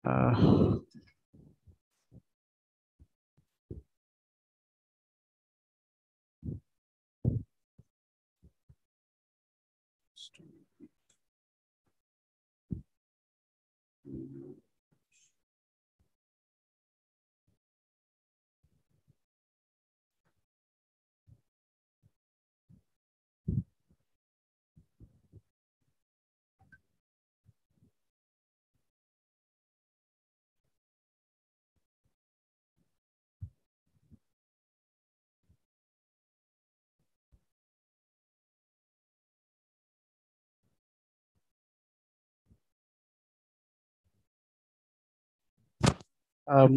Uh,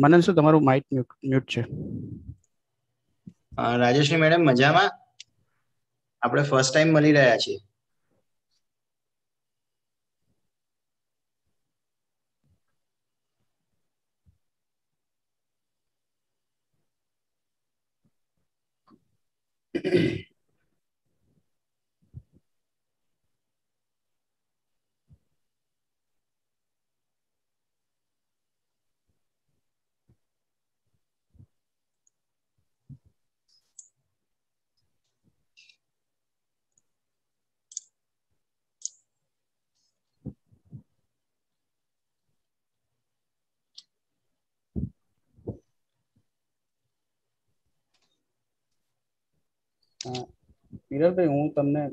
મનન શું તમારું Mike mute છે. રાજેશ્રી મેડમ મજામાં? આપણે ફર્સ્ટ ટાઈમ મળી રહ્યા છીએ. મિરરભાઈ હું તમને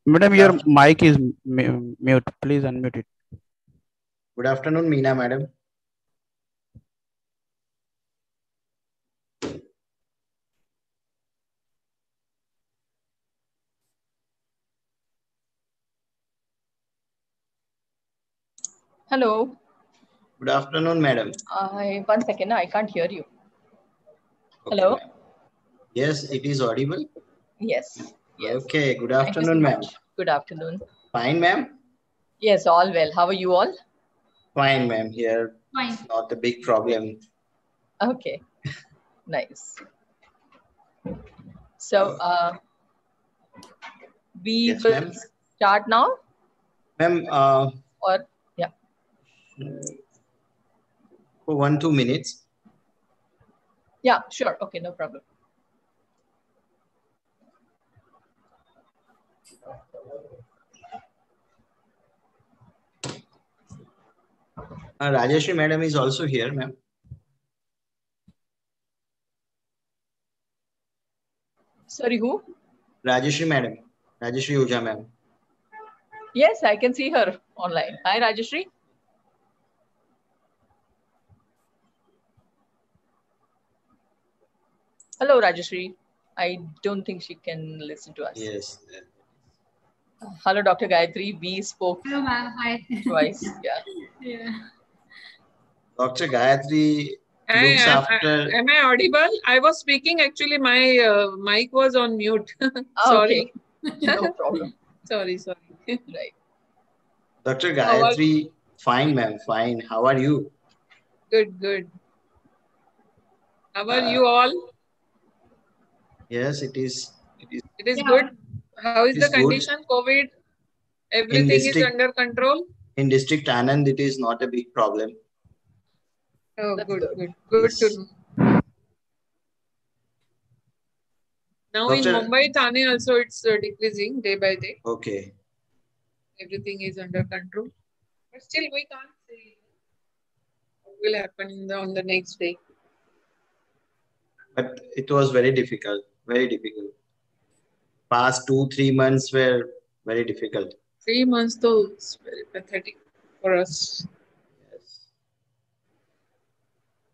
Madam, your mic is mute. Please unmute it. Good afternoon, Meena madam. Hello. Good afternoon, madam. One second, I can't hear you. Okay, Hello. Yes, it is audible. Yes. Yes. Okay. Good afternoon, so ma'am. Good afternoon. Fine, ma'am. Yes, all well. How are you all? Fine, ma'am. Here, Fine. not a big problem. Okay. Nice. So, we Yes, will ma'am. start now. Ma'am, Or yeah. For 1-2 minutes. Yeah, sure. Okay, no problem. Rajeshri madam is also here, ma'am. Sorry, who? Rajeshri madam. Rajeshri Uja ma'am. Yes, I can see her online. Hi, Rajeshri. Hello, Rajeshri. I don't think she can listen to us. Yes. Hello, Dr. Gayatri. We spoke. Hello, ma'am. Hi. Twice. Yeah. Yeah. Dr. Gayatri looks after. Am I audible? I was speaking. Actually, my mic was on mute. Sorry. Okay. No problem. Sorry. Right. Dr. Gayatri, fine, ma'am. Fine. How are you? Good. How are you all? Yes, it is. It is good. How is the condition? Good. COVID? Everything is under control? In District Anand, it is not a big problem. Oh, That's good. good. Good Yes. to know. Now in Mumbai, Thane also it's decreasing day by day. Okay. Everything is under control. But still we can't say what will happen on the next day. But it was very difficult. Very difficult. Past 2-3 months were very difficult 3 months though, it's very pathetic for us. Yes.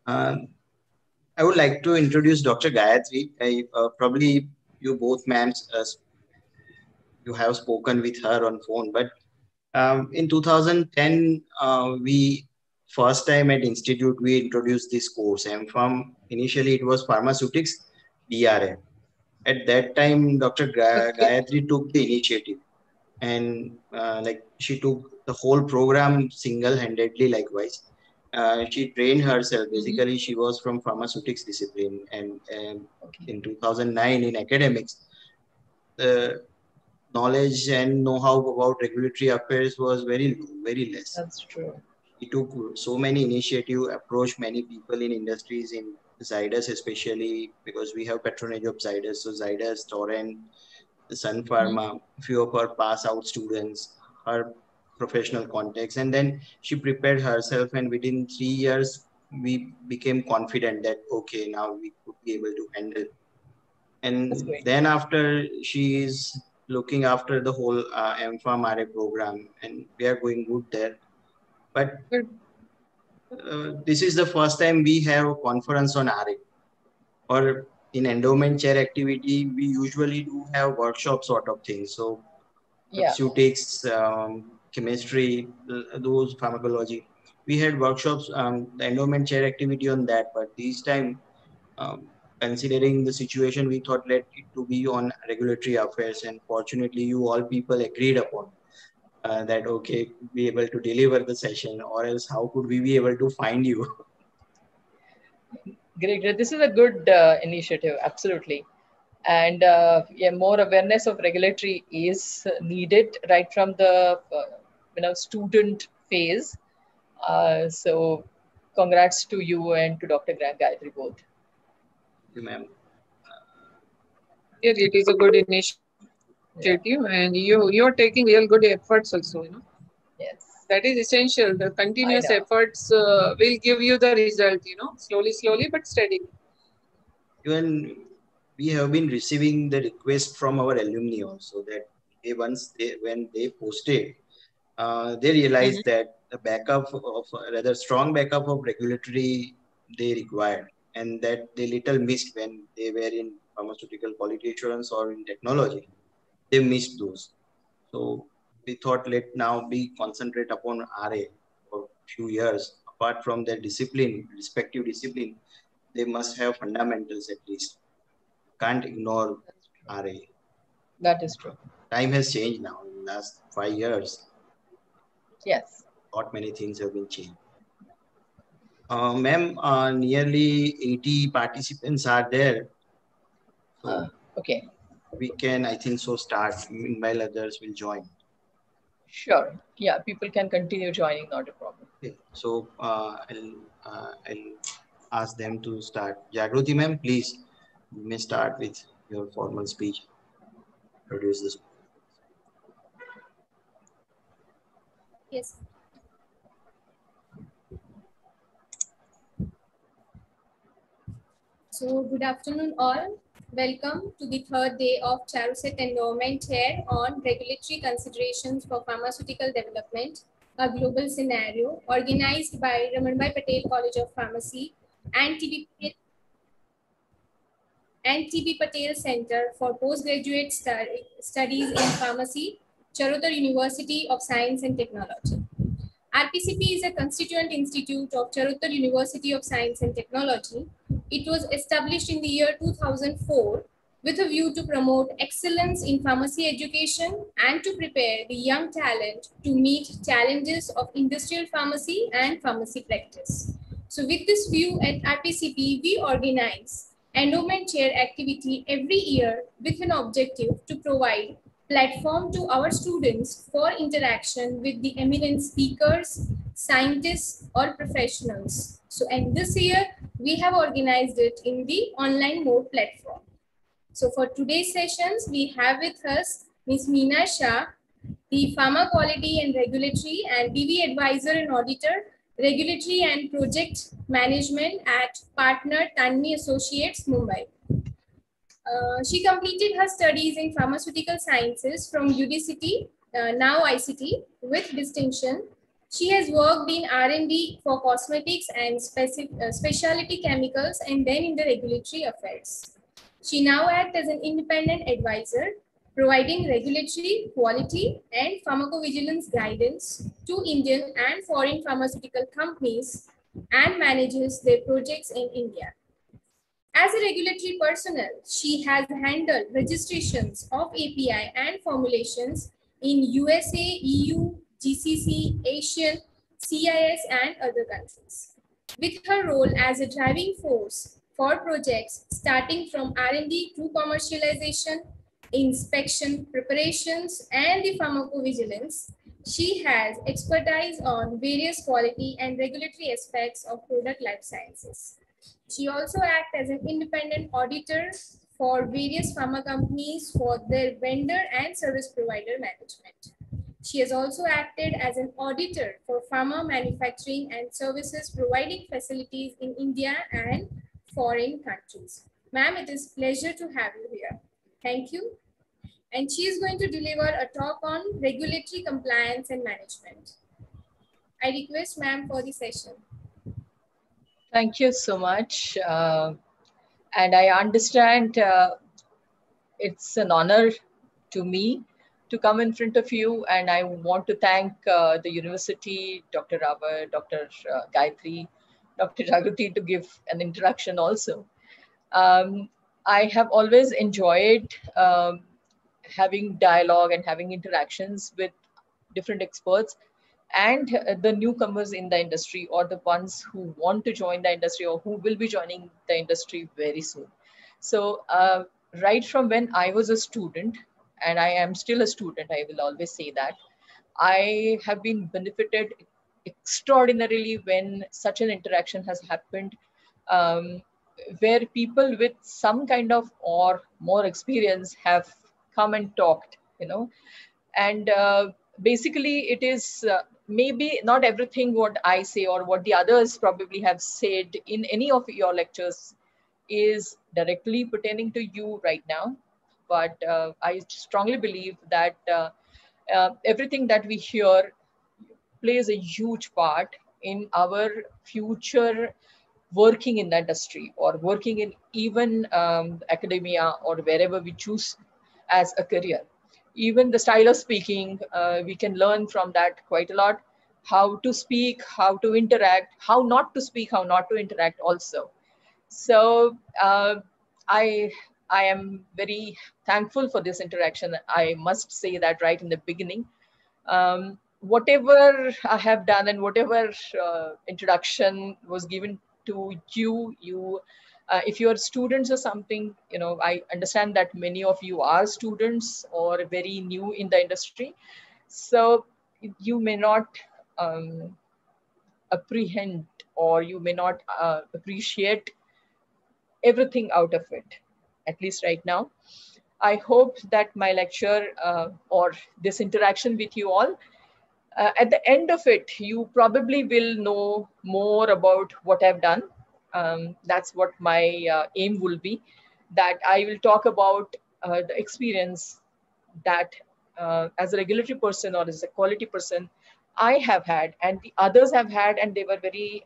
I would like to introduce Dr. Gayatri. Probably you both, ma'am, you have spoken with her on phone, but in 2010, we first time at Institute, we introduced this course. And from initially it was pharmaceutics, DRA. At that time, Dr. Gayatri took the initiative, and like she took the whole program single-handedly. Likewise, she trained herself. Basically, she was from pharmaceutics discipline, and in 2009 in academics, the knowledge and know-how about regulatory affairs was very low, very less. That's true. He took so many initiative, approached many people in industries, in Zydus especially, because we have patronage of Zydus. So Zydus, Torrent, Sun Pharma, few of our pass out students, her professional contacts, and then she prepared herself, and within 3 years we became confident that okay, now we could be able to handle. And then after, she is looking after the whole MPharm RA program, and we are going good there. But this is the first time we have a conference on RA. Or in endowment chair activity, we usually do have workshop sort of things. So pharmaceutics, chemistry, those pharmacology. We had workshops, the endowment chair activity on that, but this time, considering the situation, we thought let it to be on regulatory affairs, and fortunately you all people agreed upon that okay, be able to deliver the session, or else how could we be able to find you? Great, great. This is a good initiative, absolutely. And yeah, more awareness of regulatory is needed right from the student phase. So congrats to you and to Dr. Gayatri both. Ma'am. Yeah, it is a good initiative, and you're taking real good efforts also, Yes, that is essential. The continuous efforts will give you the result, slowly but steadily. Even we have been receiving the request from our alumni also that when they posted, they realized that the backup of rather strong backup of regulatory they required, and that they little missed when they were in pharmaceutical quality assurance or in technology. They missed those. So we thought let now be concentrate upon RA for a few years. Apart from their discipline, respective discipline, they must have fundamentals at least. Can't ignore RA. That is true. Time has changed now in the last 5 years. Yes. Not many things have been changed. Ma'am, nearly 80 participants are there. So okay. We can, I think so, start. Meanwhile, others will join. Sure. Yeah, people can continue joining, not a problem. Okay. So I'll ask them to start. Jagruti ma'am, please, you may start with your formal speech. Produce this. Yes. So good afternoon all. Welcome to the third day of Charuset Endowment Chair on Regulatory Considerations for Pharmaceutical Development, a Global Scenario, organized by Ramanbai Patel College of Pharmacy and TB Patel Center for Postgraduate Studies in Pharmacy, Charotar University of Science and Technology. RPCP is a constituent institute of Charotar University of Science and Technology. It was established in the year 2004 with a view to promote excellence in pharmacy education and to prepare the young talent to meet challenges of industrial pharmacy and pharmacy practice. So with this view at RPCP, we organize endowment chair activity every year with an objective to provide platform to our students for interaction with the eminent speakers, scientists, or professionals. So, and this year, we have organized it in the online mode platform. So for today's sessions, we have with us Ms. Meena Shah, the Pharma Quality and Regulatory and DV Advisor and Auditor, Regulatory and Project Management at Partner Tanni Associates, Mumbai. She completed her studies in pharmaceutical sciences from UDCT now ICT, with distinction. She has worked in R&D for cosmetics and specialty chemicals and then in the regulatory affairs. She now acts as an independent advisor, providing regulatory, quality, and pharmacovigilance guidance to Indian and foreign pharmaceutical companies and manages their projects in India. As a regulatory personnel, she has handled registrations of API and formulations in USA, EU, GCC, Asian, CIS, and other countries. With her role as a driving force for projects starting from R&D to commercialization, inspection, preparations, and the pharmacovigilance, she has expertise on various quality and regulatory aspects of product life sciences. She also acts as an independent auditor for various pharma companies for their vendor and service provider management. She has also acted as an auditor for pharma manufacturing and services providing facilities in India and foreign countries. Ma'am, it is a pleasure to have you here. Thank you. And she is going to deliver a talk on regulatory compliance and management. I request ma'am for the session. Thank you so much. And I understand it's an honor to me to come in front of you. And I want to thank the university, Dr. Rava, Dr. Gayatri, Dr. Jagruti to give an introduction also. I have always enjoyed having dialogue and having interactions with different experts and the newcomers in the industry, or the ones who want to join the industry or who will be joining the industry very soon. So right from when I was a student, and I am still a student, I will always say that, I have been benefited extraordinarily when such an interaction has happened, where people with some kind of or more experience have come and talked, you know. And basically it is maybe not everything what I say or what the others probably have said in any of your lectures is directly pertaining to you right now. But I strongly believe that everything that we hear plays a huge part in our future working in the industry or working in even academia or wherever we choose as a career. Even the style of speaking, we can learn from that quite a lot. How to speak, how to interact, how not to speak, how not to interact also. So I am very thankful for this interaction. I must say that right in the beginning. Whatever I have done and whatever introduction was given to you, if you are students or something, you know, I understand that many of you are students or very new in the industry. So you may not apprehend, or you may not appreciate everything out of it, at least right now. I hope that my lecture or this interaction with you all, at the end of it, you probably will know more about what I've done. That's what my aim will be, that I will talk about the experience that as a regulatory person or as a quality person, I have had and the others have had, and they were very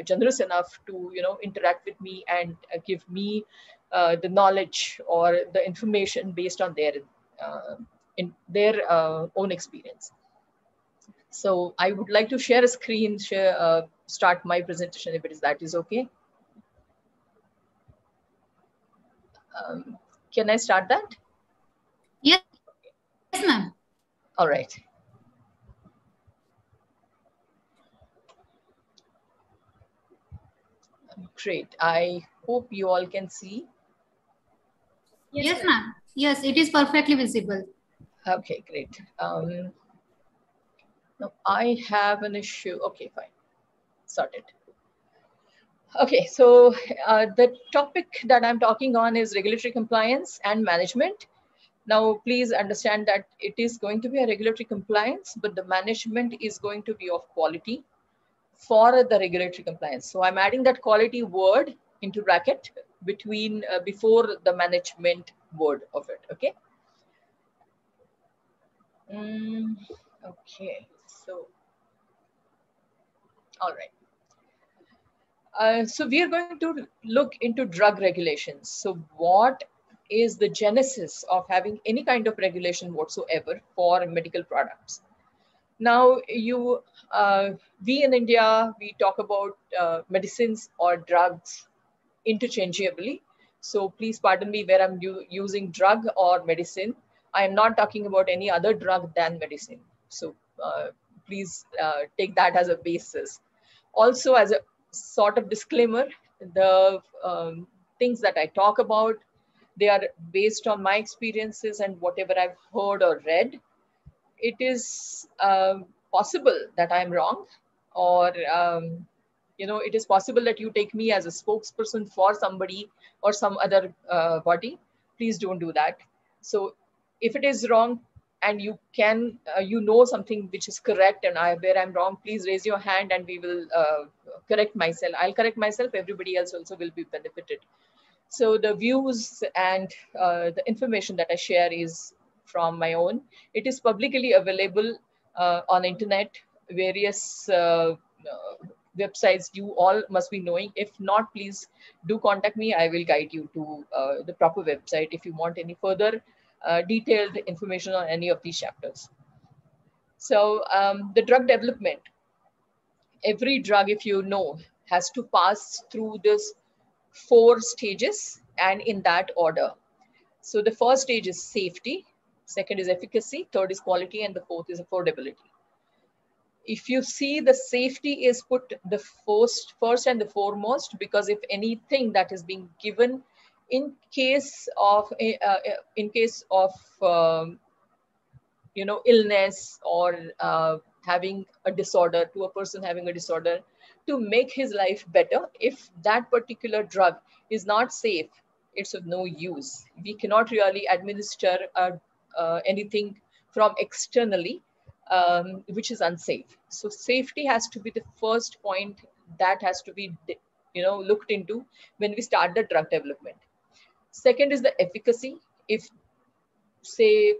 generous enough to, you know, interact with me and give me the knowledge or the information based on their own experience. So I would like to share a screen, start my presentation if that is okay. Can I start that? Yes, ma'am. All right. Great. I hope you all can see. Yes, ma'am. Yes, it is perfectly visible. Okay, great. Now I have an issue. Okay, fine. Sorted. Okay, so the topic that I'm talking on is regulatory compliance and management. Now, please understand that it is going to be a regulatory compliance, but the management is going to be of quality for the regulatory compliance. So I'm adding that quality word into bracket between before the management word of it. Okay. Okay, so, all right. So we are going to look into drug regulations. So what is the genesis of having any kind of regulation whatsoever for medical products? Now, we in India, we talk about medicines or drugs interchangeably. So please pardon me where I'm using drug or medicine. I am not talking about any other drug than medicine. So please take that as a basis. Also, as a sort of disclaimer, the things that I talk about, they are based on my experiences and whatever I've heard or read. It is possible that I'm wrong, or it is possible that you take me as a spokesperson for somebody or some other body. Please don't do that. So if it is wrong and you can, something which is correct and where I'm wrong, please raise your hand and we will correct myself. I'll correct myself. Everybody else also will be benefited. So the views and the information that I share is from my own. It is publicly available on internet, various websites you all must be knowing. If not, please do contact me. I will guide you to the proper website if you want any further detailed information on any of these chapters. So the drug development, every drug, if you know, has to pass through this 4 stages and in that order. So the first stage is safety, second is efficacy, third is quality, and the fourth is affordability. If you see, the safety is put the first and the foremost, because if anything that is being given in case of illness or having a disorder, to a person having a disorder, to make his life better, if that particular drug is not safe, it's of no use. We cannot really administer anything from externally which is unsafe. So safety has to be the first point that has to be looked into when we start the drug development. Second is the efficacy. If, say,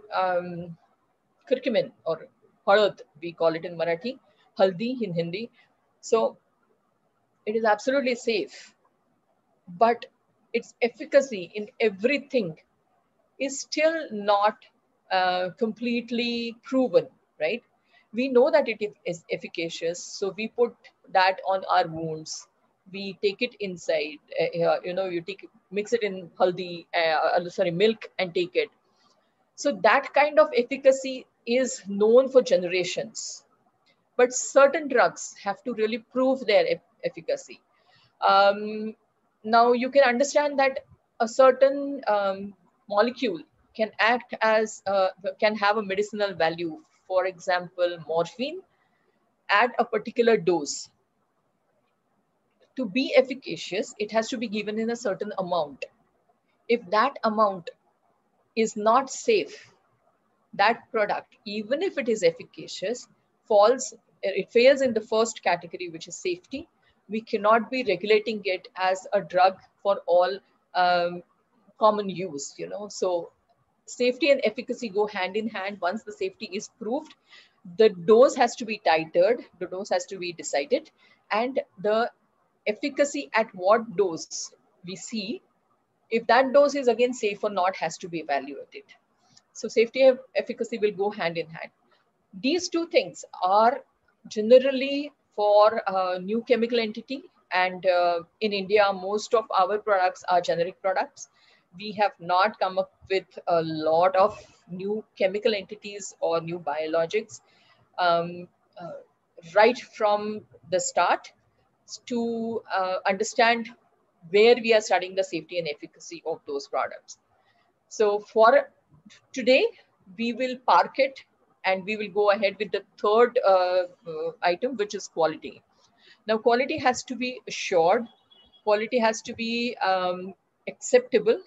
curcumin or halad, we call it in Marathi, haldi in Hindi. So it is absolutely safe, but its efficacy in everything is still not completely proven, right? We know that it is efficacious, so we put that on our wounds. We take it inside, you mix it in haldi, milk, and take it. So that kind of efficacy is known for generations. But certain drugs have to really prove their efficacy. Now you can understand that a certain molecule can act as, can have a medicinal value. For example, morphine at a particular dose. To be efficacious, it has to be given in a certain amount. If that amount is not safe, that product, even if it is efficacious, it fails in the first category, which is safety. We cannot be regulating it as a drug for all common use, So safety and efficacy go hand in hand. Once the safety is proved, the dose has to be titrated, the dose has to be decided, and the efficacy at what dose we see, if that dose is again safe or not, has to be evaluated. So safety and efficacy will go hand in hand. These two things are generally for a new chemical entity, and in India, most of our products are generic products. We have not come up with a lot of new chemical entities or new biologics right from the start, to understand where we are studying the safety and efficacy of those products. So for today, we will park it and we will go ahead with the third item, which is quality. Now, quality has to be assured. Quality has to be acceptable.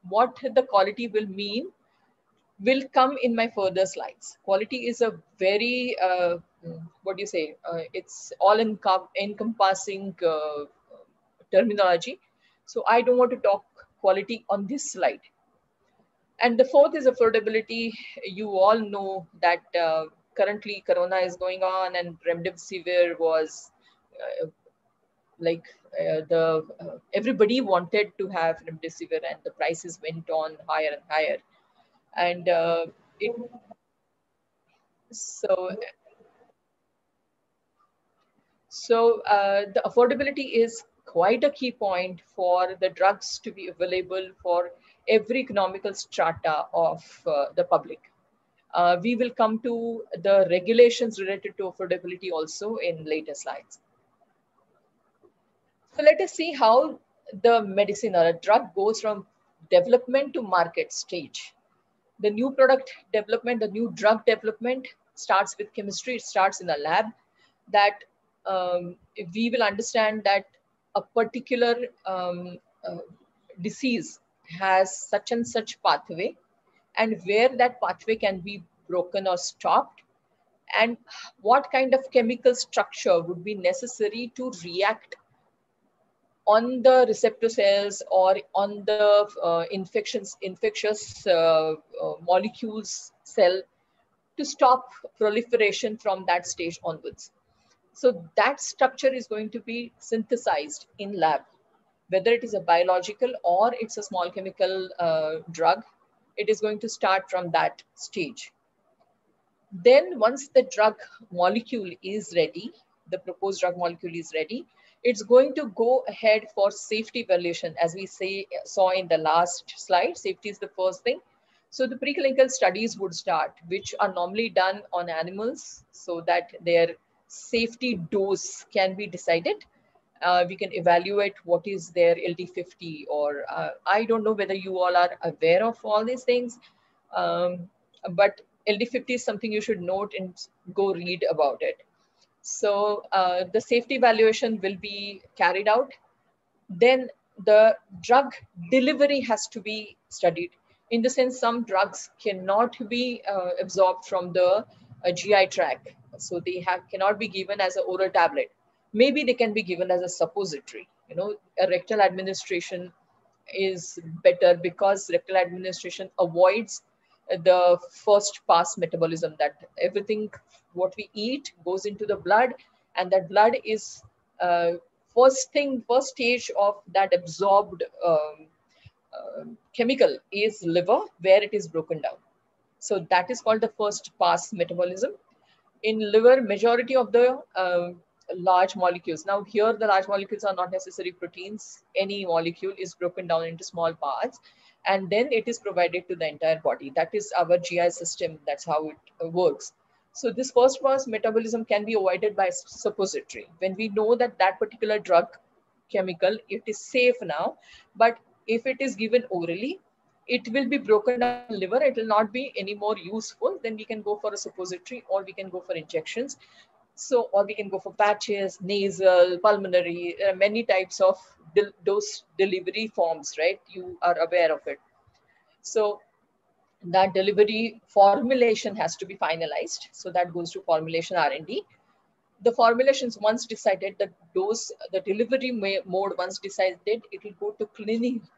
What the quality will mean will come in my further slides. Quality is a very, it's all encompassing terminology. So I don't want to talk quality on this slide. And the fourth is affordability. You all know that currently Corona is going on, and remdesivir was everybody wanted to have remdesivir, and the prices went on higher and higher. And it so the affordability is quite a key point for the drugs to be available for every economical strata of the public. We will come to the regulations related to affordability also in later slides. So let us see how the medicine or a drug goes from development to market stage. The new product development, the new drug development starts with chemistry. It starts in a lab. That we will understand that a particular disease has such and such pathway, and where that pathway can be broken or stopped, and what kind of chemical structure would be necessary to react on the receptor cells or on the infectious molecules cell to stop proliferation from that stage onwards. So that structure is going to be synthesized in lab, whether it is a biological or it's a small chemical drug. It is going to start from that stage. Then once the drug molecule is ready, the proposed drug molecule is ready, it's going to go ahead for safety evaluation. As we saw in the last slide, safety is the first thing. So the preclinical studies would start, which are normally done on animals so that their safety dose can be decided. We can evaluate what is their LD50, or I don't know whether you all are aware of all these things, but LD50 is something you should note and go read about it. So the safety evaluation will be carried out. Then the drug delivery has to be studied. In the sense, some drugs cannot be absorbed from the GI tract. So they cannot be given as an oral tablet. Maybe they can be given as a suppository. You know, a rectal administration is better because rectal administration avoids the first pass metabolism, that everything what we eat goes into the blood, and that blood is first stage of that absorbed chemical is liver, where it is broken down. So that is called the first pass metabolism. In liver, majority of the large molecules, now here the large molecules are not necessarily proteins, any molecule is broken down into small parts, and then it is provided to the entire body. That is our GI system, that's how it works. So this first pass metabolism can be avoided by suppository. When we know that that particular drug chemical, it is safe now, but if it is given orally, it will be broken down in liver, it will not be any more useful, then we can go for a suppository, or we can go for injections. So, or we can go for patches, nasal, pulmonary, many types of dose delivery forms, right? You are aware of it. So that delivery formulation has to be finalized. So that goes to formulation R&D. The formulations once decided, the dose, the delivery mode once decided, it will go to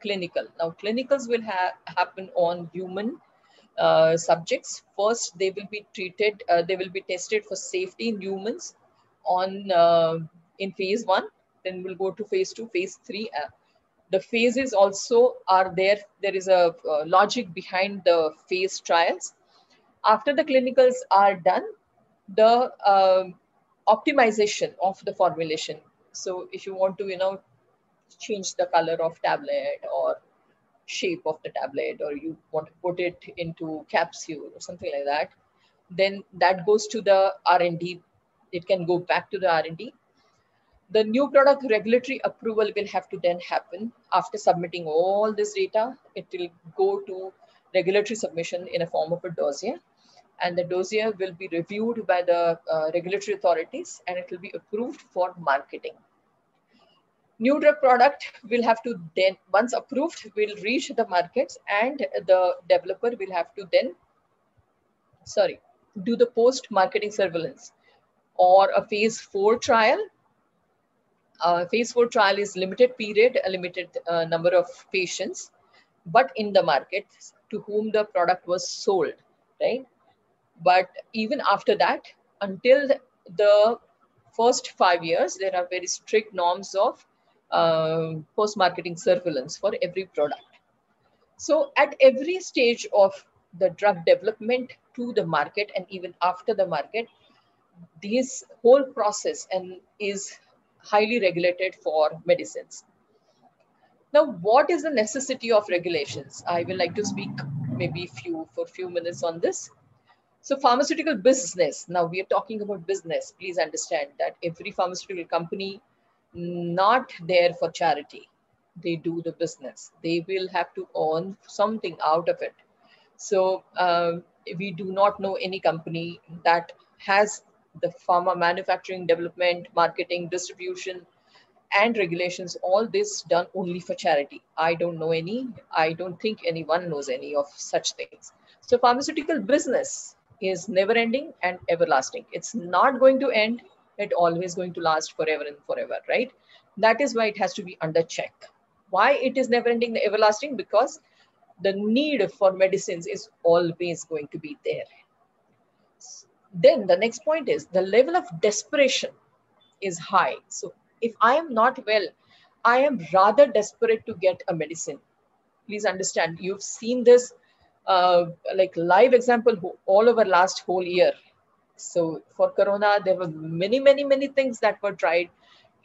clinical. Now clinicals will happen on human subjects. First, they will be treated, they will be tested for safety in humans on in phase 1, then we'll go to phase 2, phase 3. The phases also are there. There is a logic behind the phase trials. After the clinicals are done, the optimization of the formulation. So if you want to, you know, change the color of tablet or shape of the tablet, or you want to put it into capsule or something like that, then that goes to the R&D. It can go back to the R&D. The new product regulatory approval will have to then happen after submitting all this data. It will go to regulatory submission in a form of a dossier, and the dossier will be reviewed by the regulatory authorities, and it will be approved for marketing. New drug product will have to then, once approved, will reach the markets, and the developer will have to then, do the post-marketing surveillance or a phase 4 trial. Phase 4 trial is limited period, a limited number of patients, but in the market to whom the product was sold, right? But even after that, until the first 5 years, there are very strict norms of post-marketing surveillance for every product. So at every stage of the drug development to the market and even after the market, this whole process and is highly regulated for medicines. Now, what is the necessity of regulations? I will like to speak maybe for few minutes on this. So pharmaceutical business, now we are talking about business. Please understand that every pharmaceutical company, not there for charity. They do the business. They will have to earn something out of it. So we do not know any company that has the pharma manufacturing, development, marketing, distribution, and regulations, all this done only for charity. I don't know any. I don't think anyone knows any of such things. So pharmaceutical business is never ending and everlasting. It's not going to end. It's always going to last forever and forever, right? That is why it has to be under check. Why it is never ending, everlasting? Because the need for medicines is always going to be there. Then the next point is the level of desperation is high. So if I am not well, I am rather desperate to get a medicine. Please understand, you've seen this like live example all over last whole year. So for Corona, there were many things that were tried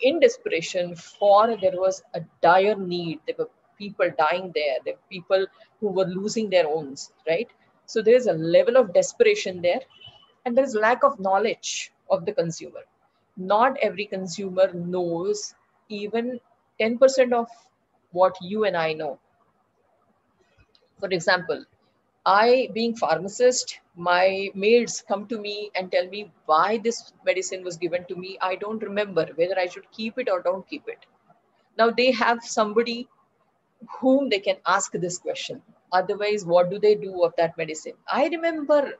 in desperation for, there was a dire need. There were people dying there. There were people who were losing their owns, right? So there's a level of desperation there, and there's lack of knowledge of the consumer. Not every consumer knows even 10% of what you and I know. For example, I, being pharmacist, my maids come to me and tell me why this medicine was given to me. I don't remember whether I should keep it or don't keep it. Now they have somebody whom they can ask this question. Otherwise, what do they do of that medicine? I remember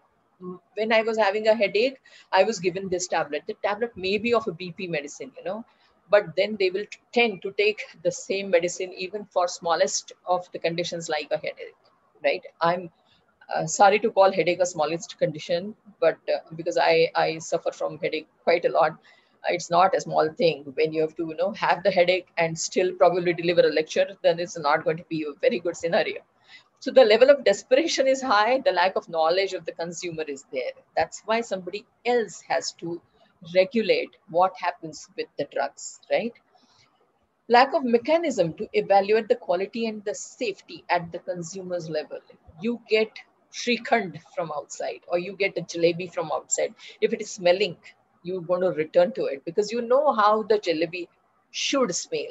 when I was having a headache, I was given this tablet. The tablet may be of a BP medicine, but then they will tend to take the same medicine even for smallest of the conditions like a headache, right? I'm sorry to call headache a smallest condition, but because I suffer from headache quite a lot. It's not a small thing. When you have to, have the headache and still probably deliver a lecture, then it's not going to be a very good scenario. So the level of desperation is high. The lack of knowledge of the consumer is there. That's why somebody else has to regulate what happens with the drugs, right? Lack of mechanism to evaluate the quality and the safety at the consumer's level. You get Shrikhand from outside, or you get a jalebi from outside. If it is smelling, you're going to return to it because you know how the jalebi should smell,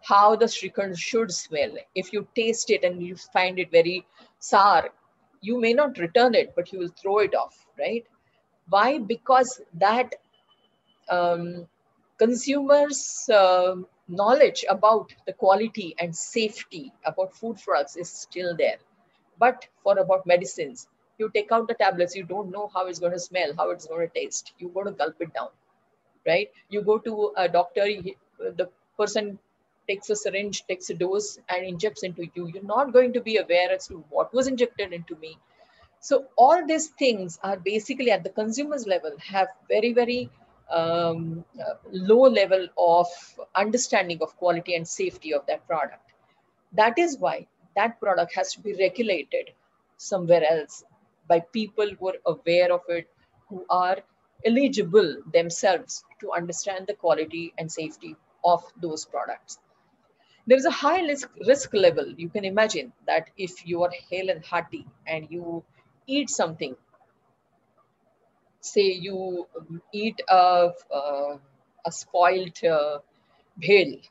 how the Shrikhand should smell. If you taste it and you find it very sour, you may not return it, but you will throw it off, right? Why? Because that consumers' knowledge about the quality and safety about food products is still there. But for about medicines, you take out the tablets, you don't know how it's going to smell, how it's going to taste. You go to gulp it down, right? You go to a doctor, the person takes a syringe, takes a dose and injects into you. You're not going to be aware as to what was injected into me. So all these things are basically at the consumer's level have very low level of understanding of quality and safety of that product. That is why that product has to be regulated somewhere else by people who are aware of it, who are eligible themselves to understand the quality and safety of those products. There is a high risk level. You can imagine that if you are hale and hearty and you eat something, say you eat a spoiled bhel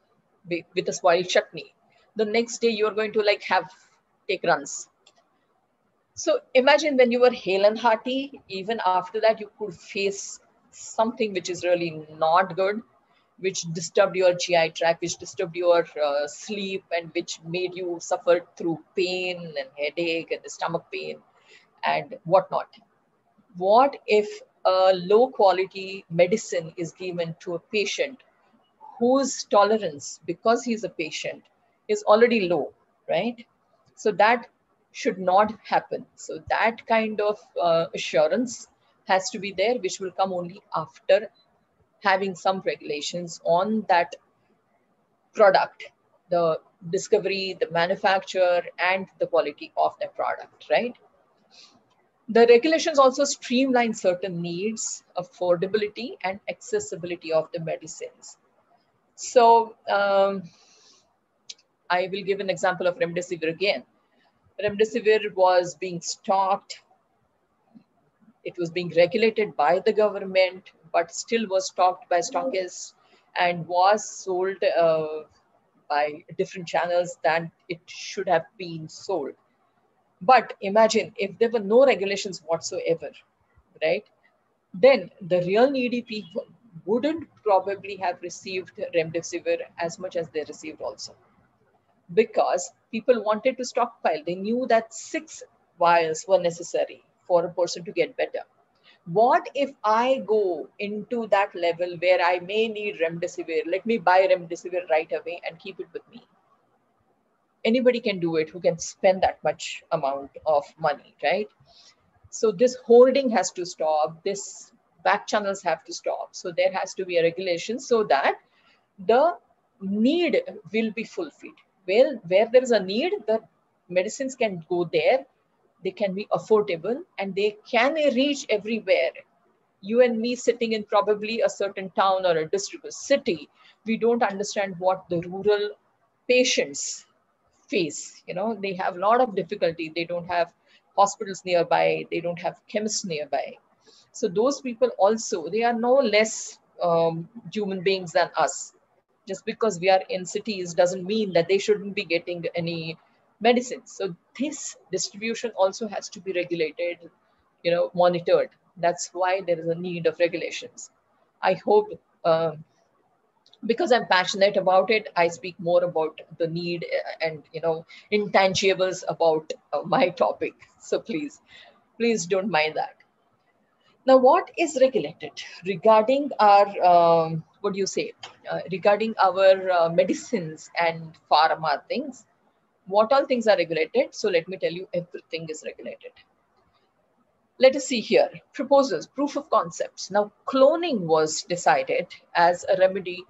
with a spoiled chutney, the next day you're going to take runs. So imagine when you were hale and hearty, even after that you could face something which is really not good, which disturbed your GI tract, which disturbed your sleep, and which made you suffer through pain and headache and the stomach pain and whatnot. What if a low quality medicine is given to a patient whose tolerance, because he's a patient, is already low, right? So that should not happen. So that kind of assurance has to be there, which will come only after having some regulations on that product, the discovery, the manufacture, and the quality of the product, right? The regulations also streamline certain needs, affordability, and accessibility of the medicines. So I will give an example of remdesivir again. Remdesivir was being stocked. It was being regulated by the government, but still was stocked by stockists and was sold by different channels than it should have been sold. But imagine if there were no regulations whatsoever, right? Then the real needy people wouldn't probably have received remdesivir as much as they received also, because people wanted to stockpile. They knew that 6 vials were necessary for a person to get better. What if I go into that level where I may need remdesivir? Let me buy remdesivir right away and keep it with me. Anybody can do it who can spend that much amount of money, right? So this hoarding has to stop. This back channels have to stop. So there has to be a regulation so that the need will be fulfilled. Well, where there is a need, the medicines can go there. They can be affordable and they can reach everywhere. You and me sitting in probably a certain town or a district or city, we don't understand what the rural patients face. You know, they have a lot of difficulty. They don't have hospitals nearby. They don't have chemists nearby. So those people also, they are no less human beings than us. Just because we are in cities doesn't mean that they shouldn't be getting any medicine. So this distribution also has to be regulated, you know, monitored. That's why there is a need of regulations. I hope, because I'm passionate about it, I speak more about the need and, you know, intangibles about my topic. So please don't mind that. Now, what is regulated regarding our, what do you say, regarding our medicines and pharma things? What all things are regulated? So let me tell you, everything is regulated. Let us see here, proposals, proof of concepts. Now, cloning was decided as a remedy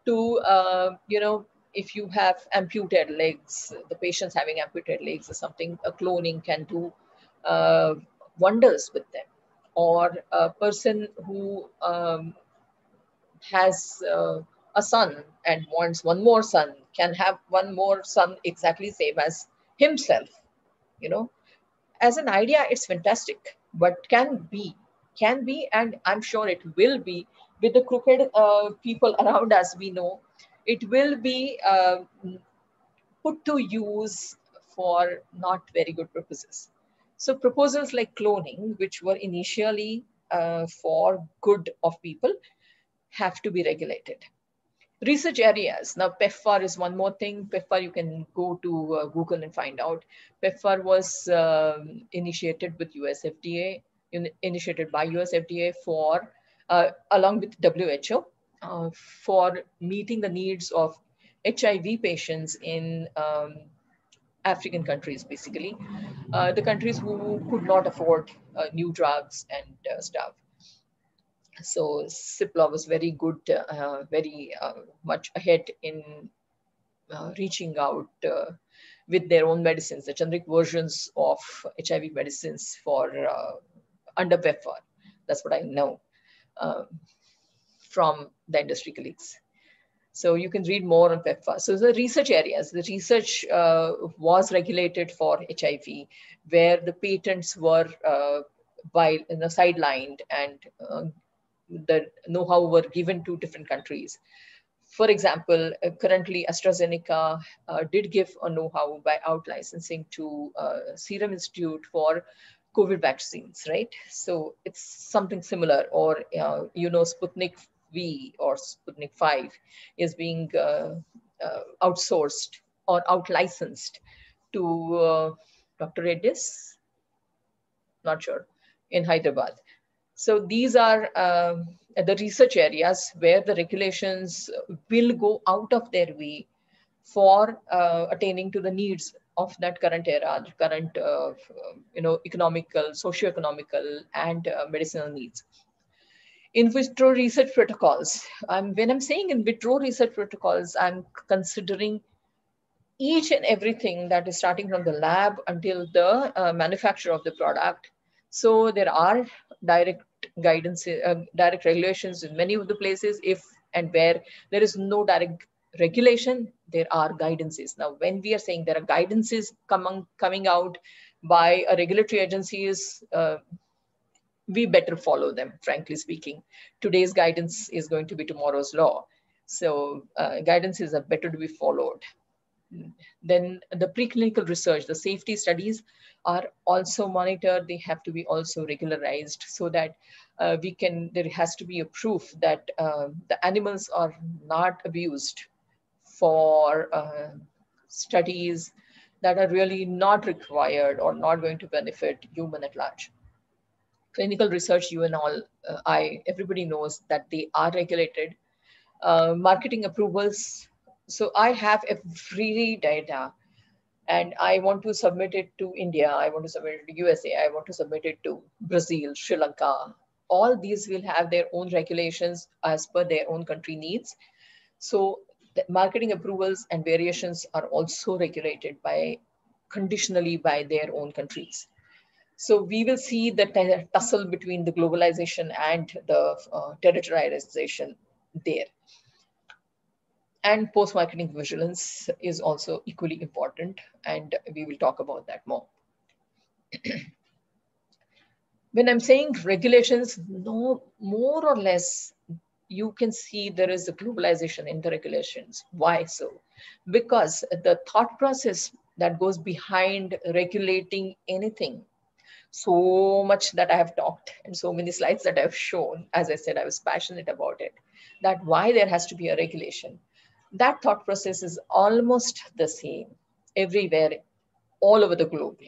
to, you know, if you have amputated legs, the patients having amputated legs or something, a cloning can do wonders with them. Or a person who has a son and wants one more son can have one more son exactly same as himself. You know, as an idea, it's fantastic, but can be, and I'm sure it will be, with the crooked people around us, we know, it will be put to use for not very good purposes. So proposals like cloning, which were initially for good of people, have to be regulated. Research areas. Now, PEPFAR is one more thing. PEPFAR, you can go to Google and find out. PEPFAR was initiated with US FDA, initiated by US FDA for, along with WHO, for meeting the needs of HIV patients in African countries, basically, the countries who could not afford new drugs and stuff. So CIPLA was very good, very much ahead in reaching out with their own medicines, the generic versions of HIV medicines for under PEPFAR. That's what I know from the industry colleagues. So you can read more on PEPFAR. So the research areas, the research was regulated for HIV, where the patents were sidelined and the know-how were given to different countries. For example, currently AstraZeneca did give a know-how by out-licensing to Serum Institute for COVID vaccines, right? So it's something similar. Or, you know, Sputnik V or Sputnik 5 is being outsourced or out-licensed to Dr. Reddy's, not sure, in Hyderabad. So these are the research areas where the regulations will go out of their way for attaining to the needs of that current era, the current economical, socio-economical, and medicinal needs. In vitro research protocols. When I'm saying in vitro research protocols, I'm considering each and everything that is starting from the lab until the manufacture of the product. So there are direct guidance, direct regulations in many of the places. If and where there is no direct regulation, there are guidances. Now, when we are saying there are guidances coming out by a regulatory agencies, we better follow them, frankly speaking. Today's guidance is going to be tomorrow's law. So guidances are better to be followed. Then the preclinical research, the safety studies are also monitored. They have to be also regularized so that there has to be a proof that the animals are not abused for studies that are really not required or not going to benefit human at large. Clinical research, you and all, everybody knows that they are regulated. Marketing approvals. So I have every data and I want to submit it to India. I want to submit it to USA. I want to submit it to Brazil, Sri Lanka. All these will have their own regulations as per their own country needs. So the marketing approvals and variations are also regulated conditionally by their own countries. So we will see the tussle between the globalization and the territorialization there. And post-marketing vigilance is also equally important, and we will talk about that more. When I'm saying regulations, no more or less, you can see there is a globalization in the regulations. Why so? Because the thought process that goes behind regulating anything, so much that I have talked and so many slides that I've shown, as I said, I was passionate about it, that why there has to be a regulation. That thought process is almost the same everywhere, all over the globe,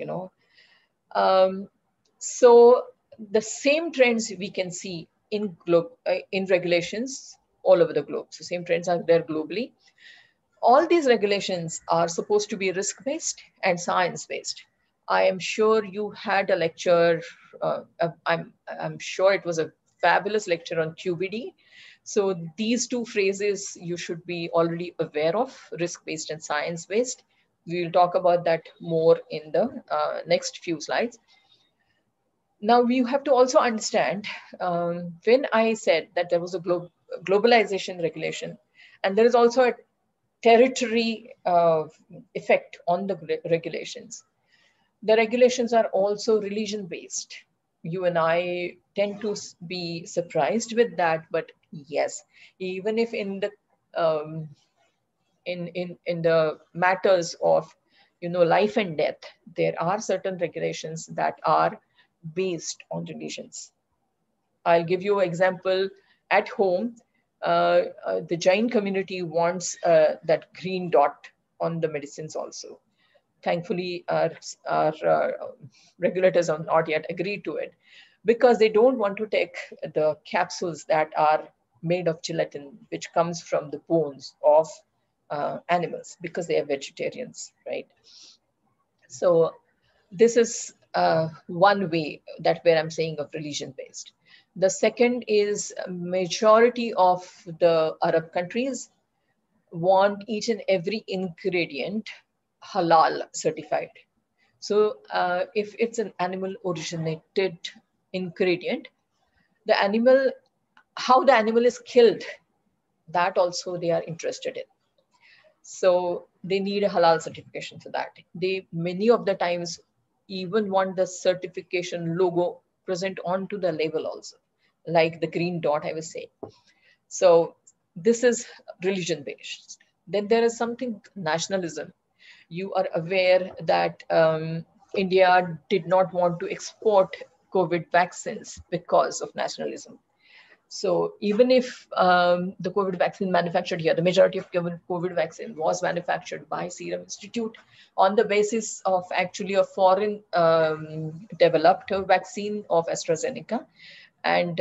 So the same trends we can see in regulations all over the globe. So same trends are there globally. All these regulations are supposed to be risk-based and science-based. I am sure you had a lecture. I'm sure it was a fabulous lecture on QBD. So these two phrases you should be already aware of, risk-based and science-based. We will talk about that more in the next few slides. Now you have to also understand, when I said that there was a globalization regulation, and there is also a territory effect on the regulations. The regulations are also religion-based. You and I tend to be surprised with that, but yes, even if in the in the matters of life and death, there are certain regulations that are based on religions. I'll give you an example at home. The Jain community wants that green dot on the medicines also. Thankfully, our regulators have not yet agreed to it because they don't want to take the capsules that are made of gelatin, which comes from the bones of animals, because they are vegetarians, right? So this is one way where I'm saying of religion-based. The second is majority of the Arab countries want each and every ingredient halal certified. So if it's an animal originated ingredient, how the animal is killed, that also they are interested in. So they need a halal certification for that. They many of the times even want the certification logo present onto the label also, like the green dot I was saying. So this is religion-based. Then there is something nationalism. You are aware that India did not want to export COVID vaccines because of nationalism. So even if the COVID vaccine manufactured here, the majority of COVID vaccine was manufactured by Serum Institute on the basis of actually a foreign developed vaccine of AstraZeneca. And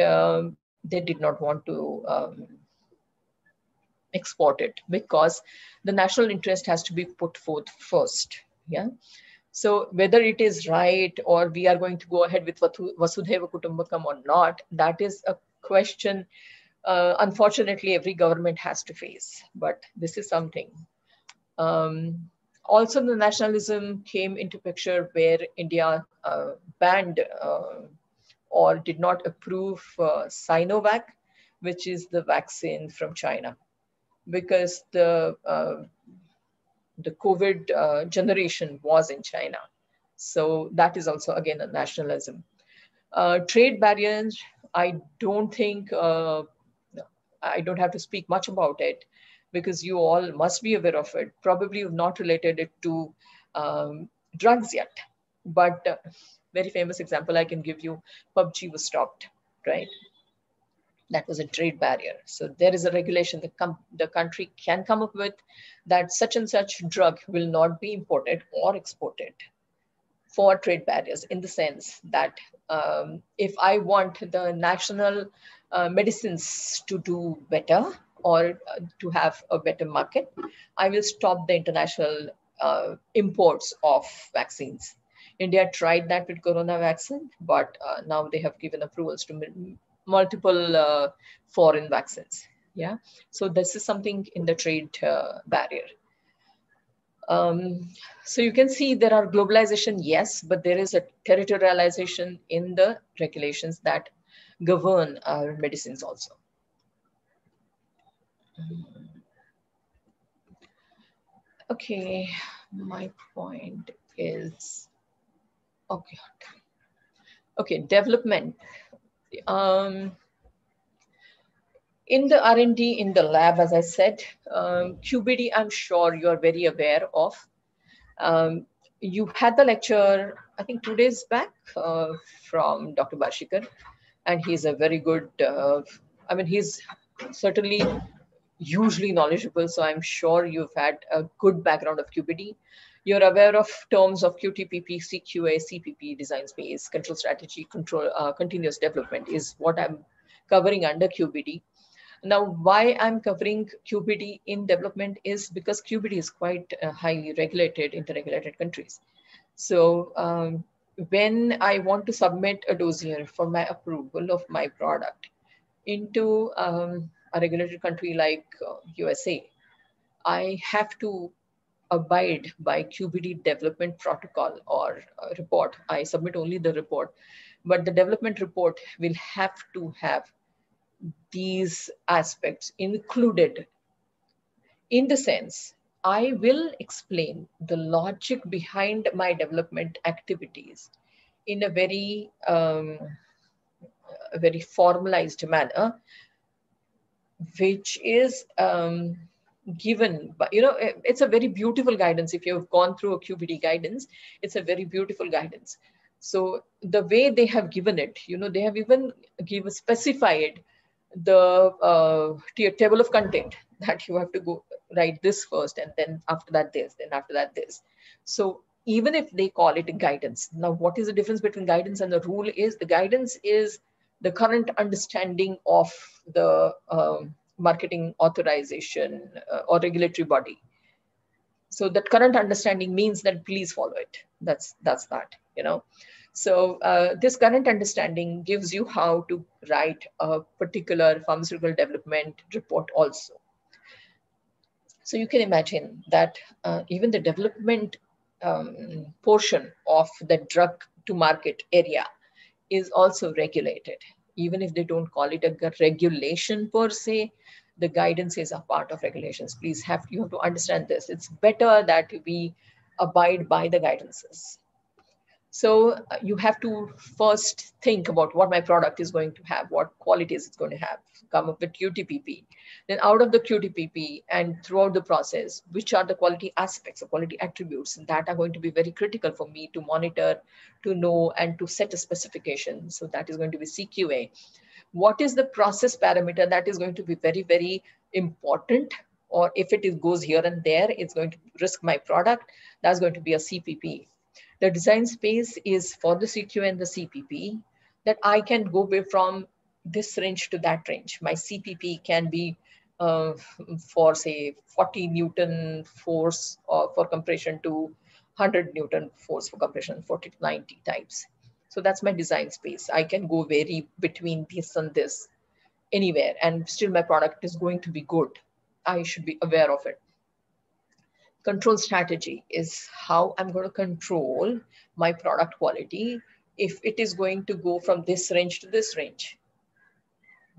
they did not want to export it because the national interest has to be put forth first. Yeah. So whether it is right or we are going to go ahead with Vasudhaiva Kutumbakam or not, that is a question unfortunately every government has to face. But this is something. Also, the nationalism came into picture where India banned or did not approve Sinovac, which is the vaccine from China, because the COVID generation was in China. So that is also, again, a nationalism. Trade barriers, I don't think, I don't have to speak much about it because you all must be aware of it. Probably you've not related it to drugs yet, but very famous example I can give you, PUBG was stopped, right? That was a trade barrier. So there is a regulation that the country can come up with that such and such drug will not be imported or exported for trade barriers, in the sense that if I want the national medicines to do better or to have a better market, I will stop the international imports of vaccines. India tried that with corona vaccine, but now they have given approvals to multiple foreign vaccines. Yeah, so this is something in the trade barrier. So you can see there are globalization, yes, but there is a territorialization in the regulations that govern our medicines also. Okay, my point is, okay, development. In the R&D in the lab, as I said, QBD, I'm sure you're very aware of. You had the lecture, I think 2 days back from Dr. Bashikar, and he's a very good, I mean, he's certainly hugely knowledgeable. So I'm sure you've had a good background of QBD. You're aware of terms of QTPP, CQA, CPP, design space, control strategy, control, continuous development is what I'm covering under QBD. Now, why I'm covering QBD in development is because QBD is quite highly regulated in the regulated countries. So when I want to submit a dossier for my approval of my product into a regulated country like USA, I have to abide by QBD development protocol or report. I submit only the report, but the development report will have to have these aspects included, in the sense I will explain the logic behind my development activities in a very formalized manner, which is given by, it's a very beautiful guidance. If you've gone through a QBD guidance, it's a very beautiful guidance. So the way they have given it, they have even specified the table of content that you have to go write this first, and then after that this, then after that this. So even if they call it a guidance, now what is the difference between guidance and the rule is the guidance is the current understanding of the marketing authorization or regulatory body. So that current understanding means that please follow it. That's that, So this current understanding gives you how to write a particular pharmaceutical development report also. So you can imagine that even the development portion of the drug to market area is also regulated. Even if they don't call it a regulation per se, the guidance is a part of regulations. Please you have to understand this. It's better that we abide by the guidances. So you have to first think about what my product is going to have, what qualities it's going to have, come up with QTPP. Then out of the QTPP and throughout the process, which are the quality aspects or quality attributes that are going to be very critical for me to monitor, to know, and to set a specification. So that is going to be CQA. What is the process parameter that is going to be very, very important? Or if it goes here and there, it's going to risk my product. That's going to be a CPP. The design space is for the CQA and the CPP, that I can go away from this range to that range. My CPP can be for say 40 Newton force for compression to 100 Newton force for compression, 40 to 90 types. So that's my design space. I can go vary between this and this anywhere, and still my product is going to be good. I should be aware of it. Control strategy is how I'm going to control my product quality if it is going to go from this range to this range.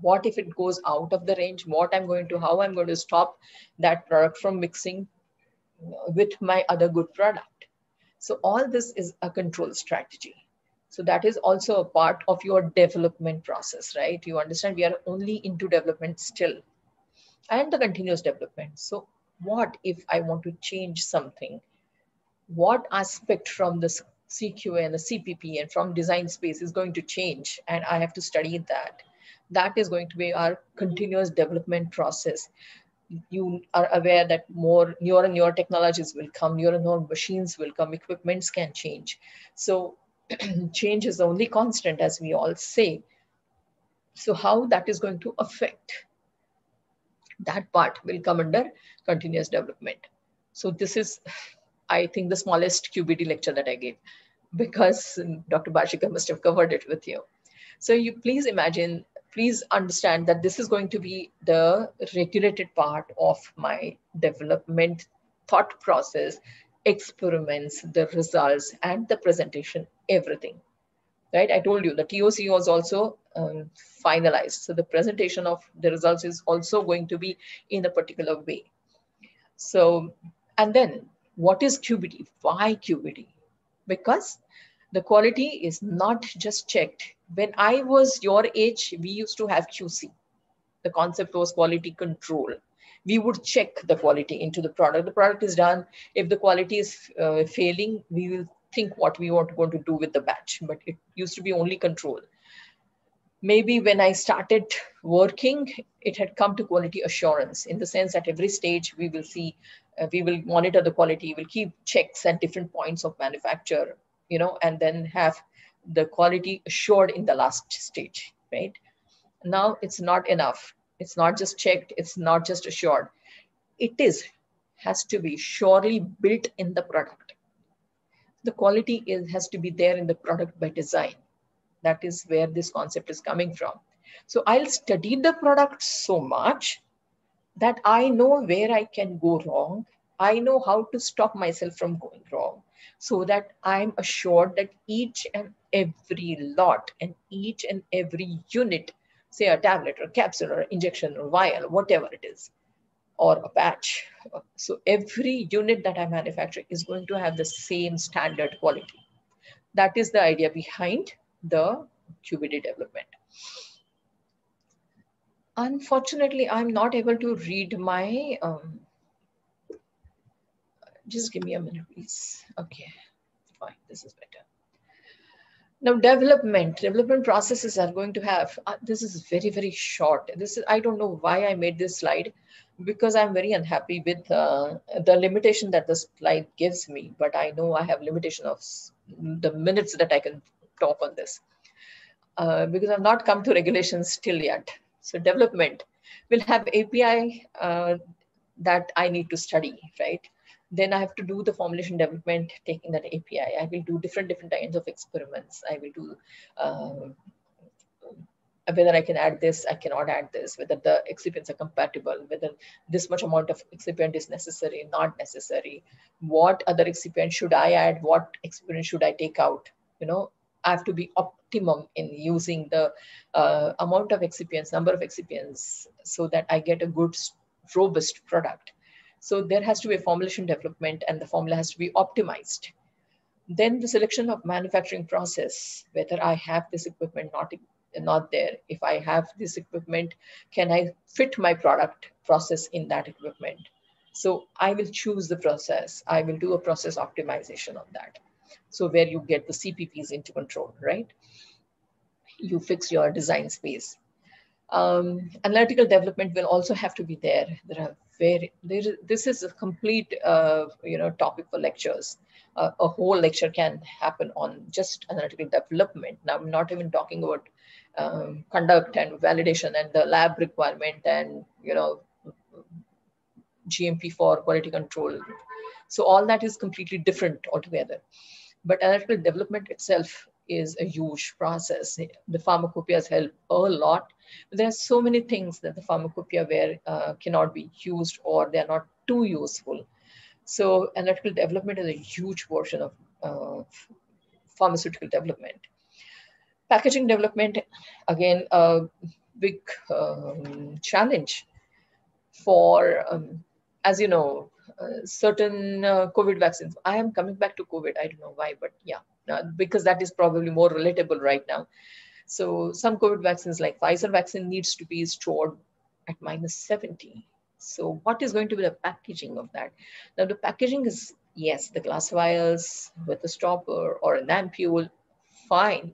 What if it goes out of the range? How I'm going to stop that product from mixing with my other good product. So all this is a control strategy. So that is also a part of your development process, right? You understand we are only into development still and the continuous development. So what if I want to change something? What aspect from the CQA and the CPP and from design space is going to change? And I have to study that. That is going to be our continuous development process. You are aware that more newer and newer technologies will come, newer and newer machines will come, equipments can change. So change is the only constant, as we all say. So how that is going to affect, that part will come under continuous development. So this is, I think, the smallest QBD lecture that I gave, because Dr. Bashika must have covered it with you. So you please imagine, please understand that this is going to be the regulated part of my development thought process, experiments, the results, and the presentation, everything. Right? I told you the TOC was also finalized. So the presentation of the results is also going to be in a particular way. So, and then what is QBD? Why QBD? Because the quality is not just checked. When I was your age, we used to have QC. The concept was quality control. We would check the quality into the product. The product is done. If the quality is failing, we will think what we want to do with the batch, but it used to be only control. Maybe when I started working, it had come to quality assurance, in the sense that every stage we will see, we will monitor the quality, we'll keep checks at different points of manufacture, and then have the quality assured in the last stage, right? Now it's not enough. It's not just checked. It's not just assured. It has to be surely built in the product. The quality has to be there in the product by design. That is where this concept is coming from. So I'll study the product so much that I know where I can go wrong. I know how to stop myself from going wrong, so that I'm assured that each and every lot and each and every unit, say a tablet or capsule or injection or vial, whatever it is, or a patch. So every unit that I manufacture is going to have the same standard quality. That is the idea behind the QBD development. Unfortunately, I'm not able to read my, just give me a minute, please. Okay, fine, this is better. Now, development processes are going to have, this is very, very short. I don't know why I made this slide, because I'm very unhappy with the limitation that the slide gives me, but I know I have limitation of the minutes that I can talk on this, because I've not come to regulations still yet. So development will have API that I need to study, right? Then I have to do the formulation development, taking that API. I will do different kinds of experiments. I will do whether I can add this, I cannot add this, whether the excipients are compatible, whether this much amount of excipient is necessary, not necessary. What other excipient should I add? What excipient should I take out? I have to be optimum in using the amount of excipients, number of excipients, so that I get a good, robust product. So there has to be a formulation development, and the formula has to be optimized. Then the selection of manufacturing process, whether I have this equipment not there. If I have this equipment, can I fit my product process in that equipment? So I will choose the process. I will do a process optimization of that. So where you get the CPPs into control, right? You fix your design space. Analytical development will also have to be there. This is a complete topic for lectures. A whole lecture can happen on just analytical development. Now I'm not even talking about conduct and validation and the lab requirement and GMP for quality control. So all that is completely different altogether. But analytical development itself is a huge process. The pharmacopoeias help a lot. There are so many things that the pharmacopoeia where cannot be used, or they are not too useful. So analytical development is a huge portion of pharmaceutical development. Packaging development, again, a big challenge for, as you know, certain COVID vaccines. I am coming back to COVID. I don't know why, but yeah, because that is probably more relatable right now. So some COVID vaccines like Pfizer vaccine needs to be stored at -70. So what is going to be the packaging of that? Now the packaging is, yes, the glass vials with a stopper or an ampule, fine.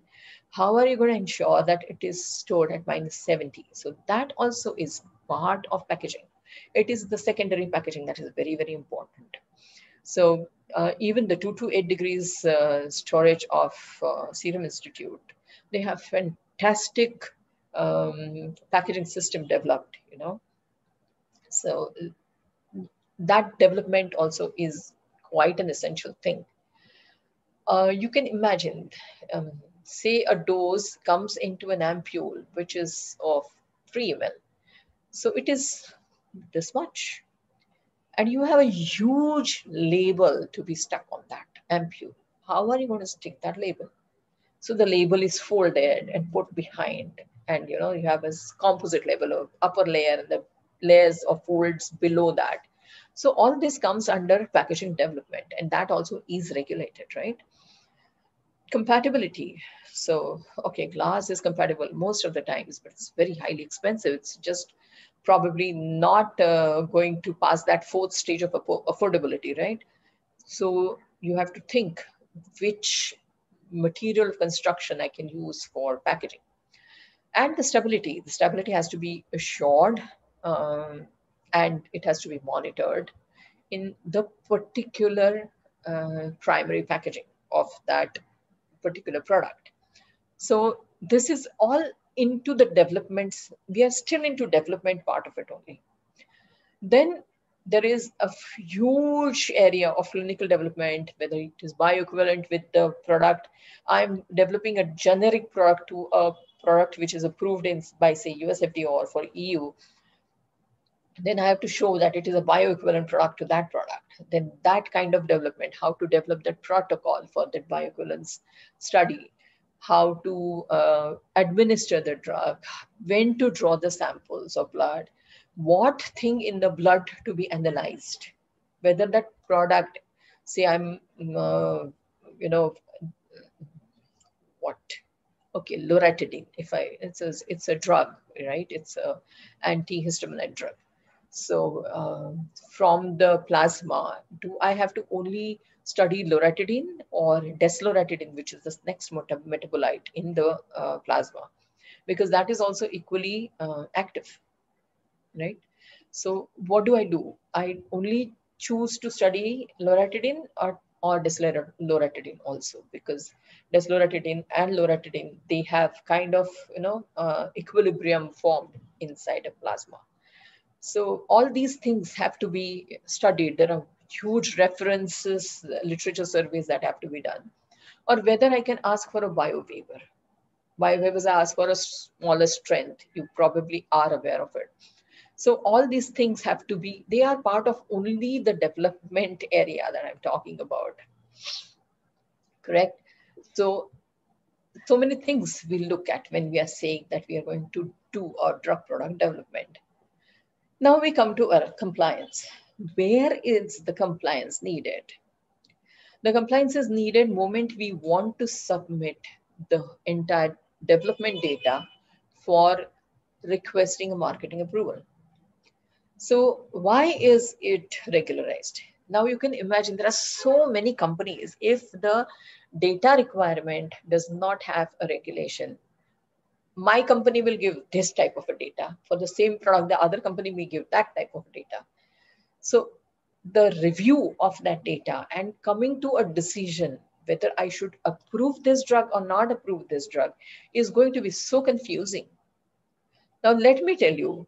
How are you going to ensure that it is stored at -70? So that also is part of packaging. It is the secondary packaging that is very, very important. So even the 2 to 8 degrees storage of Serum Institute, they have fantastic packaging system developed, you know. So that development also is quite an essential thing. You can imagine, say a dose comes into an ampule, which is of 3 ml. So it is this much. And you have a huge label to be stuck on that ampule. How are you going to stick that label? So the label is folded and put behind. And you know, you have a composite label of upper layer and the layers of folds below that. So all this comes under packaging development, and that also is regulated, right? Compatibility. So, okay, glass is compatible most of the times, but it's very highly expensive. It's just probably not going to pass that 4th stage of affordability, right? So you have to think which material of construction I can use for packaging. And the stability has to be assured, and it has to be monitored in the particular primary packaging of that particular product. So this is all into the developments. We are still into development part of it only. Then there is a huge area of clinical development, whether it is bioequivalent with the product. I'm developing a generic product to a product which is approved in, by say US FDA or for EU. Then I have to show that it is a bioequivalent product to that product. Then that kind of development, how to develop that protocol for that bioequivalence study, how to administer the drug, when to draw the samples of blood, what thing in the blood to be analyzed, whether that product, say I'm, you know, what? Okay, loratadine. It's a drug, right? It's a antihistaminic drug. So from the plasma, do I have to only study loratadine or desloratadine, which is the next metabolite in the plasma? Because that is also equally active, right? So what do? I only choose to study loratadine or desloratadine also, because desloratadine and loratadine, they have kind of, you know, equilibrium formed inside a plasma. So all these things have to be studied. There are huge references, literature surveys that have to be done. Or whether I can ask for a biowaiver. Biowaivers are asked for a smaller strength. You probably are aware of it. So all these things have to be, they are part of only the development area that I'm talking about. Correct? So many things we look at when we are saying that we are going to do our drug product development. Now we come to our compliance. Where is the compliance needed? The compliance is needed moment we want to submit the entire development data for requesting a marketing approval. So why is it regularized? Now you can imagine there are so many companies. If the data requirement does not have a regulation, my company will give this type of a data. For the same product, the other company may give that type of data. So the review of that data and coming to a decision whether I should approve this drug or not approve this drug is going to be so confusing. Now, let me tell you,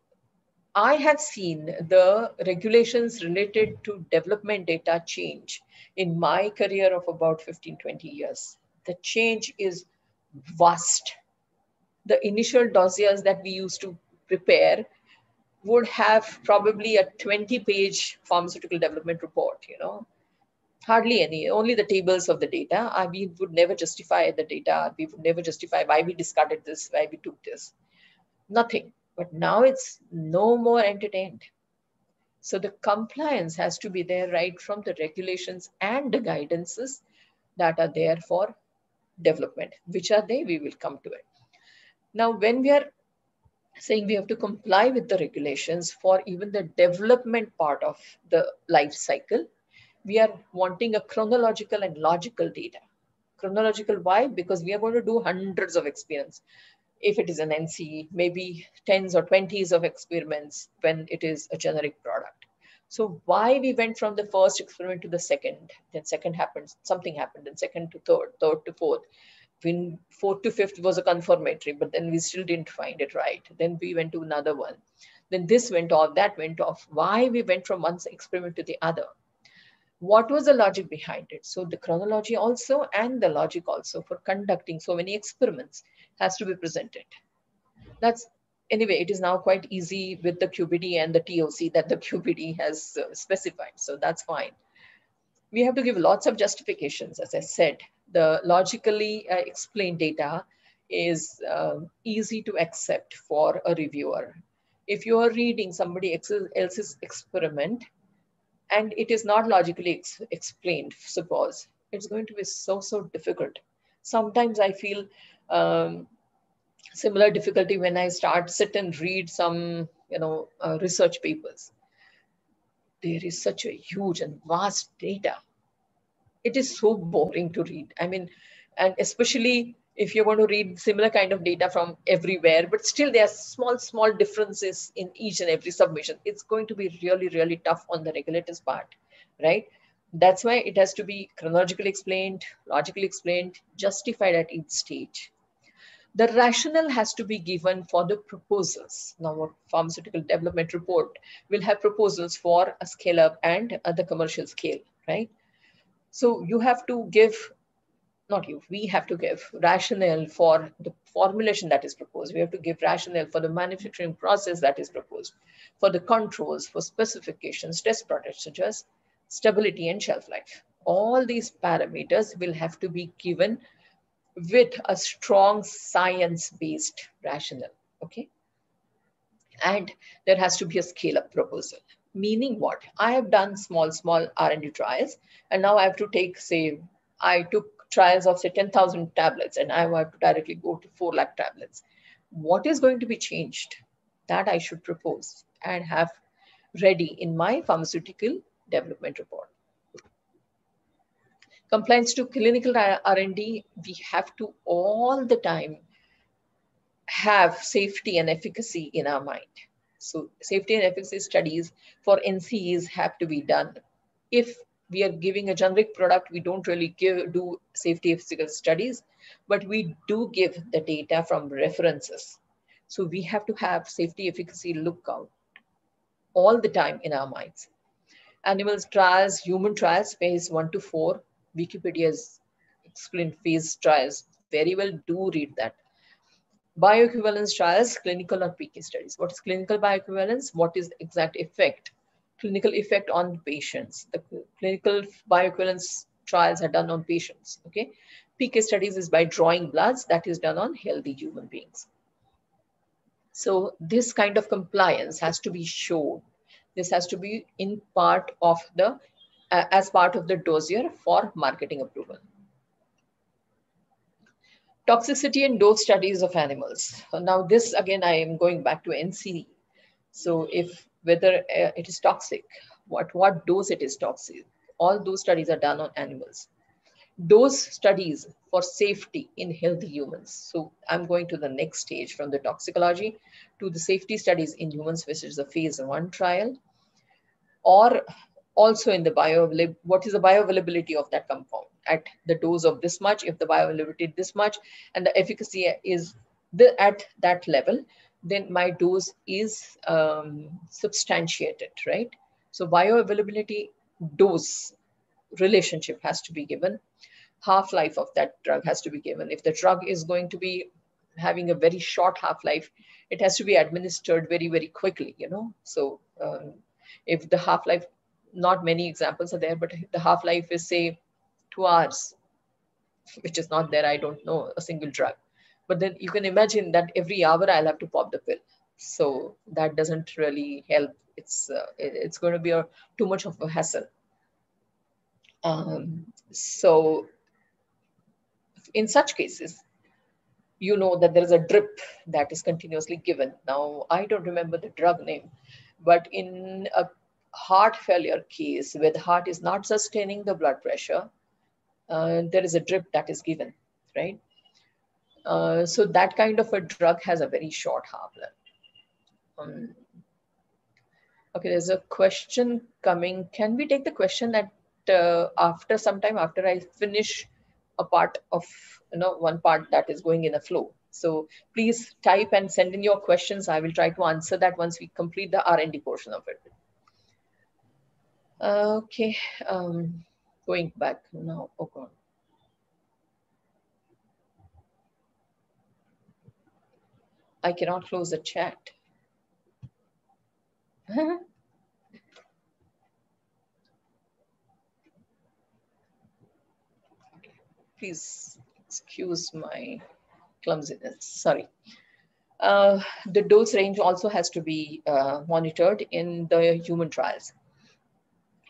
I have seen the regulations related to development data change in my career of about 15, 20 years. The change is vast. The initial dossiers that we used to prepare would have probably a 20-page pharmaceutical development report, hardly any, only the tables of the data. We would never justify the data. We would never justify why we discarded this, why we took this, nothing. But now it's no more entertained. So the compliance has to be there right from the regulations and the guidances that are there for development. Which are they? We will come to it. Now, when we are saying we have to comply with the regulations for even the development part of the life cycle, we are wanting a chronological and logical data. Chronological, why? Because we are going to do hundreds of experiments. If it is an NCE, maybe tens or 20s of experiments when it is a generic product. So why we went from the first experiment to the second, then second happened, something happened, then second to third, third to fourth. When fourth to fifth was a confirmatory, but then we still didn't find it right. Then we went to another one. Then this went off, that went off. Why we went from one experiment to the other? What was the logic behind it? So the chronology also and the logic also for conducting so many experiments has to be presented. That's, anyway, it is now quite easy with the QBD and the TOC that the QBD has specified. So that's fine. We have to give lots of justifications. As I said, the logically explained data is easy to accept for a reviewer. If you are reading somebody else's experiment, and it is not logically explained, suppose, it's going to be so difficult. Sometimes I feel similar difficulty when I sit and read some, research papers. There is such a huge and vast data. It is so boring to read. I mean, and especially if you're going to read similar kind of data from everywhere, but still there are small differences in each and every submission. It's going to be really tough on the regulator's part, right? That's why it has to be chronologically explained, logically explained, justified at each stage. The rationale has to be given for the proposals. Now, a pharmaceutical development report will have proposals for a scale up and the commercial scale, right? So you have to give, we have to give rationale for the formulation that is proposed. We have to give rationale for the manufacturing process that is proposed, for the controls, for specifications, test products such as stability and shelf life. All these parameters will have to be given with a strong science-based rationale, okay? And there has to be a scale-up proposal. Meaning what? I have done small R&D trials, and now I have to take, say, I took trials of, say, 10,000 tablets, and I have to directly go to 4 lakh tablets. What is going to be changed? That I should propose and have ready in my pharmaceutical development report. Compliance to clinical R&D, we have to all the time have safety and efficacy in our mind. So safety and efficacy studies for NCEs have to be done. If we are giving a generic product, we don't really do safety efficacy studies, but we do give the data from references. So we have to have safety efficacy lookout all the time in our minds. Animals trials, human trials, phase 1 to 4. Wikipedia has explained phase trials very well. Do read that. Bioequivalence trials, clinical or PK studies. What is clinical bioequivalence? What is the exact effect? Clinical effect on patients. The clinical bioequivalence trials are done on patients, okay? PK studies is by drawing bloods, that is done on healthy human beings. So this kind of compliance has to be shown. This has to be in part of the, as part of the dossier for marketing approval. Toxicity and dose studies of animals. Now this, again, I am going back to NCE. So if whether it is toxic, what dose it is toxic, all those studies are done on animals. Dose studies for safety in healthy humans. So I'm going to the next stage from the toxicology to the safety studies in humans, which is a phase 1 trial, or also in the what is the bioavailability of that compound at the dose of this much, if the bioavailability is this much, and the efficacy is at that level, then my dose is substantiated, right? So bioavailability dose relationship has to be given. Half-life of that drug has to be given. If the drug is going to be having a very short half-life, it has to be administered very, very quickly, you know. So if the half-life, not many examples are there, but if the half-life is say 2 hours, which is not there, I don't know a single drug. But then you can imagine that every hour I'll have to pop the pill. So that doesn't really help. It's going to be too much of a hassle. So in such cases, you know that there is a drip that is continuously given. Now, I don't remember the drug name, but in a heart failure case where the heart is not sustaining the blood pressure, there is a drip that is given, right? So that kind of a drug has a very short half-life. Okay, there's a question coming. Can we take the question that after some time after I finish a part of, one part that is going in a flow? So please type and send in your questions. I will try to answer that once we complete the R&D portion of it. Okay, going back now. Oh God. I cannot close the chat. Please excuse my clumsiness, sorry. The dose range also has to be monitored in the human trials.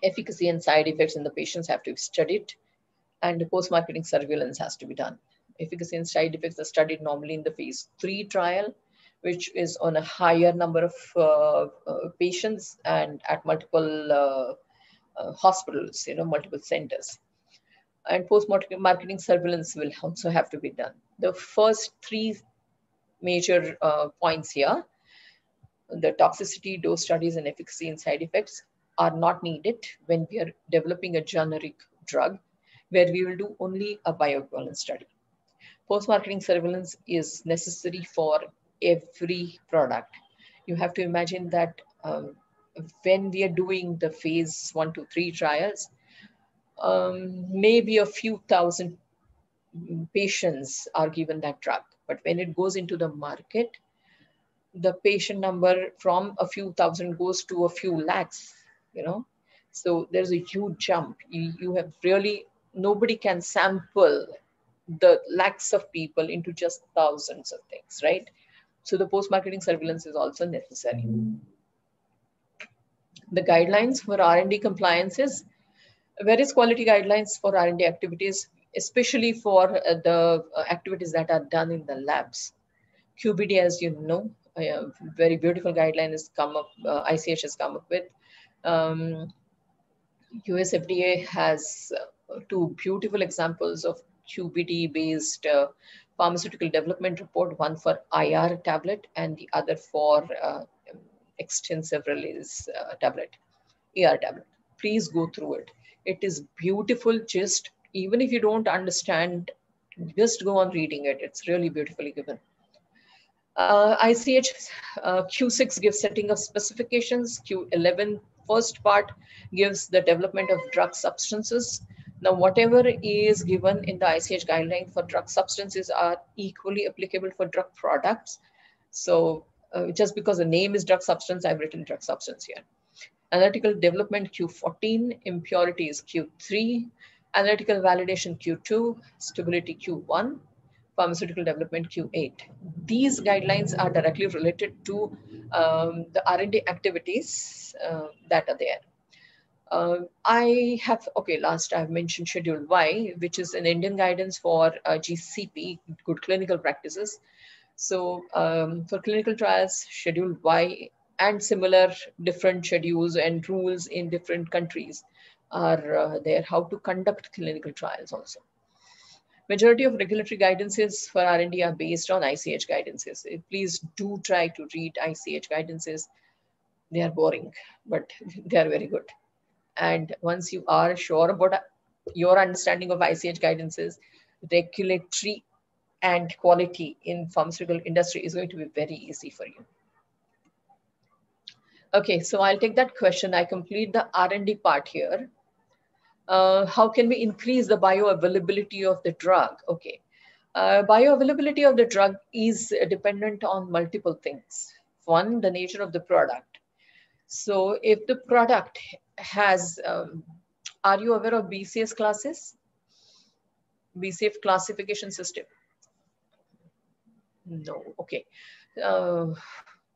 Efficacy and side effects in the patients have to be studied, and the post-marketing surveillance has to be done. Efficacy and side effects are studied normally in the phase 3 trial, which is on a higher number of patients and at multiple hospitals, multiple centers. And post-marketing surveillance will also have to be done. The first 3 major points here, the toxicity, dose studies, and efficacy and side effects are not needed when we are developing a generic drug, where we will do only a bioequivalence study. Post-marketing surveillance is necessary for every product. You have to imagine that when we are doing the phase 1 to 3 trials, maybe a few thousand patients are given that drug. But when it goes into the market, the patient number from a few thousand goes to a few lakhs, So there's a huge jump. You have really, nobody can sample the lakhs of people into just thousands of things, right? So the post-marketing surveillance is also necessary. The guidelines for R&D compliance is various quality guidelines for R&D activities, especially for the activities that are done in the labs. QBD, as you know, a very beautiful guideline has come up, ICH has come up with. US FDA has 2 beautiful examples of QBD-based pharmaceutical development report, one for IR tablet and the other for extensive release tablet, ER tablet. Please go through it. It is beautiful. Just even if you don't understand, just go on reading it. It's really beautifully given. ICH Q6 gives setting of specifications. Q11 first part gives the development of drug substances. Now, whatever is given in the ICH guideline for drug substances are equally applicable for drug products. So just because the name is drug substance, I've written drug substance here. Analytical development Q14, impurity is Q3, analytical validation Q2, stability Q1, pharmaceutical development Q8. These guidelines are directly related to the R&D activities that are there. Last I've mentioned Schedule Y, which is an Indian guidance for GCP, good clinical practices. So for clinical trials, Schedule Y and similar different schedules and rules in different countries are there, how to conduct clinical trials also. Majority of regulatory guidances for R&D are based on ICH guidances. Please do try to read ICH guidances. They are boring, but they are very good. And once you are sure about your understanding of ICH guidances, regulatory and quality in pharmaceutical industry is going to be very easy for you. Okay, so I'll take that question. I complete the R&D part here. How can we increase the bioavailability of the drug? Okay, bioavailability of the drug is dependent on multiple things. One, the nature of the product. So if the product has, are you aware of BCS classes? BCF classification system? No, okay.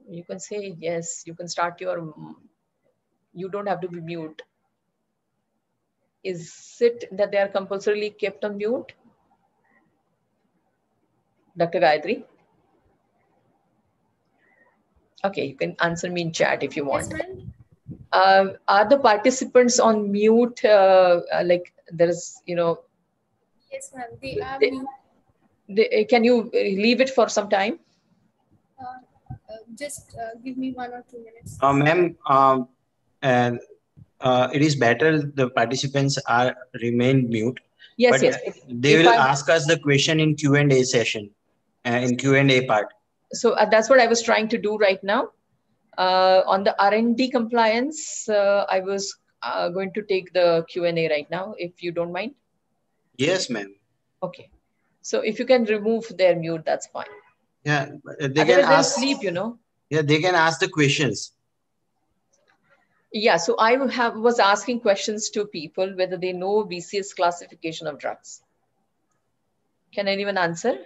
You can say yes, you can start your, you don't have to be mute. Is it that they are compulsorily kept on mute? Dr. Gayatri? Okay, you can answer me in chat if you want. Yes, ma'am. Are the participants on mute? Like there is, you know. Yes, ma'am. They are mute. Can you leave it for some time? Just give me 1 or 2 minutes. Ma'am, it is better the participants are remain mute. Yes, but yes. They will ask us the question in Q&A session, in Q&A part. So that's what I was trying to do right now. On the R&D compliance, I was going to take the Q&A right now, if you don't mind. Yes, ma'am. Okay. So if you can remove their mute, that's fine. Yeah, they Otherwise, can ask. Sleep, you know. Yeah, they can ask the questions. Yeah, so I was asking questions to people whether they know BCS classification of drugs. Can anyone answer?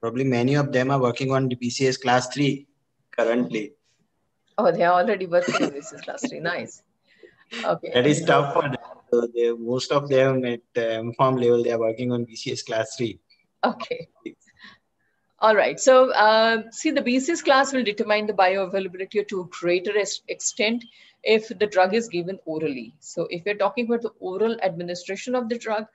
Probably many of them are working on the BCS class 3 currently. Oh, they are already working on BCS class 3. Nice. Okay. That is tough for them. So most of them at MPharm level, they are working on BCS class 3. Okay. All right. So see, the BCS class will determine the bioavailability to a greater extent if the drug is given orally. So if you're talking about the oral administration of the drug,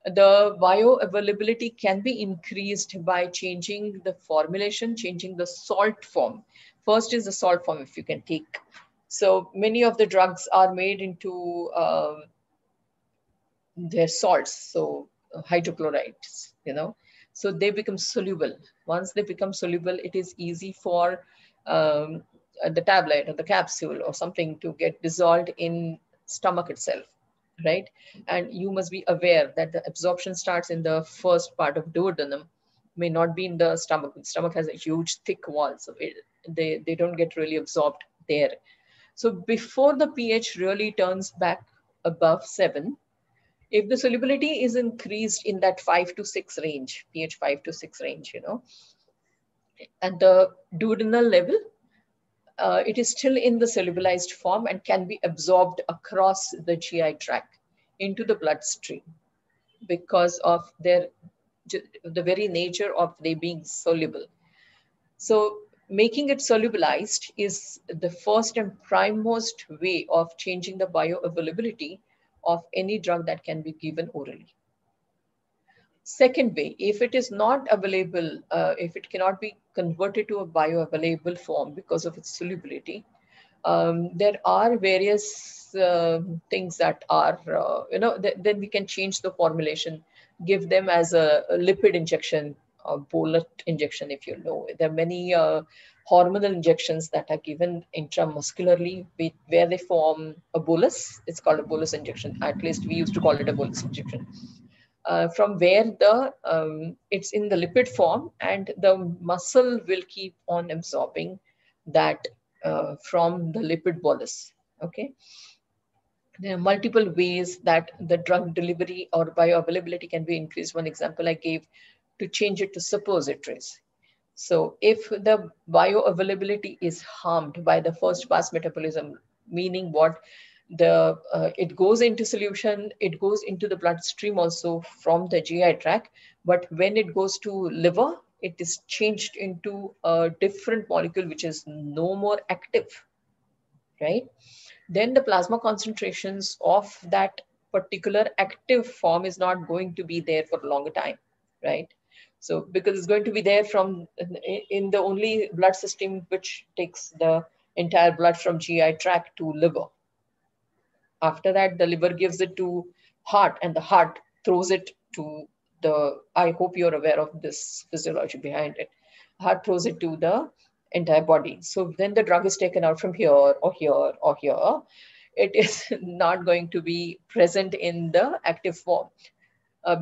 the bioavailability can be increased by changing the formulation, changing the salt form. First is the salt form, if you can take. So many of the drugs are made into their salts, so hydrochlorides, you know. So they become soluble. Once they become soluble, it is easy for the tablet or the capsule or something to get dissolved in stomach itself, right? And you must be aware that the absorption starts in the first part of duodenum, may not be in the stomach. The stomach has a huge thick wall, so they don't get really absorbed there. So before the pH really turns back above 7, if the solubility is increased in that 5 to 6 range, pH 5 to 6 range, you know, at the duodenal level, it is still in the solubilized form and can be absorbed across the GI tract into the bloodstream because of the very nature of they being soluble. So making it solubilized is the first and primemost way of changing the bioavailability of any drug that can be given orally. Second way, if it is not available, if it cannot be converted to a bioavailable form because of its solubility, there are various things that are, then we can change the formulation, give them as a lipid injection, a bolus injection, if you know. There are many hormonal injections that are given intramuscularly where they form a bolus. It's called a bolus injection. At least we used to call it a bolus injection. From where it's in the lipid form and the muscle will keep on absorbing that from the lipid bolus, okay? There are multiple ways that the drug delivery or bioavailability can be increased. One example I gave, to change it to suppositories. So if the bioavailability is harmed by the first pass metabolism, meaning what? It goes into solution, it goes into the bloodstream also from the GI tract, but when it goes to liver, it is changed into a different molecule which is no more active, right? Then the plasma concentrations of that particular active form is not going to be there for a longer time, right? So because it's going to be there from in the only blood system which takes the entire blood from GI tract to liver. After that, the liver gives it to heart and the heart throws it to the, I hope you're aware of this physiology behind it. Heart throws it to the entire body. So when the drug is taken out from here or here or here, it is not going to be present in the active form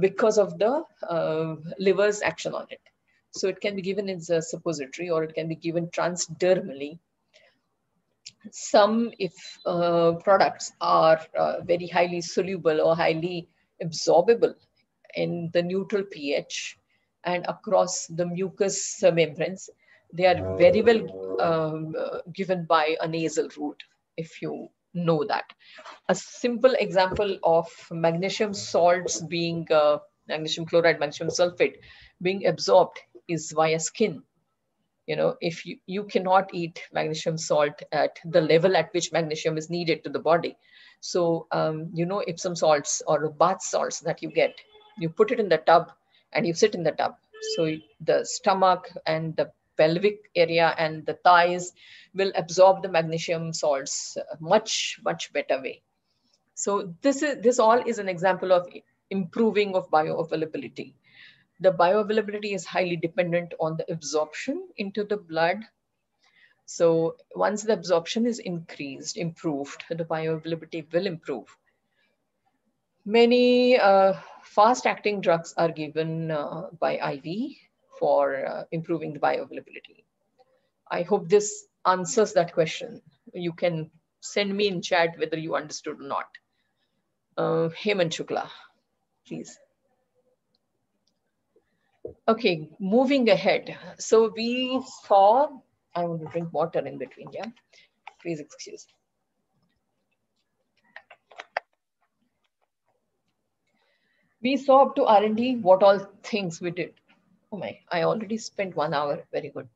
because of the liver's action on it. So it can be given as a suppository, or it can be given transdermally. Some, if products are very highly soluble or highly absorbable in the neutral pH and across the mucous membranes, they are very well given by a nasal route, if you know that. A simple example of magnesium salts being, magnesium chloride, magnesium sulfate being absorbed is via skin. You know, if you cannot eat magnesium salt at the level at which magnesium is needed to the body. So, you know, Epsom salts or bath salts that you get, you put it in the tub and you sit in the tub. So the stomach and the pelvic area and the thighs will absorb the magnesium salts much, much better way. So this all is an example of improving of bioavailability. The bioavailability is highly dependent on the absorption into the blood. So once the absorption is increased, improved, the bioavailability will improve. Many fast-acting drugs are given by IV for improving the bioavailability. I hope this answers that question. You can send me in chat whether you understood or not. Hemant Shukla, please. Okay, moving ahead. So we saw, I want to drink water in between, yeah? Please excuse. We saw up to R&D what all things we did. Oh my, I already spent 1 hour, very good.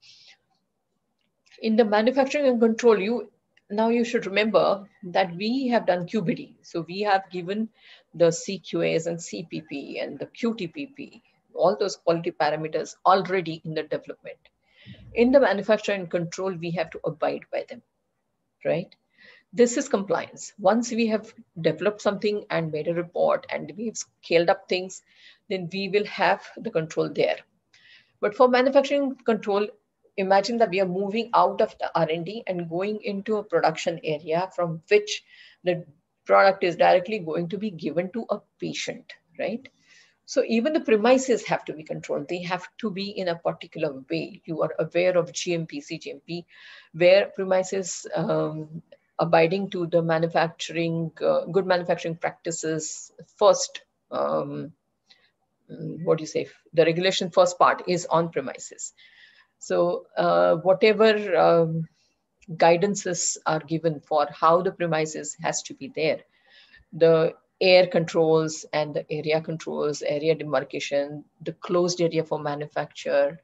In the manufacturing and control, now you should remember that we have done QBD. So we have given the CQAs and CPP and the QTPP, all those quality parameters already in the development. In the manufacturing and control, we have to abide by them, right? This is compliance. Once we have developed something and made a report and we've scaled up things, then we will have the control there. But for manufacturing control, imagine that we are moving out of the R&D and going into a production area from which the product is directly going to be given to a patient, right? So even the premises have to be controlled. They have to be in a particular way. You are aware of GMP, CGMP, where premises abiding to the manufacturing, good manufacturing practices first, what do you say? The regulation first part is on premises. So whatever guidances are given for how the premises has to be there, the air controls and the area controls, area demarcation, the closed area for manufacture,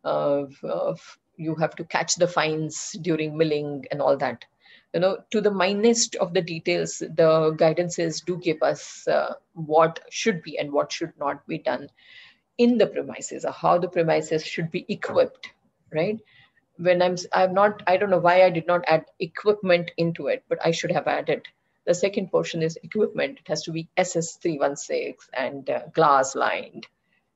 you have to catch the fines during milling and all that. You know, to the minutest of the details, the guidances do give us what should be and what should not be done in the premises, or how the premises should be equipped, right? When I don't know why I did not add equipment into it, but I should have added. The second portion is equipment. It has to be SS316 and glass lined.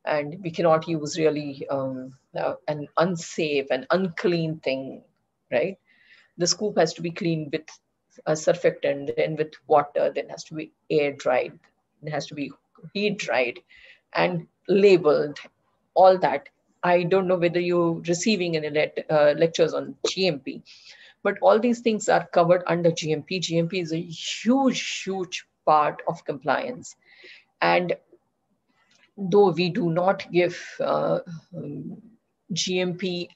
And we cannot use really an unsafe and unclean thing, right? The scoop has to be cleaned with a surfactant, then with water, then has to be air dried, it has to be heat dried and labeled, all that. I don't know whether you're receiving any lectures on GMP, but all these things are covered under GMP. GMP is a huge, huge part of compliance. And though we do not give GMP,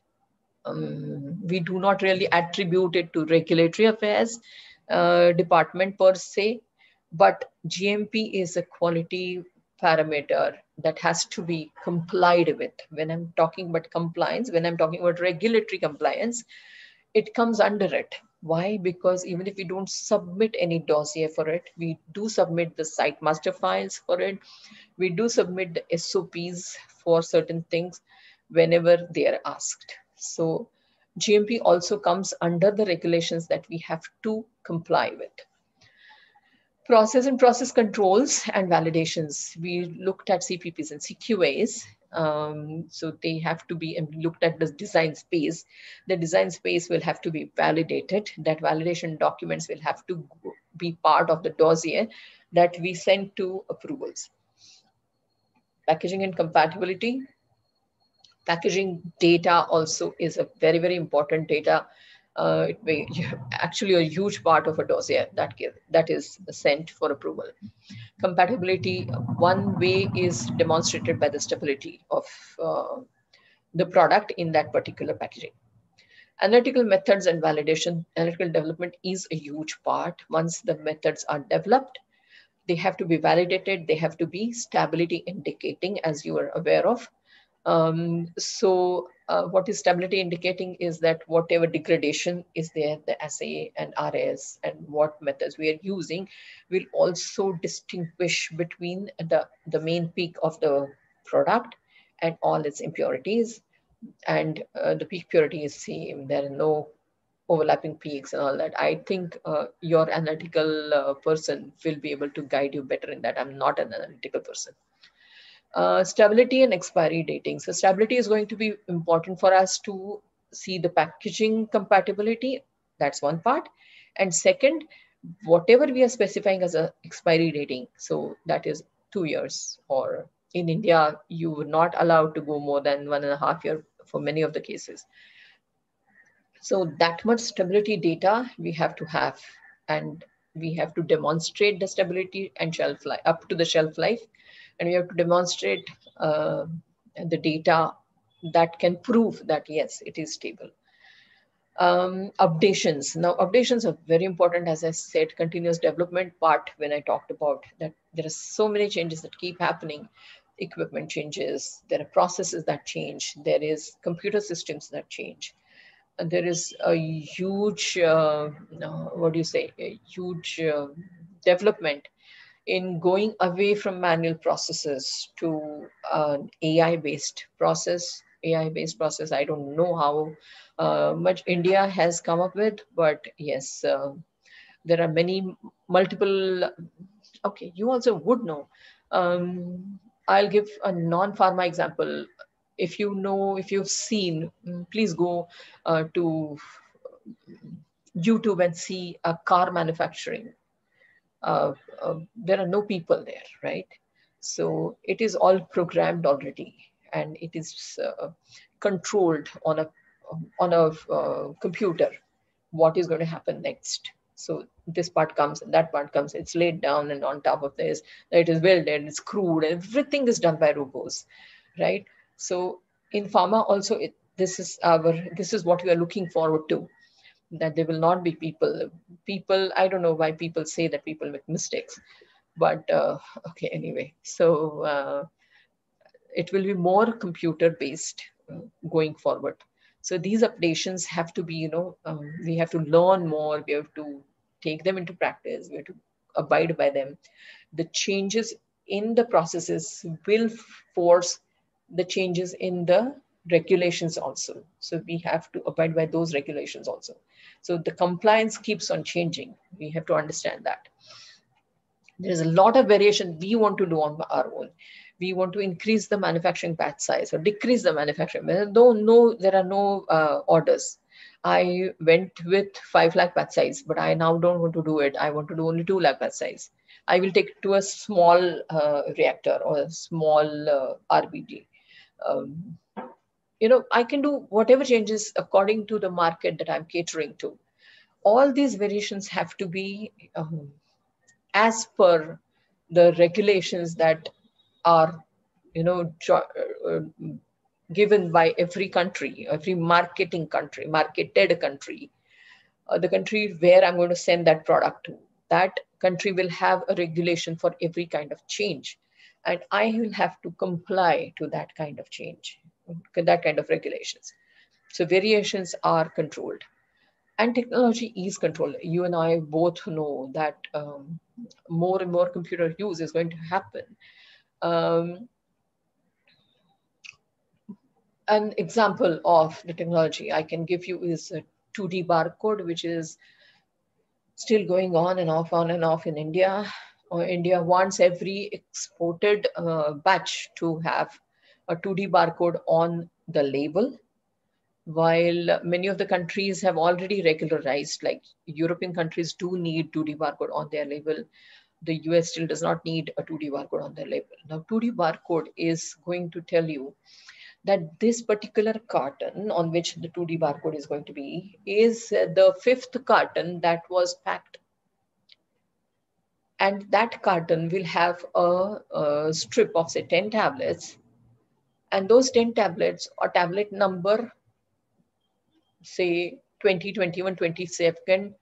we do not really attribute it to regulatory affairs department per se, but GMP is a quality parameter that has to be complied with. When I'm talking about compliance, when I'm talking about regulatory compliance, it comes under it. Why? Because even if we don't submit any dossier for it, we do submit the site master files for it. We do submit the SOPs for certain things whenever they are asked. So GMP also comes under the regulations that we have to comply with. Process and process controls and validations. We looked at CPPs and CQAs. So they have to be, and looked at the design space. The design space will have to be validated. That validation documents will have to be part of the dossier that we send to approvals. Packaging and compatibility. Packaging data also is a very, very important data. It may actually a huge part of a dossier that is sent for approval. Compatibility, one way is demonstrated by the stability of the product in that particular packaging. Analytical methods and validation, analytical development is a huge part. Once the methods are developed, they have to be validated. They have to be stability indicating, as you are aware of. What is stability indicating is that whatever degradation is there, the assay and RAS and what methods we are using will also distinguish between the main peak of the product and all its impurities. And the peak purity is same. There are no overlapping peaks and all that. I think your analytical person will be able to guide you better in that. I'm not an analytical person. Stability and expiry dating. So stability is going to be important for us to see the packaging compatibility. That's one part. And second, whatever we are specifying as a expiry dating. So that is 2 years, or in India, you were not allowed to go more than 1.5 years for many of the cases. So that much stability data we have to have, and we have to demonstrate the stability and shelf life up to the shelf life. And we have to demonstrate the data that can prove that, yes, it is stable. Updations. Now, updations are very important. As I said, continuous development part, when I talked about that, there are so many changes that keep happening. Equipment changes, there are processes that change, there is computer systems that change. And there is a huge, a huge development in going away from manual processes to AI-based process. AI-based process, I don't know how much India has come up with, but yes, there are multiple, okay, you also would know. I'll give a non-pharma example. If you've seen, please go to YouTube and see a car manufacturing. There are no people there, right? So it is all programmed already, and it is controlled on a computer. What is going to happen next? So this part comes and that part comes. It's laid down, and on top of this, it is welded, it's screwed, and everything is done by robots, right? So in pharma also, this is what we are looking forward to. That there will not be people. I don't know why people say that people make mistakes, but okay, anyway. So it will be more computer based going forward. So these updations have to be, we have to learn more. We have to take them into practice. We have to abide by them. The changes in the processes will force the changes in the regulations also. So we have to abide by those regulations also. So the compliance keeps on changing. We have to understand that. There is a lot of variation we want to do on our own. We want to increase the manufacturing batch size or decrease the manufacturing. There are no orders. I went with 5 lakh batch size, but I now don't want to do it. I want to do only 2 lakh batch size. I will take it to a small reactor or a small RBD. I can do whatever changes according to the market that I'm catering to. All these variations have to be as per the regulations that are, given by every country, every marketed country, the country where I'm going to send that product to. That country will have a regulation for every kind of change. And I will have to comply to that kind of change, that kind of regulations. So variations are controlled. And technology is controlled. You and I both know that more and more computer use is going to happen. An example of the technology I can give you is a 2D barcode, which is still going on and off in India. India wants every exported batch to have a 2D barcode on the label, while many of the countries have already regularized, like European countries do need 2D barcode on their label. The US still does not need a 2D barcode on their label. Now, 2D barcode is going to tell you that this particular carton on which the 2D barcode is going to be is the 5th carton that was packed. And that carton will have a strip of, say, 10 tablets. And those 10 tablets are tablet number, say, 20, 21, 22nd,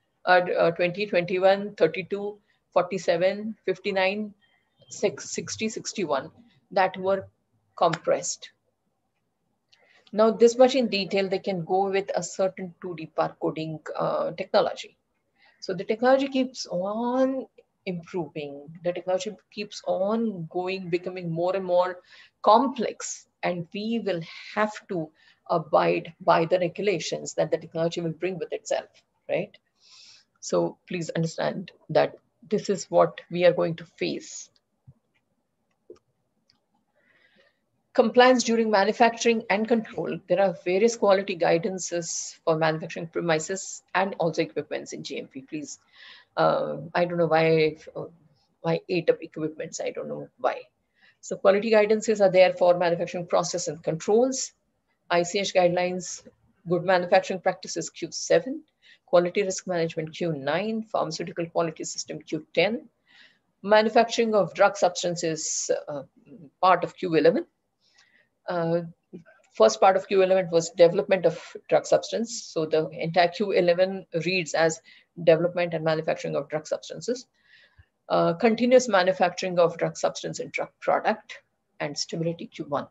20, 21, 32, 47, 59, 60, 61 that were compressed. Now, this much in detail, they can go with a certain 2D barcoding technology. So the technology keeps on improving. The technology keeps on going, becoming more and more complex. And we will have to abide by the regulations that the technology will bring with itself, right? So please understand that this is what we are going to face. Compliance during manufacturing and control. There are various quality guidances for manufacturing premises and also equipments in GMP. Please, I don't know why 8 of equipments, I don't know why. So quality guidances are there for manufacturing process and controls. ICH guidelines, good manufacturing practices Q7, quality risk management Q9, pharmaceutical quality system Q10, manufacturing of drug substances part of Q11. First part of Q11 was development of drug substance. So the entire Q11 reads as development and manufacturing of drug substances. Continuous manufacturing of drug substance and drug product, and stability Q1.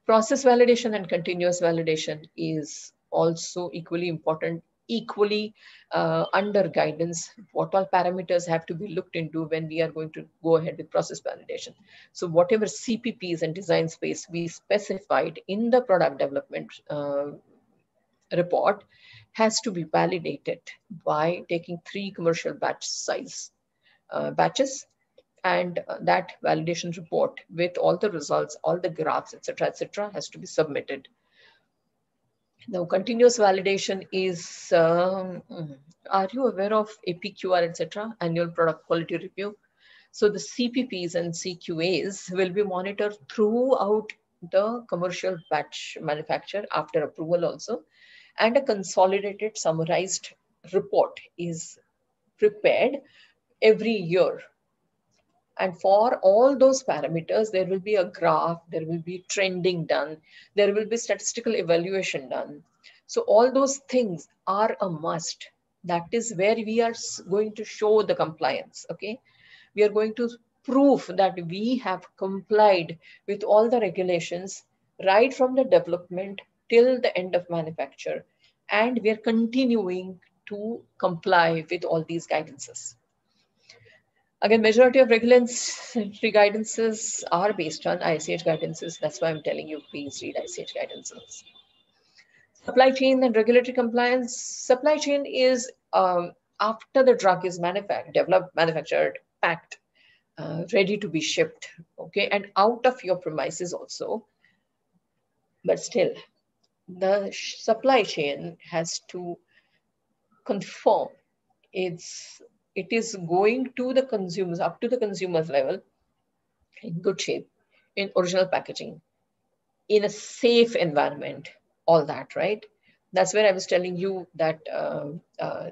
Process validation and continuous validation is also equally important, equally under guidance. What all parameters have to be looked into when we are going to go ahead with process validation. So whatever CPPs and design space we specified in the product development report has to be validated by taking 3 commercial batch size batches, and that validation report with all the results, all the graphs, etc., has to be submitted. Now, continuous validation is, are you aware of APQR, etc., annual product quality review? So the CPPs and CQAs will be monitored throughout the commercial batch manufacture after approval also, and a consolidated summarized report is prepared every year. And for all those parameters, there will be a graph, there will be trending done, there will be statistical evaluation done. So all those things are a must. That is where we are going to show the compliance, okay? We are going to prove that we have complied with all the regulations right from the development till the end of manufacture. And we are continuing to comply with all these guidances. Again, majority of regulatory guidances are based on ICH guidances. That's why I'm telling you, please read ICH guidances. Supply chain and regulatory compliance. Supply chain is after the drug is developed, manufactured, packed, ready to be shipped, okay, and out of your premises also. But still, the supply chain has to confirm it is going to the consumers, up to the consumer's level, in good shape, in original packaging, in a safe environment, all that, right? That's where I was telling you that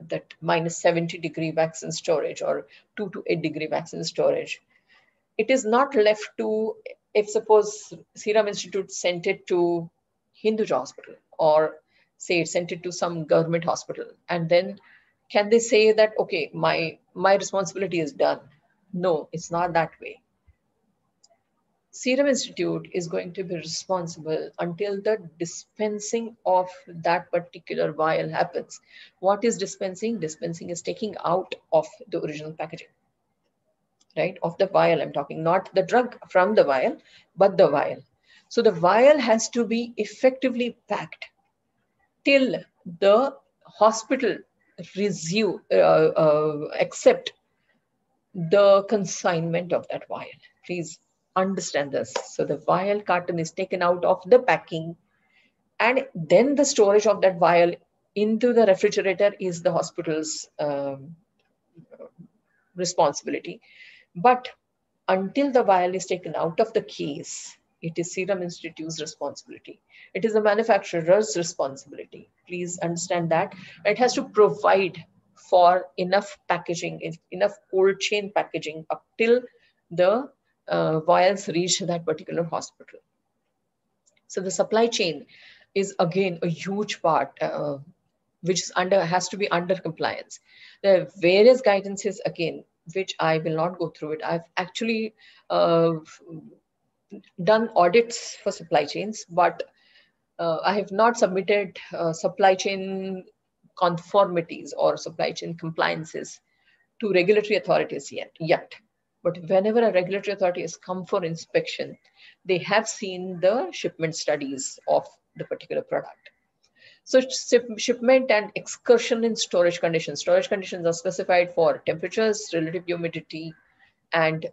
that minus 70-degree vaccine storage or 2 to 8 degree vaccine storage. It is not left to, if suppose Serum Institute sent it to Hinduja Hospital, or say it sent it to some government hospital, and then can they say that, okay, my responsibility is done? No, it's not that way. Serum Institute is going to be responsible until the dispensing of that particular vial happens. What is dispensing? Dispensing is taking out of the original packaging, right? Of the vial I'm talking, not the drug from the vial, but the vial. So the vial has to be effectively packed till the hospital accept the consignment of that vial. Please understand this. So the vial carton is taken out of the packing, and then the storage of that vial into the refrigerator is the hospital's responsibility. But until the vial is taken out of the case, it is Serum Institute's responsibility. It is the manufacturer's responsibility. Please understand that. It has to provide for enough packaging, enough cold chain packaging up till the vials reach that particular hospital. So the supply chain is again a huge part, which is has to be under compliance. There are various guidances again, which I will not go through it. I've actually done audits for supply chains, but I have not submitted supply chain conformities or supply chain compliances to regulatory authorities yet. But whenever a regulatory authority has come for inspection, they have seen the shipment studies of the particular product. So shipment and excursion in storage conditions. Storage conditions are specified for temperatures, relative humidity, and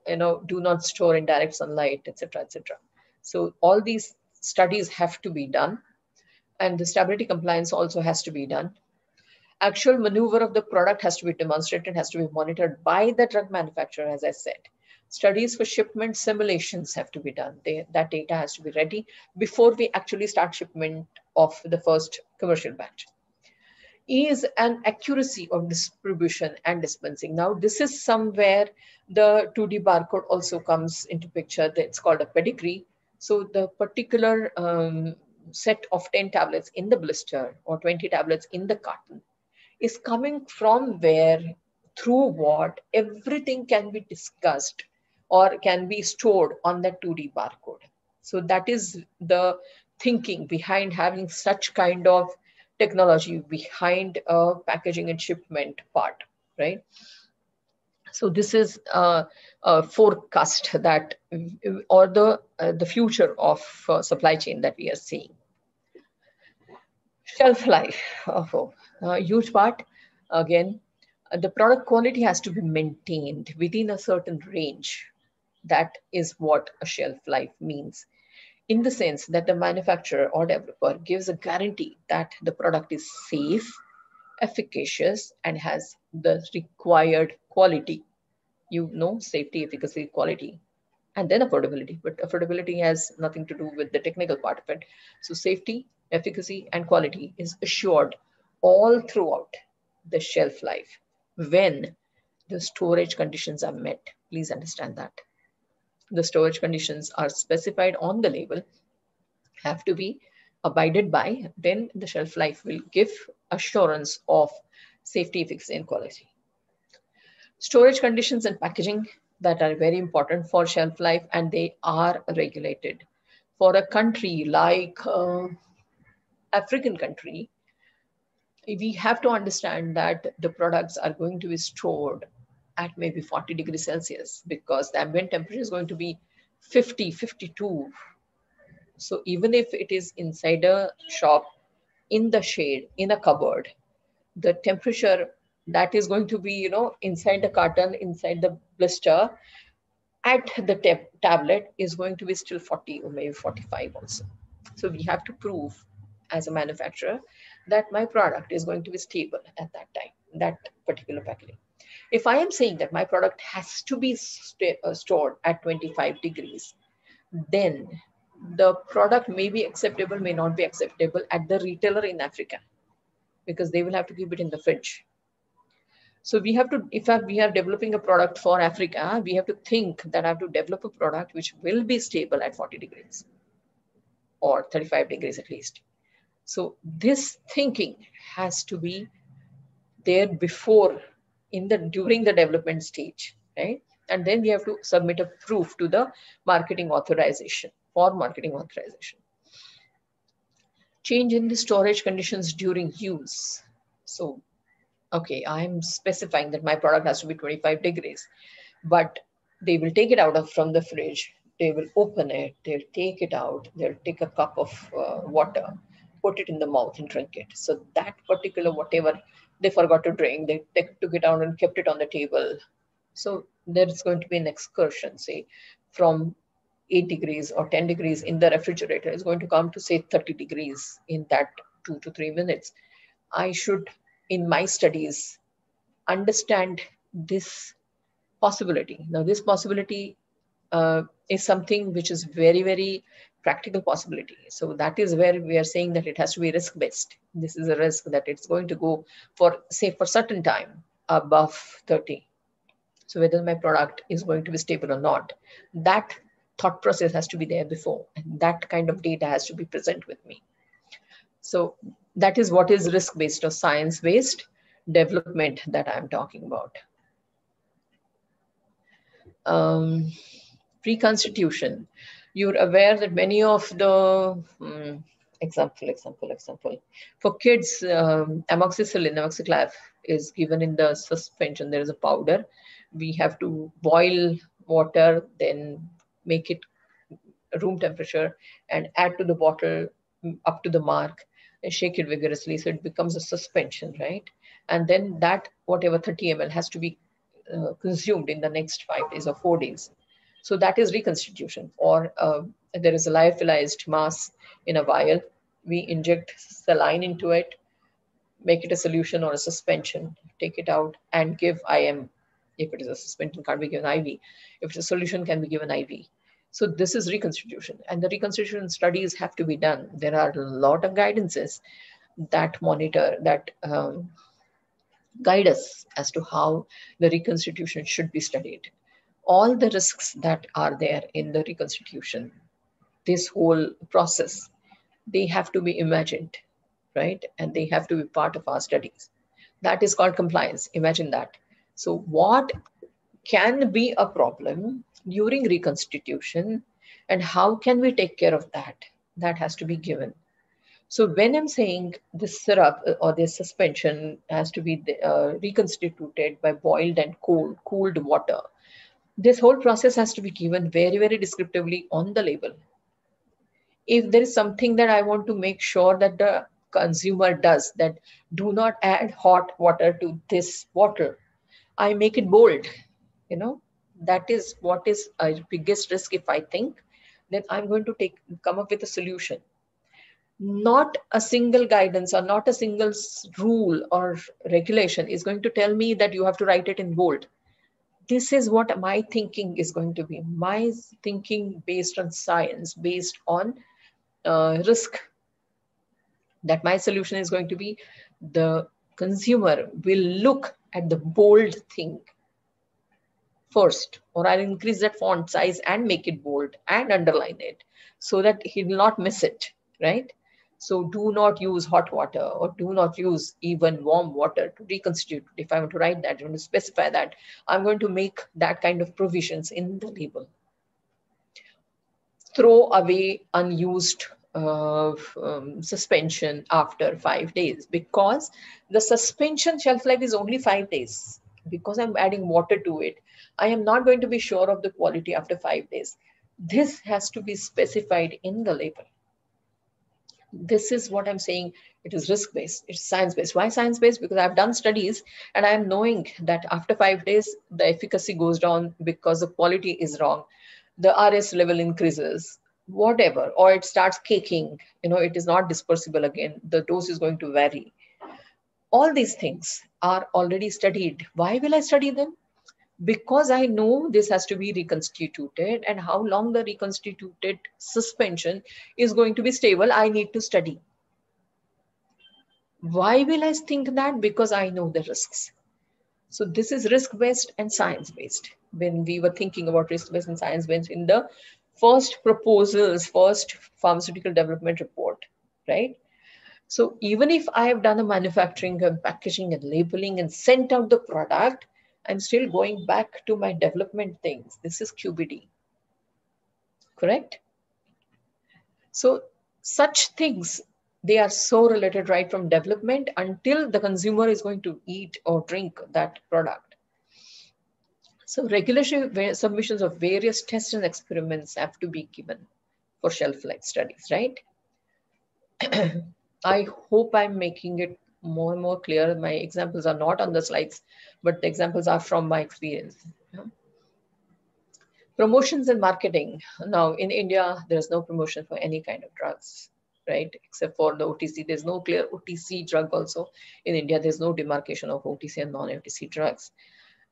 do not store in direct sunlight, etc., etc. So all these studies have to be done, and the stability compliance also has to be done. Actual maneuver of the product has to be demonstrated, has to be monitored by the drug manufacturer, as I said. Studies for shipment simulations have to be done. That data has to be ready before we actually start shipment of the first commercial batch. Ease and accuracy of distribution and dispensing. Now, this is somewhere the 2D barcode also comes into picture. It's called a pedigree. So the particular set of 10 tablets in the blister or 20 tablets in the carton is coming from where, through what, everything can be discussed or can be stored on that 2D barcode. So that is the thinking behind having such kind of technology behind a packaging and shipment part, right? So this is a forecast that, or the future of supply chain that we are seeing. Shelf life, a huge part. Again, the product quality has to be maintained within a certain range. That is what a shelf life means, in the sense that the manufacturer or developer gives a guarantee that the product is safe, efficacious, and has the required quality. Safety, efficacy, quality, and then affordability. But affordability has nothing to do with the technical part of it. So safety, efficacy, and quality is assured all throughout the shelf life when the storage conditions are met. Please understand that. The storage conditions are specified on the label, have to be abided by, then the shelf life will give assurance of safety, efficacy, and quality. Storage conditions and packaging that are very important for shelf life, and they are regulated. For a country like African country, we have to understand that the products are going to be stored at maybe 40 degrees Celsius because the ambient temperature is going to be 50, 52. So even if it is inside a shop, in the shade, in a cupboard, the temperature that is going to be, inside the carton, inside the blister, at the tablet is going to be still 40 or maybe 45 also. So we have to prove as a manufacturer that my product is going to be stable at that time, that particular packaging. If I am saying that my product has to be stored at 25 degrees, then the product may be acceptable, may not be acceptable at the retailer in Africa, because they will have to keep it in the fridge. So we have to, if we are developing a product for Africa, we have to think that I have to develop a product which will be stable at 40 degrees or 35 degrees at least. So this thinking has to be there before, during the development stage, right? And then we have to submit a proof to the marketing authorization, for marketing authorization. Change in the storage conditions during use. So, okay, I'm specifying that my product has to be 25 degrees, but they will take it out from the fridge. They will open it, they'll take it out, they'll take a cup of water, put it in the mouth and drink it. So that particular, whatever they forgot to drink, they took it out and kept it on the table. So there's going to be an excursion, say, from 8 degrees or 10 degrees in the refrigerator is going to come to, say, 30 degrees in that 2 to 3 minutes. I should, in my studies, understand this possibility. Now, this possibility is something which is very, very practical possibility. So that is where we are saying that it has to be risk-based. This is a risk that it's going to go for, say, for certain time above 30. So whether my product is going to be stable or not, that thought process has to be there before, and that kind of data has to be present with me. So that is what is risk-based or science-based development that I'm talking about. Reconstitution. You're aware that many of the example for kids, amoxicillin, amoxiclav is given in the suspension. There is a powder. We have to boil water, then make it room temperature and add to the bottle up to the mark and shake it vigorously so it becomes a suspension, right? And then that whatever 30 ml has to be consumed in the next 5 days or 4 days. So that is reconstitution. Or there is a lyophilized mass in a vial. We inject saline into it, make it a solution or a suspension, take it out and give IM. If it is a suspension, can't be given IV. If it's a solution, can be given IV. So this is reconstitution, and the reconstitution studies have to be done. There are a lot of guidances that monitor, that guide us as to how the reconstitution should be studied. All the risks that are there in the reconstitution, this whole process, they have to be imagined, right? And they have to be part of our studies. That is called compliance. Imagine that. So what can be a problem during reconstitution and how can we take care of that? That has to be given. So when I'm saying this syrup or this suspension has to be reconstituted by boiled and cooled water, this whole process has to be given very, very descriptively on the label. If there is something that I want to make sure that the consumer does, that do not add hot water to this bottle, I make it bold. You know, that is what is a biggest risk. If I think that I'm going to come up with a solution, not a single guidance or not a single rule or regulation is going to tell me that you have to write it in bold. This is what my thinking is going to be. My thinking based on science, based on risk, that my solution is going to be the consumer will look at the bold thing first, or I'll increase that font size and make it bold and underline it so that he will not miss it, right? So do not use hot water or do not use even warm water to reconstitute. If I want to write that, I want to specify that, I'm going to make that kind of provisions in the label. Throw away unused suspension after 5 days, because the suspension shelf life is only 5 days. Because I'm adding water to it, I am not going to be sure of the quality after 5 days. This has to be specified in the label. This is what I'm saying. It is risk-based, it's science-based. Why science-based? Because I've done studies and I'm knowing that after 5 days, the efficacy goes down because the quality is wrong. The RS level increases, whatever, or it starts caking, you know, it is not dispersible again. The dose is going to vary. All these things are already studied. Why will I study them? Because I know this has to be reconstituted, and how long the reconstituted suspension is going to be stable, I need to study. Why will I think that? Because I know the risks. So this is risk-based and science-based. When we were thinking about risk-based and science-based in the first proposals, first pharmaceutical development report, right? So even if I have done a manufacturing and packaging and labeling and sent out the product, I'm still going back to my development things. This is QBD, correct? So such things, they are so related right from development until the consumer is going to eat or drink that product. So regulatory submissions of various tests and experiments have to be given for shelf life studies, right? I hope I'm making it more and more clear. My examples are not on the slides, but the examples are from my experience. Promotions and marketing. Now in India, there's no promotion for any kind of drugs, right? Except for the OTC. There's no clear OTC drug also. In India, there's no demarcation of OTC and non-OTC drugs.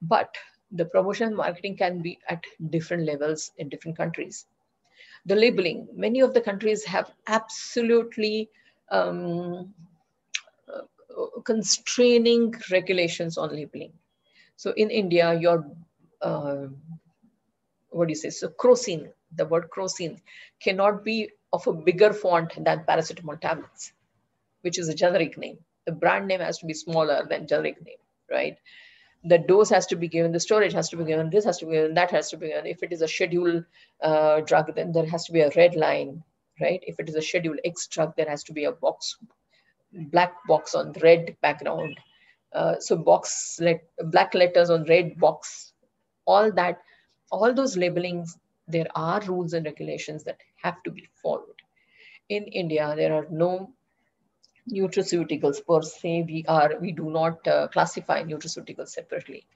But the promotion and marketing can be at different levels in different countries. The labeling, many of the countries have absolutely constraining regulations on labeling. So in India, your what do you say? So crocin, the word crocin cannot be of a bigger font than paracetamol tablets, which is a generic name. The brand name has to be smaller than generic name, right? The dose has to be given, the storage has to be given, this has to be given, that has to be given. If it is a Schedule drug, then there has to be a red line, right? If it is a Schedule X drug, there has to be a box, black box on red background. So black letters on red box, all that, all those labelings, there are rules and regulations that have to be followed. In India, there are no nutraceuticals per se. We do not classify nutraceuticals separately,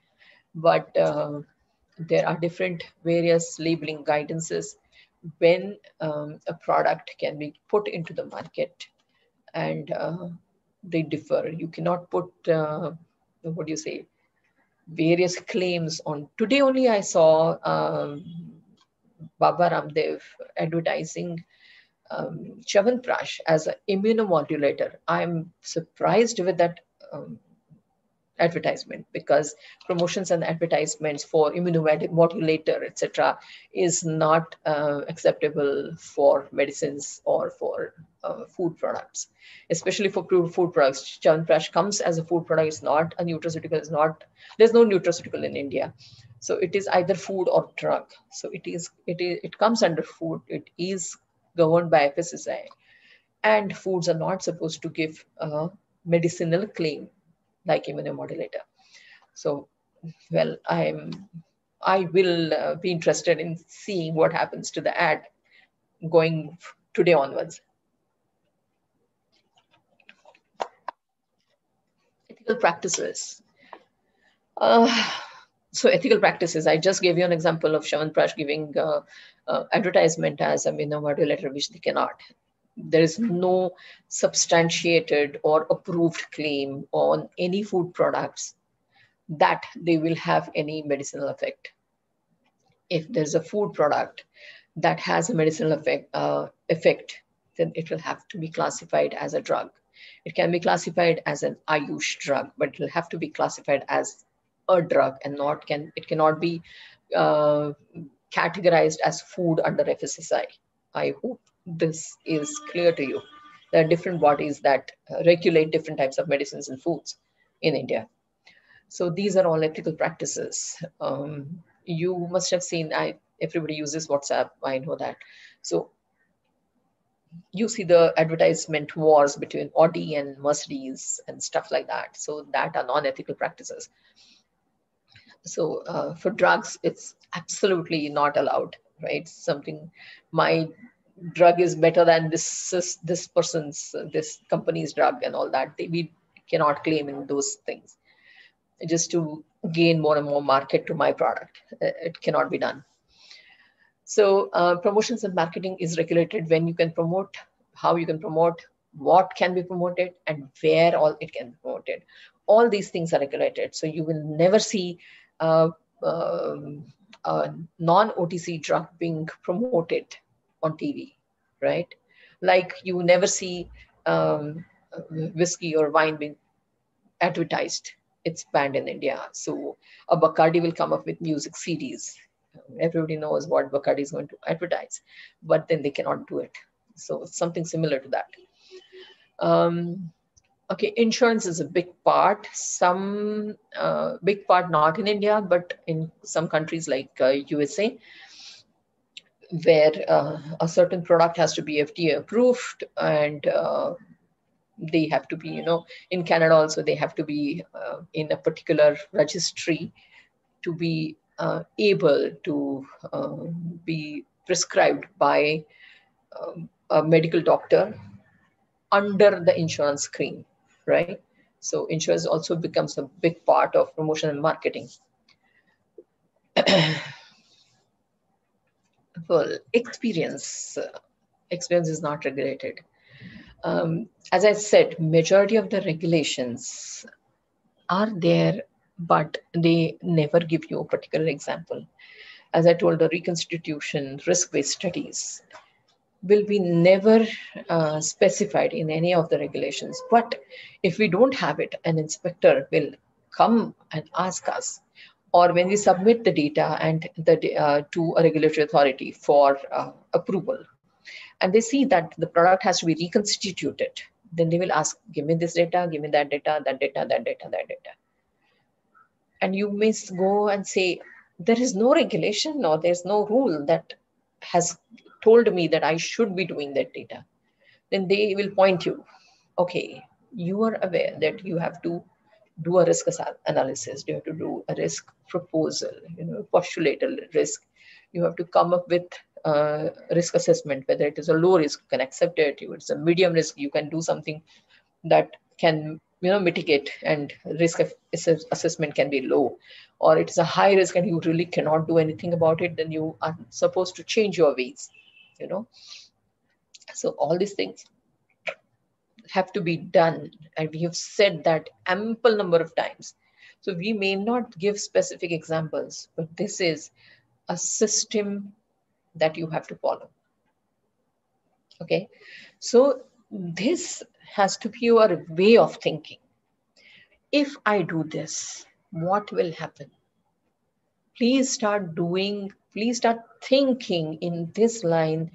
but there are different various labeling guidances when a product can be put into the market, and they differ. You cannot put what do you say, various claims on. Today only I saw Baba Ramdev advertising Chyawanprash as an immunomodulator. I'm surprised with that advertisement, because promotions and advertisements for immunomodulator, etc., is not acceptable for medicines or for food products, especially for food products. Chyawanprash comes as a food product. It's not a nutraceutical. It's not. There's no nutraceutical in India, so it is either food or drug. So it comes under food. It is governed by FSSAI, and foods are not supposed to give a medicinal claim like immunomodulator. So, well, I will be interested in seeing what happens to the ad going today onwards. Ethical practices. So ethical practices, I just gave you an example of Chyawanprash giving advertisement as a immunomodulator, which they cannot. There is no substantiated or approved claim on any food products that they will have any medicinal effect. If there's a food product that has a medicinal effect, then it will have to be classified as a drug. It can be classified as an Ayush drug, but it will have to be classified as a drug, and it cannot be categorized as food under FSSAI. I hope this is clear to you. There are different bodies that regulate different types of medicines and foods in India. So these are all ethical practices. You must have seen, everybody uses WhatsApp, I know that. So you see the advertisement wars between Audi and Mercedes and stuff like that. So that are non-ethical practices. So for drugs, it's absolutely not allowed, right? Something, my drug is better than this company's drug and all that. We cannot claim in those things just to gain more and more market to my product. It cannot be done. So promotions and marketing is regulated when you can promote, how you can promote, what can be promoted, and where all it can be promoted. All these things are regulated. So you will never see a non-OTC drug being promoted on TV, right? Like you never see whiskey or wine being advertised. It's banned in India. So a Bacardi will come up with music CDs. Everybody knows what Bacardi is going to advertise, but then they cannot do it. So it's something similar to that. Okay, insurance is a big part. Some big part not in India, but in some countries like USA, where a certain product has to be FDA approved, and they have to be, in Canada also, they have to be in a particular registry to be able to be prescribed by a medical doctor under the insurance scheme, right? So insurance also becomes a big part of promotion and marketing. Well, experience is not regulated. As I said, majority of the regulations are there, but they never give you a particular example. As I told, the Reconstitution, risk-based studies will be never specified in any of the regulations. But if we don't have it, an inspector will come and ask us, or when we submit the data and to a regulatory authority for approval, and they see that the product has to be reconstituted, then they will ask, give me this data, give me that data, that data, that data, that data. And you may go and say, there is no regulation or there's no rule that has told me that I should be doing that data. Then they will point you, okay, you are aware that you have to do a risk analysis, you have to do a risk proposal, postulate a risk. You have to come up with risk assessment, whether it is a low risk, you can accept it. If it's a medium risk, you can do something that can mitigate, and risk assessment can be low. Or it is a high risk and you really cannot do anything about it, then you are supposed to change your ways. So all these things have to be done, and we have said that ample number of times. So we may not give specific examples, but this is a system that you have to follow. Okay, so this has to be your way of thinking. If I do this, what will happen? Please start doing, please start thinking in this line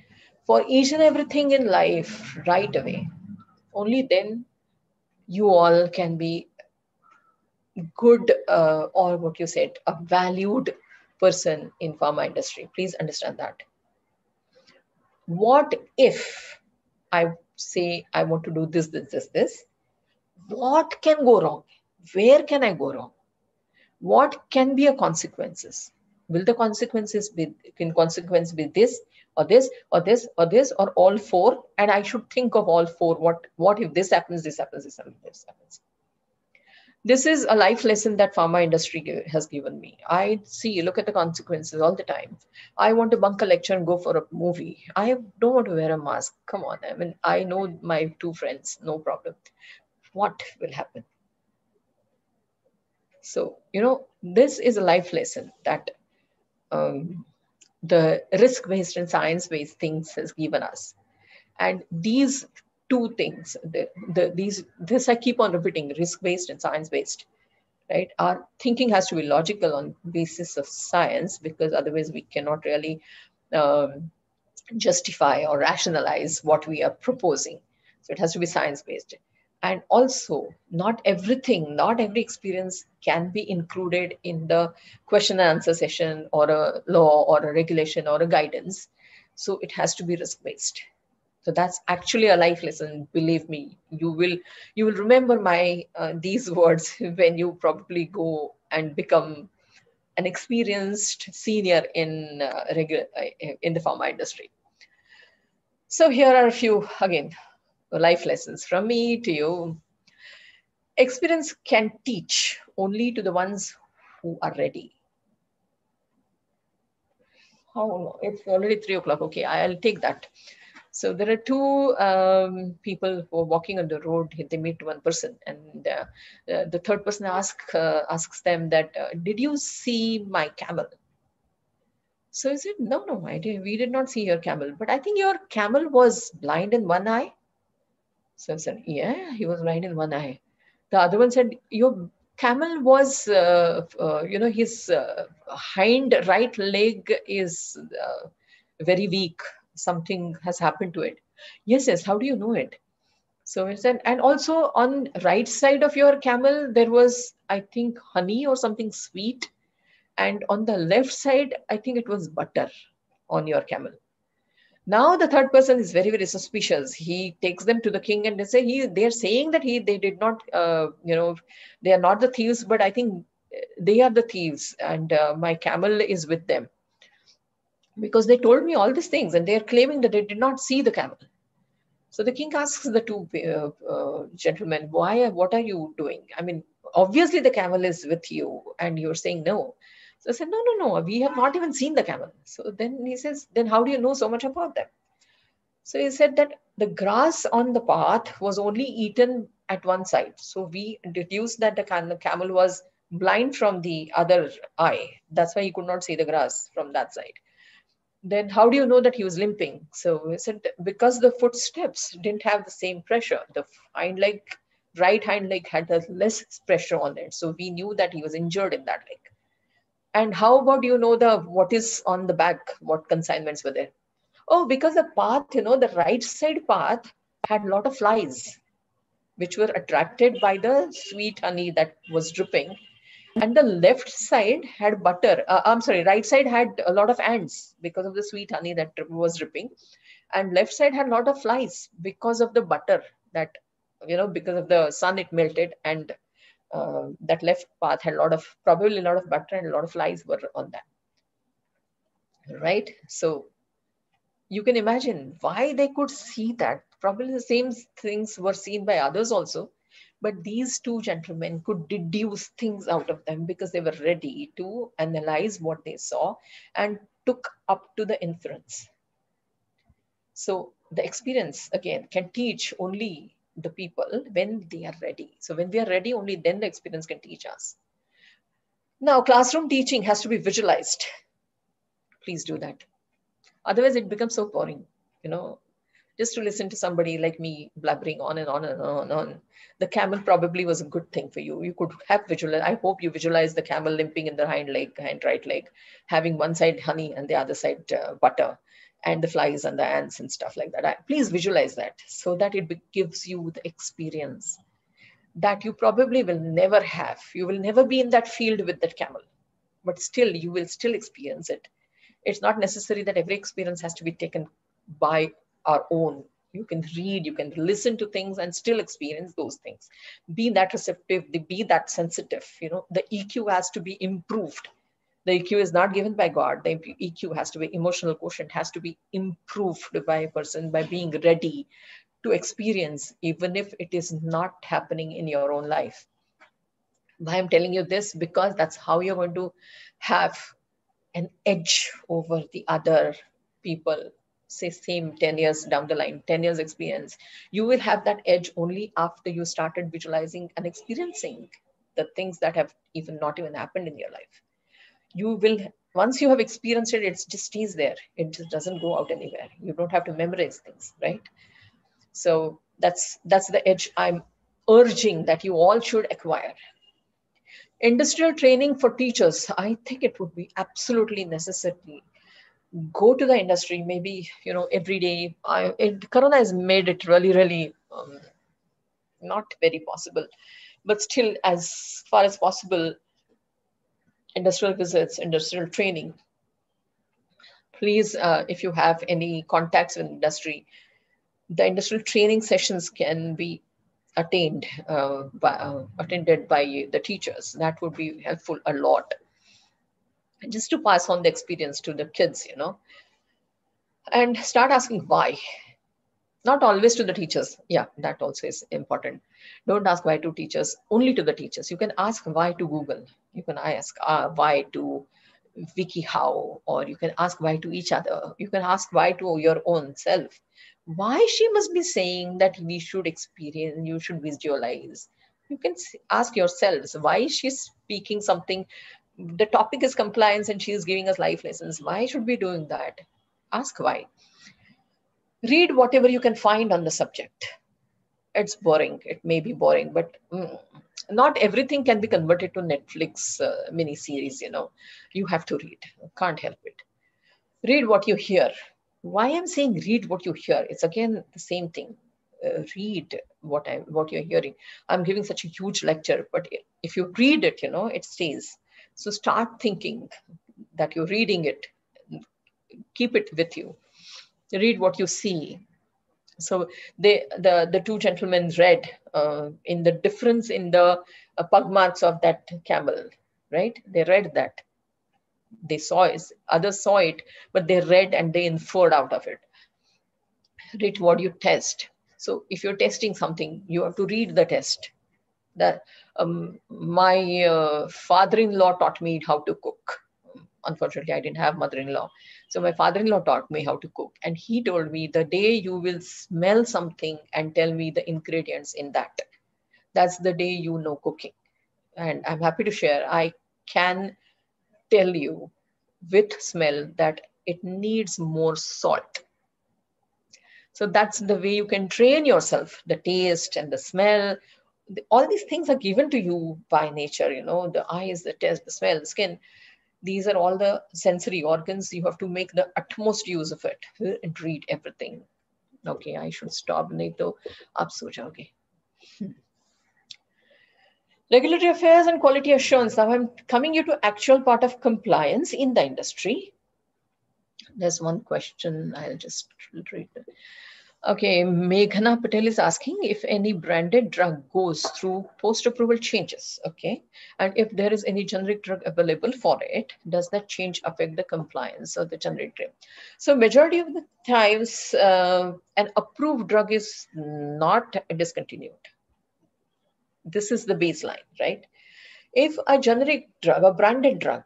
for each and everything in life right away. Only then you all can be good, or what you said, a valued person in pharma industry. Please understand that. What if I say I want to do this, this? What can go wrong? Where can I go wrong? What can be a consequences? Will the consequences be this or this or this or this or all four? And I should think of all four. What if this happens, this happens, this happens, this happens? This is a life lesson that pharma industry has given me. I look at the consequences all the time. I want to bunk a lecture and go for a movie. I don't want to wear a mask. Come on. I mean, I know my two friends, no problem. What will happen? So, this is a life lesson that the risk-based and science-based things has given us. And these two things, this I keep on repeating, risk-based and science-based, right? Our thinking has to be logical on basis of science, because otherwise we cannot really justify or rationalize what we are proposing. So it has to be science-based. And also, not every experience can be included in the question and answer session or a law or a regulation or a guidance. So it has to be risk-based. So that's actually a life lesson. Believe me, you will remember my these words when you probably go and become an experienced senior in the pharma industry. So here are a few, again, life lessons from me to you. Experience can teach only to the ones who are ready. Oh, it's already 3 o'clock. Okay, I'll take that. So there are two people who are walking on the road. They meet one person, and the third person asks them that, did you see my camel? So he said, no, we did not see your camel, but I think your camel was blind in one eye. So I said, yeah, he was blind in one eye. The other one said, your camel was, his hind right leg is very weak. Something has happened to it. Yes, how do you know it? So he said, and also on right side of your camel, there was, I think, honey or something sweet. And on the left side, I think it was butter on your camel. Now the third person is very, very suspicious. He takes them to the king and they are saying that they did not, they are not the thieves, but I think they are the thieves, and my camel is with them. Because they told me all these things and they are claiming that they did not see the camel. So the king asks the two gentlemen, what are you doing? I mean, obviously the camel is with you and you're saying no. So I said, no, we have not even seen the camel. So then he says, then how do you know so much about them? So he said that the grass on the path was only eaten at one side. So we deduced that the camel was blind from the other eye. That's why he could not see the grass from that side. Then how do you know that he was limping? So we said, because the footsteps didn't have the same pressure. The right hind leg had less pressure on it. So we knew that he was injured in that leg. And how about, what is on the back? What consignments were there? Oh, because the path, the right side path had a lot of flies, which were attracted by the sweet honey that was dripping. And the left side had butter. Right side had a lot of ants because of the sweet honey that was dripping. And left side had a lot of flies because of the butter that, because of the sun, it melted. And that left path had probably a lot of butter and a lot of flies were on that. Right? So you can imagine why they could see that. Probably the same things were seen by others also. But these two gentlemen could deduce things out of them because they were ready to analyze what they saw and took up to the inference. So the experience, again, can teach only the people when they are ready. So when we are ready, only then the experience can teach us. Now, classroom teaching has to be visualized. Please do that. Otherwise, it becomes so boring, just to listen to somebody like me blabbering on and on and on and on. The camel probably was a good thing for you. You could have visualized. I hope you visualize the camel limping in the hind right leg, having one side honey and the other side butter, and the flies and the ants and stuff like that. Please visualize that so that it gives you the experience that you probably will never have. You will never be in that field with that camel, but still you will still experience it. It's not necessary that every experience has to be taken by our own. You can read, you can listen to things and still experience those things. Be that receptive, be that sensitive. The EQ has to be improved. The EQ is not given by God. The EQ has to be, emotional quotient has to be improved by a person by being ready to experience, even if it is not happening in your own life. Why I'm telling you this? Because that's how you're going to have an edge over the other people, say same 10 years down the line, 10 years experience. You will have that edge only after you started visualizing and experiencing the things that have not even happened in your life. You will, once you have experienced it, it just stays there. It just doesn't go out anywhere. You don't have to memorize things, right? So that's the edge I'm urging that you all should acquire. Industrial training for teachers, I think it would be absolutely necessary. Go to the industry, maybe, every day. Corona has made it really not very possible, but still, as far as possible, industrial visits, industrial training. Please, if you have any contacts with industry, the industrial training sessions can be attended by the teachers. That would be helpful a lot. Just to pass on the experience to the kids, and start asking why. Not always to the teachers. Yeah, that also is important. Don't ask why to teachers, only to the teachers. You can ask why to Google. You can ask why to WikiHow, or you can ask why to each other. You can ask why to your own self. Why she must be saying that we should experience, you should visualize. You can ask yourselves, why is she speaking something? The topic is compliance and she is giving us life lessons. Why should we be doing that? Ask why. Read whatever you can find on the subject. It's boring. It may be boring, but not everything can be converted to Netflix miniseries, You have to read. Can't help it. Read what you hear. Why I'm saying read what you hear? It's again the same thing. Read what you're hearing. I'm giving such a huge lecture, but if you read it, it stays. So start thinking that you're reading it. Keep it with you. Read what you see. So the two gentlemen read in the difference in the pug marks of that camel, right? They read that. They saw it, others saw it, but they read and they inferred out of it. Read what you test. So if you're testing something, you have to read the test. That my father-in-law taught me how to cook. Unfortunately, I didn't have mother-in-law. So my father-in-law taught me how to cook. And he told me, the day you will smell something and tell me the ingredients in that, that's the day you know cooking. And I'm happy to share, I can tell you with smell that it needs more salt. So that's the way you can train yourself, the taste and the smell. All these things are given to you by nature, you know, the eyes, the taste, the smell, the skin. These are all the sensory organs. You have to make the utmost use of it and read everything. Okay, I should stop. Nahi to aap so jaoge. Regulatory affairs and quality assurance. Now I'm coming you to actual part of compliance in the industry. There's one question. I'll just read it. Okay, Meghna Patel is asking if any branded drug goes through post-approval changes, okay? And if there is any generic drug available for it, does that change affect the compliance of the generic drug? So majority of the times, an approved drug is not discontinued. This is the baseline, right? If a generic drug, a branded drug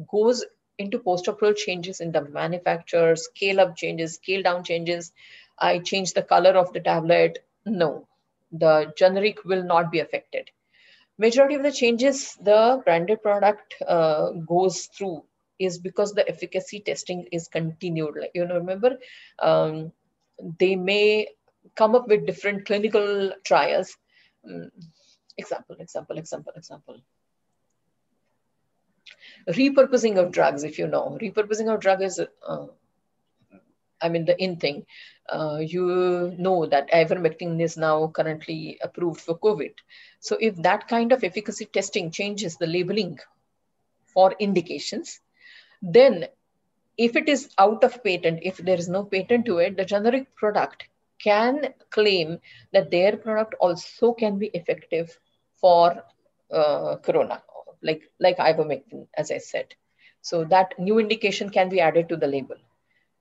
goes into post-approval changes in the manufacturer, scale-up changes, scale-down changes, I change the color of the tablet, no, the generic will not be affected. Majority of the changes the branded product goes through is because the efficacy testing is continued. Like, you know, remember, they may come up with different clinical trials. Example. Repurposing of drugs, if you know, repurposing of drug is, I mean, the in thing. You know that ivermectin is now currently approved for COVID. So if that kind of efficacy testing changes the labeling for indications, then if it is out of patent, if there is no patent to it, the generic product can claim that their product also can be effective for corona, like ivermectin, as I said. So that new indication can be added to the label.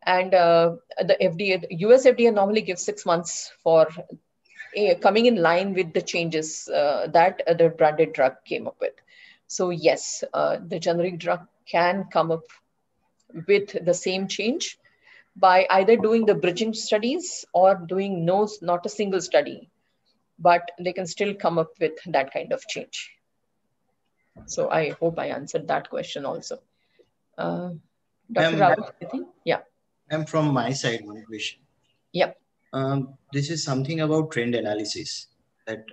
And the FDA, the US FDA normally gives 6 months for coming in line with the changes that the branded drug came up with. So yes, the generic drug can come up with the same change by either doing the bridging studies or doing not a single study, but they can still come up with that kind of change. So I hope I answered that question also. Dr. Rawat, I think? Yeah. And from my side, one question. Yep. This is something about trend analysis that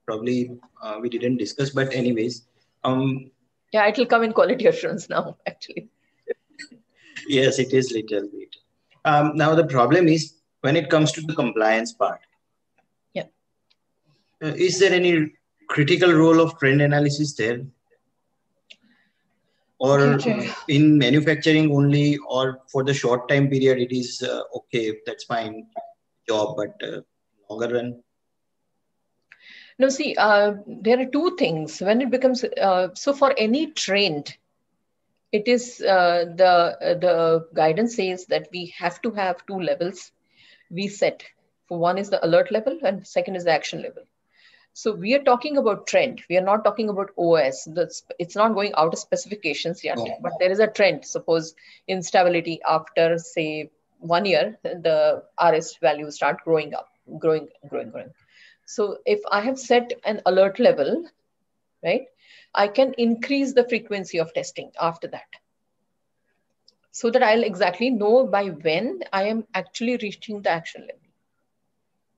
probably we didn't discuss, but anyways. Yeah, it will come in quality assurance now, actually. Yes, it is little bit. Now the problem is when it comes to the compliance part. Yeah. Is there any critical role of trend analysis there? Or in manufacturing only, or for the short time period, it is okay, that's fine job, but longer run? No, see, there are two things. When it becomes, so for any trend, it is the guidance says that we have to have two levels we set. For one is the alert level and second is the action level. So we are talking about trend. We are not talking about OS. It's not going out of specifications yet, but there is a trend. Suppose instability after say 1 year, the RS values start growing up, growing. So if I have set an alert level, right, I can increase the frequency of testing after that, so that I'll exactly know by when I am actually reaching the action level.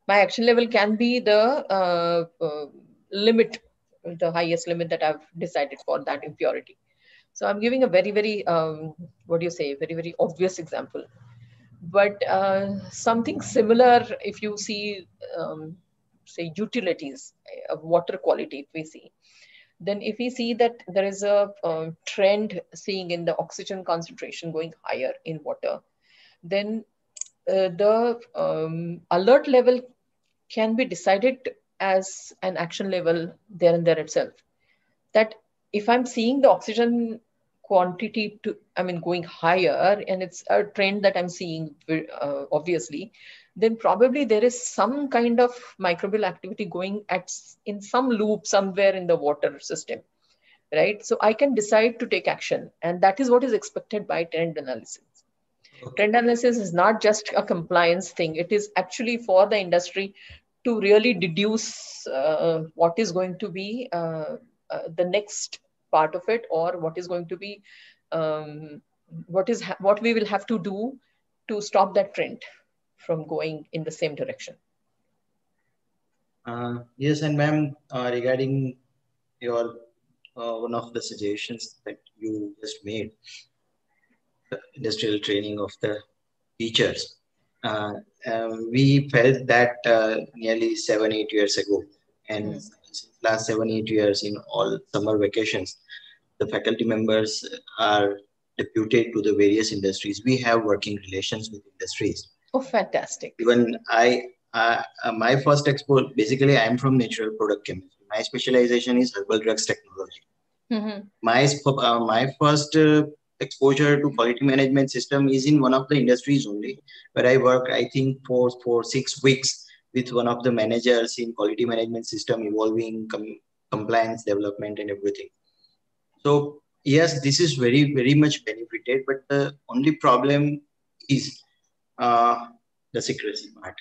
My action level can be the limit, the highest limit that I've decided for that impurity. So I'm giving a very, very, very, very obvious example. But something similar, if you see, say, utilities of water quality, if we see, then if we see that there is a trend seeing in the oxygen concentration going higher in water, then the alert level can be decided as an action level there and there itself. That if I'm seeing the oxygen quantity going higher, and it's a trend that I'm seeing obviously, then probably there is some kind of microbial activity going in some loop somewhere in the water system, right? So I can decide to take action, and that is what is expected by trend analysis. Trend analysis is not just a compliance thing. It is actually for the industry to really deduce what is going to be the next part of it, or what is going to be what we will have to do to stop that trend from going in the same direction. Yes, and ma'am, regarding your one of the suggestions that you just made, the industrial training of the teachers. We felt that nearly 7-8 years ago, and since last 7-8 years in all summer vacations, the faculty members are deputed to the various industries. We have working relations with industries. Oh, fantastic. Even my first expo, basically I'm from natural product chemistry. My specialization is herbal drugs technology. My first exposure to quality management system is in one of the industries only, where I worked, I think, for 6 weeks with one of the managers in quality management system involving compliance development and everything. So yes, this is very, very much benefited, but the only problem is the secrecy part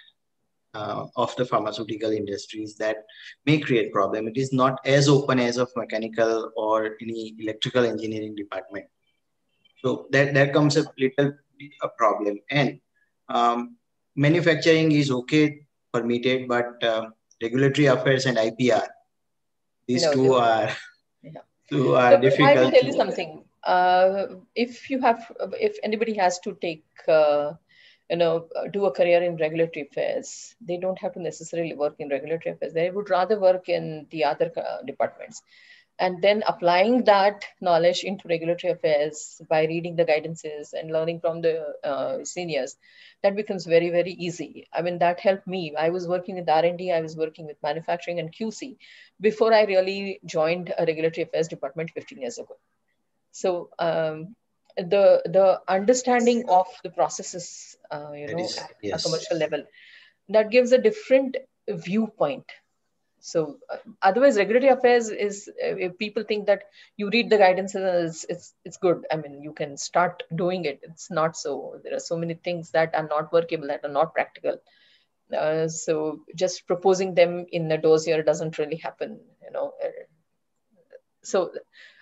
of the pharmaceutical industries that may create problem. It is not as open as of mechanical or any electrical engineering department. So that comes a little a problem. And manufacturing is okay, permitted, but regulatory affairs and IPR, these two are difficult. I will tell you something. If anybody has to take do a career in regulatory affairs, they don't have to necessarily work in regulatory affairs. They would rather work in the other departments. And then applying that knowledge into regulatory affairs by reading the guidances and learning from the seniors, that becomes very, very easy. I mean, that helped me. I was working with R&D, I was working with manufacturing and QC before I really joined a regulatory affairs department 15 years ago. So the understanding of the processes, at a commercial level, that gives a different viewpoint. So otherwise, regulatory affairs is, if people think that you read the guidances, it's good. I mean, you can start doing it. It's not so. There are so many things that are not workable, that are not practical. So just proposing them in a dossier doesn't really happen, So,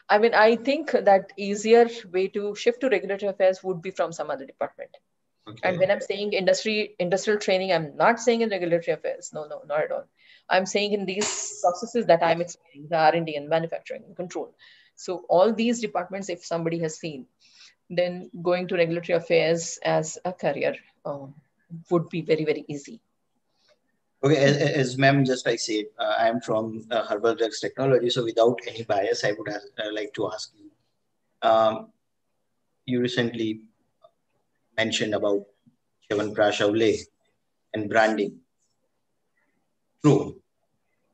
I mean, I think that easier way to shift to regulatory affairs would be from some other department. Okay. And when I'm saying industrial training, I'm not saying in regulatory affairs. No, not at all. I'm saying in these processes that I'm explaining, the R&D and manufacturing and control. So all these departments, if somebody has seen, then going to regulatory affairs as a career would be very, very easy. Okay, as ma'am just I said, I'm from herbal drugs technology. So without any bias, I would like to ask you. You recently mentioned about Chyawanprash and branding. True,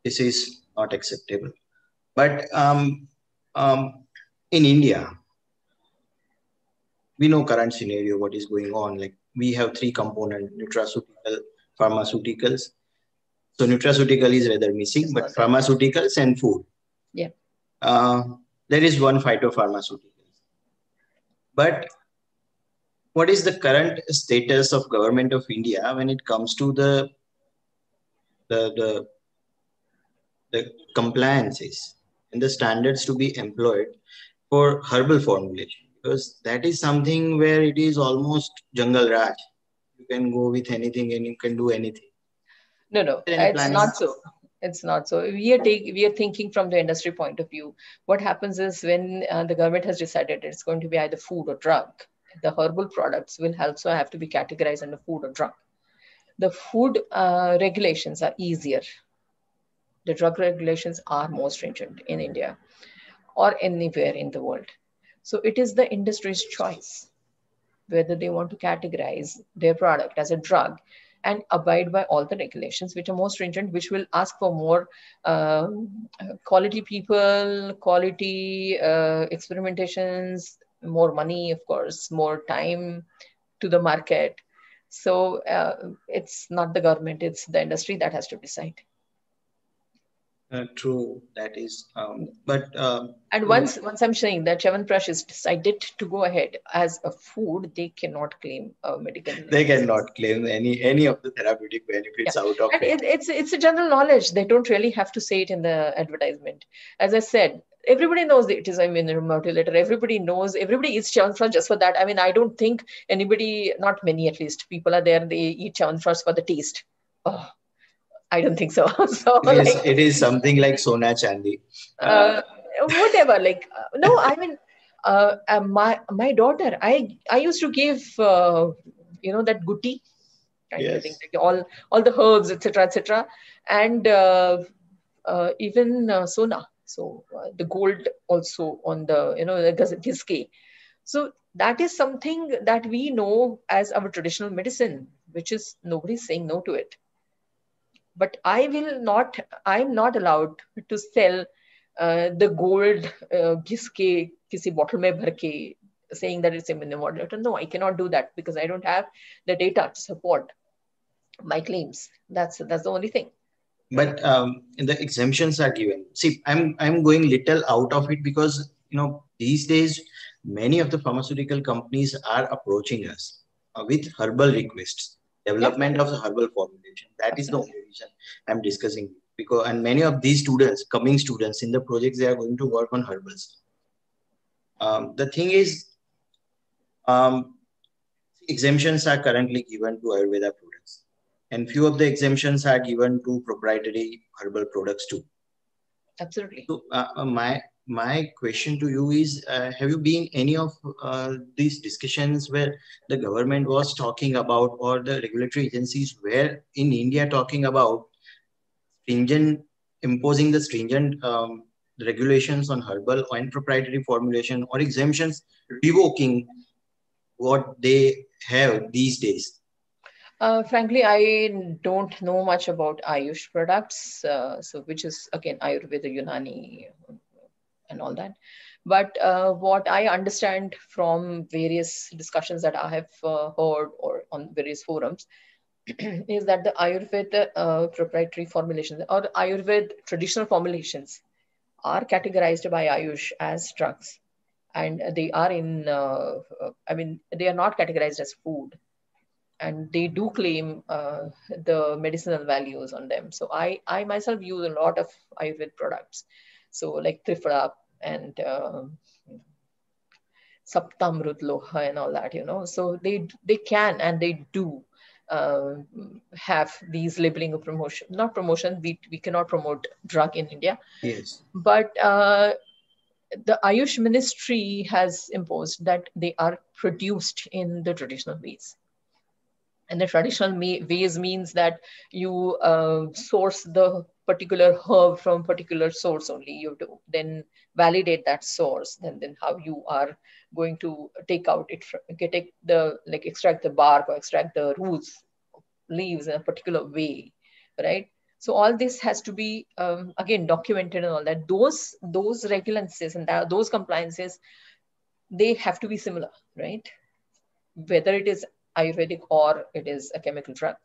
this is not acceptable. But in India, we know current scenario, what is going on. Like we have 3 components: nutraceutical, pharmaceuticals. So nutraceutical is rather missing, but pharmaceuticals and food. Yeah. There is one phytopharmaceuticals. But what is the current status of government of India when it comes to the compliances and the standards to be employed for herbal formulation? Because that is something where it is almost jungle raj. You can go with anything and you can do anything. No, it's not so. It's not so. We are thinking from the industry point of view. What happens is when the government has decided it's going to be either food or drug, the herbal products will also have to be categorized under food or drug. The food regulations are easier. The drug regulations are more stringent in India or anywhere in the world. So it is the industry's choice whether they want to categorize their product as a drug and abide by all the regulations, which are more stringent, which will ask for more quality people, quality experimentations, more money, of course, more time to the market. So it's not the government, it's the industry that has to decide. True, that is. And once I'm saying that Chyawanprash is decided to go ahead as a food, they cannot claim medical. They cannot claim any of the therapeutic benefits out of and it. It's a general knowledge. They don't really have to say it in the advertisement. As I said, everybody knows that it is a immunomodulator. Everybody knows. Everybody eats Chyawanprash just for that. I mean, I don't think anybody, not many at least, people are there. They eat Chyawanprash for the taste. Oh, I don't think so. So Yes, like, it is something like Sona Chandi. Whatever. No, I mean, my daughter, I used to give that gutti kind of thing, like all the herbs, etc., and even Sona. So the gold also on the the giske. So that is something that we know as our traditional medicine, which is nobody's saying no to it. But I'm not allowed to sell the gold giske kisi bottle mein bhar ke, saying that it's immunomodulator. No, I cannot do that because I don't have the data to support my claims. That's the only thing. But the exemptions are given. See, I'm going little out of it because these days many of the pharmaceutical companies are approaching us with herbal requests, development of the herbal formulation. That is the only reason I'm discussing, because and many of these coming students in the projects, they are going to work on herbals. The thing is, exemptions are currently given to Ayurveda products, and few of the exemptions are given to proprietary herbal products too. Absolutely. So my question to you is, have you been any of these discussions where the government was talking about, or the regulatory agencies were in India talking about imposing the stringent regulations on herbal and proprietary formulation, or exemptions revoking what they have these days? Frankly, I don't know much about Ayush products, so which is again Ayurveda, Unani, and all that. But what I understand from various discussions that I have heard or on various forums is that the Ayurveda proprietary formulations or the Ayurveda traditional formulations are categorized by Ayush as drugs, and they are in. I mean, they are not categorized as food. And they do claim the medicinal values on them. So I myself use a lot of Ayurveda products. So like Trifla and Saptamrut Loha and all that, So they can and they do have these labeling of promotion, not promotion. We cannot promote drug in India. Yes. But the Ayush ministry has imposed that they are produced in the traditional ways. And the traditional ways means that you source the particular herb from particular source only. You have to then validate that source, then how you are going to take out it, extract the bark or extract the roots, leaves in a particular way, right? So all this has to be again documented and all that. Those regulances and those compliances, they have to be similar, right? Whether it is Ayurvedic or it is a chemical drug.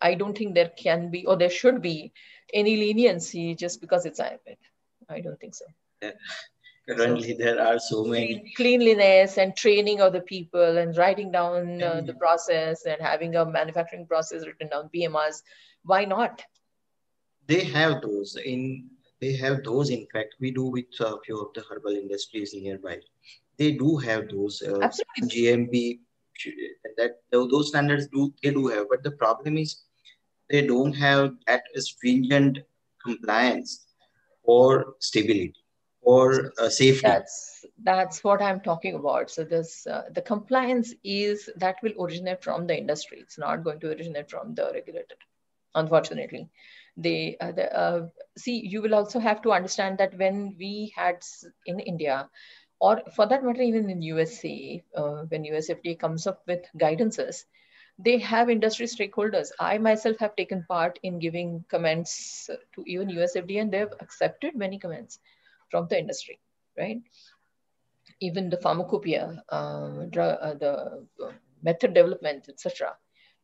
I don't think there can be or there should be any leniency just because it's Ayurveda. I don't think so. Currently, there are so many. Cleanliness and training of the people and writing down the process and having a manufacturing process written down, PMRs. Why not? They have those. In fact, we do with a few of the herbal industries nearby. They do have those GMP. Those standards they do have, but the problem is they don't have that stringent compliance or stability or safety. That's what I'm talking about. So this the compliance is that will originate from the industry. It's not going to originate from the regulator, unfortunately. They see, you will also have to understand that when we had in India, or for that matter, even in USA, when USFDA comes up with guidances, they have industry stakeholders. I myself have taken part in giving comments to even USFDA, and they've accepted many comments from the industry, right? Even the pharmacopoeia, method development, etc.,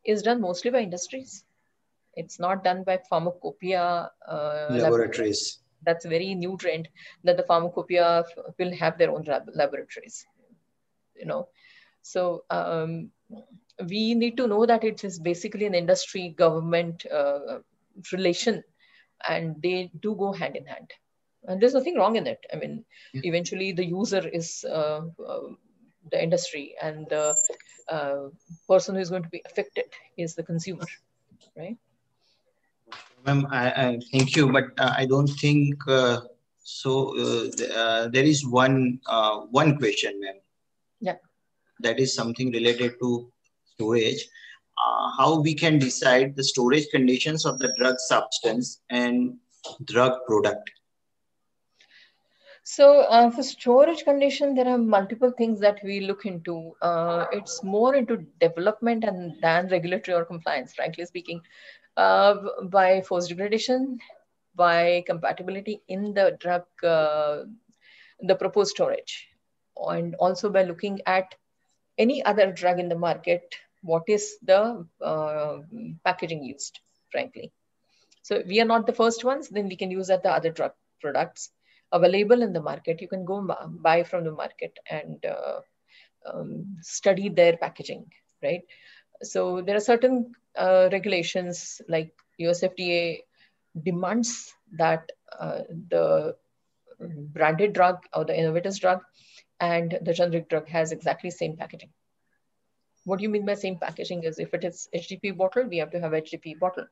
is done mostly by industries. It's not done by pharmacopoeia laboratories. That's a very new trend, that the pharmacopoeia will have their own laboratories, you know. So we need to know that it is basically an industry government relation, and they do go hand in hand. And there's nothing wrong in it. I mean, eventually the user is the industry, and the person who is going to be affected is the consumer, right? Ma'am, I thank you, but I don't think so. There is one question, ma'am. Yeah. That is something related to storage. How we can decide the storage conditions of the drug substance and drug product? So for storage condition, there are multiple things that we look into. It's more into development and than regulatory or compliance, frankly speaking. By force degradation, by compatibility in the drug, the proposed storage, and also by looking at any other drug in the market, what is the packaging used, frankly. So we are not the first ones, then we can use that the other drug products available in the market. You can go buy from the market and study their packaging, right? So there are certain regulations, like US FDA demands that the branded drug or the innovator's drug and the generic drug has exactly same packaging. What do you mean by same packaging is, if it is HDP bottle, we have to have HDP bottle.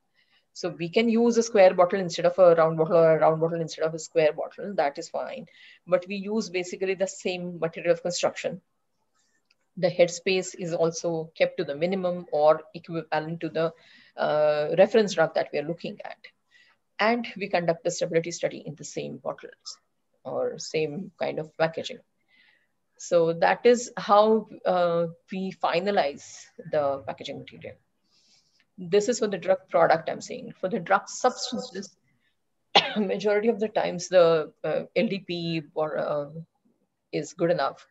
So we can use a square bottle instead of a round bottle, or a round bottle instead of a square bottle. That is fine. But we use basically the same material of construction. The headspace is also kept to the minimum or equivalent to the reference drug that we are looking at. And we conduct the stability study in the same bottles or same kind of packaging. So that is how we finalize the packaging material. This is for the drug product, I'm saying. For the drug substances, majority of the times the LDP is good enough.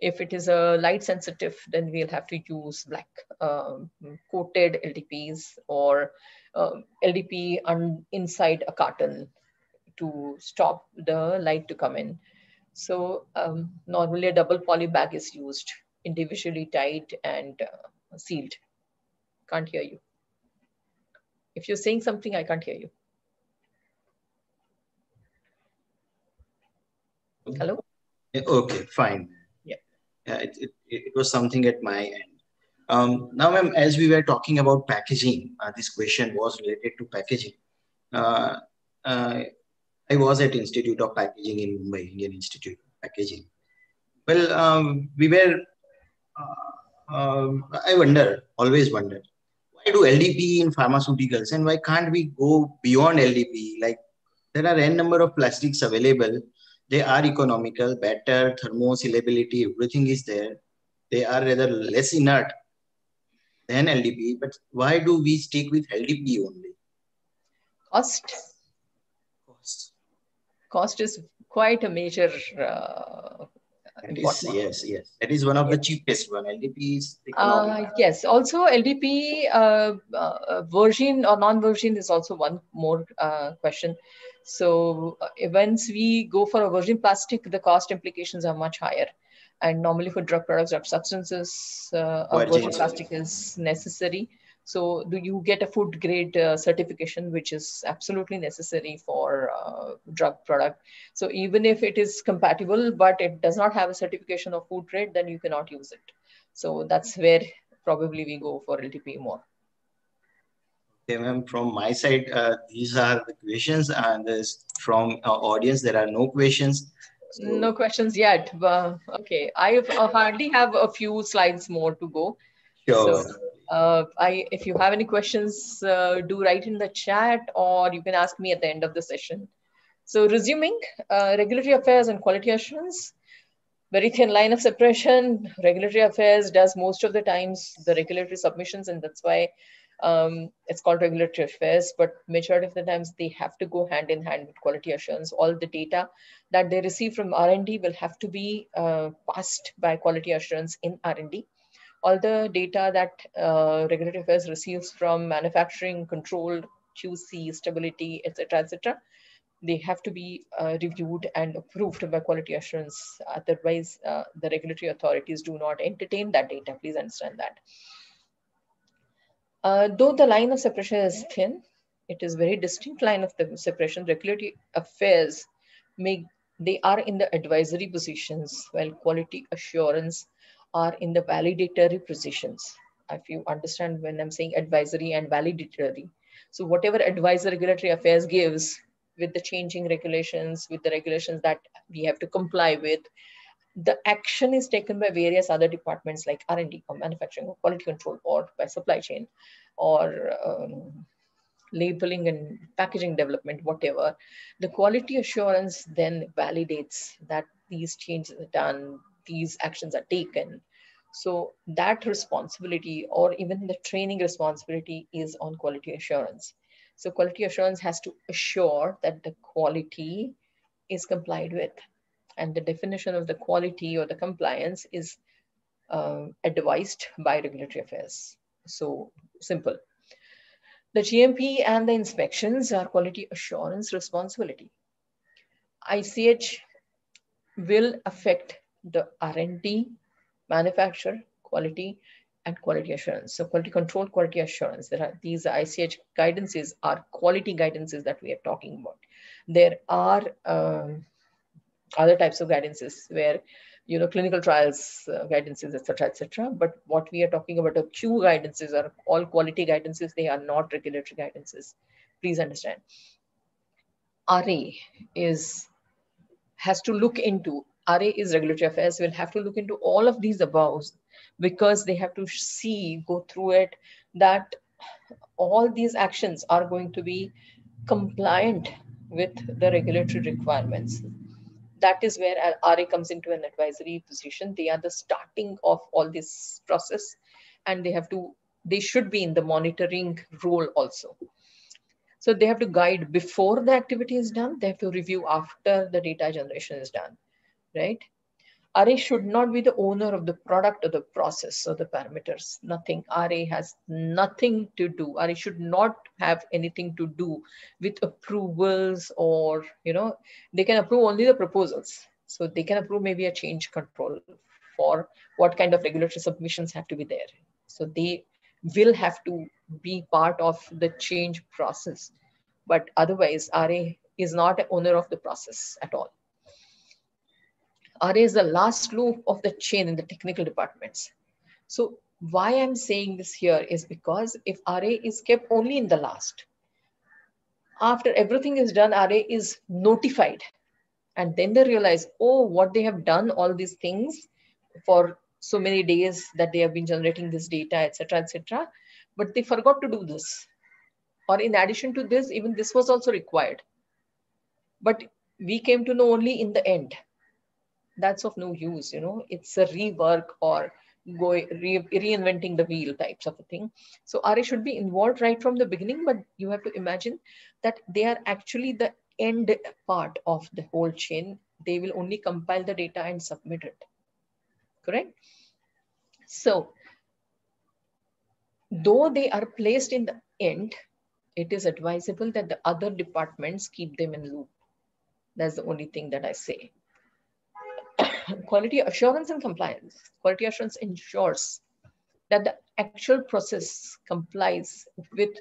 If it is a light sensitive, then we'll have to use black coated LDPs, or LDP inside a carton to stop the light to come in. So normally a double poly bag is used, individually tied and sealed. Can't hear you. If you're saying something, I can't hear you. Hello? Okay, fine. Yeah. It was something at my end. Now, ma'am, as we were talking about packaging, this question was related to packaging. I was at Institute of Packaging in Mumbai, Indian Institute of Packaging. Well, we were, I always wonder, why do LDP in pharmaceuticals, and why can't we go beyond LDP? Like, there are n number of plastics available. They are economical, better, thermosealability, everything is there. They are rather less inert than LDP, but why do we stick with LDP only? Cost is quite a major yes. That is one of the cheapest one. LDP is economical. Yes. Also, LDP virgin or non-virgin is also one more question. So once we go for a virgin plastic, the cost implications are much higher. And normally for drug products, drug substances, a virgin plastic is necessary. So do you get a food grade certification, which is absolutely necessary for drug product. So even if it is compatible, but it does not have a certification of food grade, then you cannot use it. So that's where probably we go for LDP more. Okay, ma'am, from my side, these are the questions, and from our audience, there are no questions. So, no questions yet. But, okay, I hardly have a few slides more to go. Sure. So if you have any questions, do write in the chat, or you can ask me at the end of the session. So resuming, regulatory affairs and quality assurance, very thin line of separation. Regulatory affairs does most of the times the regulatory submissions, and that's why it's called regulatory affairs, but majority of the times they have to go hand in hand with quality assurance. All the data that they receive from R&D will have to be passed by quality assurance in R&D. All the data that regulatory affairs receives from manufacturing, control, QC, stability, etc., they have to be reviewed and approved by quality assurance. Otherwise, the regulatory authorities do not entertain that data. Please understand that. Though the line of separation is thin, it is very distinct line of the separation. Regulatory affairs they are in the advisory positions, while quality assurance are in the validatory positions. If you understand when I'm saying advisory and validatory. So whatever advice the regulatory affairs gives with the changing regulations, with the regulations that we have to comply with, the action is taken by various other departments like R&D or manufacturing or quality control or by supply chain or labeling and packaging development, whatever. The quality assurance then validates that these changes are done, these actions are taken. So that responsibility or even the training responsibility is on quality assurance. So quality assurance has to assure that the quality is complied with. And the definition of the quality or the compliance is advised by regulatory affairs. So simple. The GMP and the inspections are quality assurance responsibility. ICH will affect the R&D, manufacture, quality, and quality assurance. So quality control, quality assurance. These ICH guidances are quality guidances that we are talking about. There are other types of guidances where, clinical trials guidances, etc. But what we are talking about, the Q guidances are all quality guidances. They are not regulatory guidances. Please understand. RA has to look into, RA is regulatory affairs, will have to look into all of these above because they have to go through it, that all these actions are going to be compliant with the regulatory requirements. That is where RA comes into an advisory position. They are the starting of all this process, and they should be in the monitoring role also. So they have to guide before the activity is done. They have to review after the data generation is done, right? RA should not be the owner of the product or the process or the parameters. Nothing. RA has nothing to do. RA should not have anything to do with approvals or, they can approve only the proposals. So they can approve maybe a change control for what kind of regulatory submissions have to be there. So they will have to be part of the change process. But otherwise, RA is not an owner of the process at all. RA is the last loop of the chain in the technical departments. So why I'm saying this here is because if RA is kept only in the last, after everything is done, RA is notified. And then they realize, oh, what they have done, all these things for so many days that they have been generating this data, etc. But they forgot to do this. Or in addition to this, even this was also required. But we came to know only in the end. That's of no use, it's a rework or reinventing the wheel types of a thing. So RA should be involved right from the beginning, but you have to imagine that they are actually the end part of the whole chain. They will only compile the data and submit it, correct? So though they are placed in the end, it is advisable that the other departments keep them in loop. That's the only thing that I say. Quality assurance and compliance. Quality assurance ensures that the actual process complies with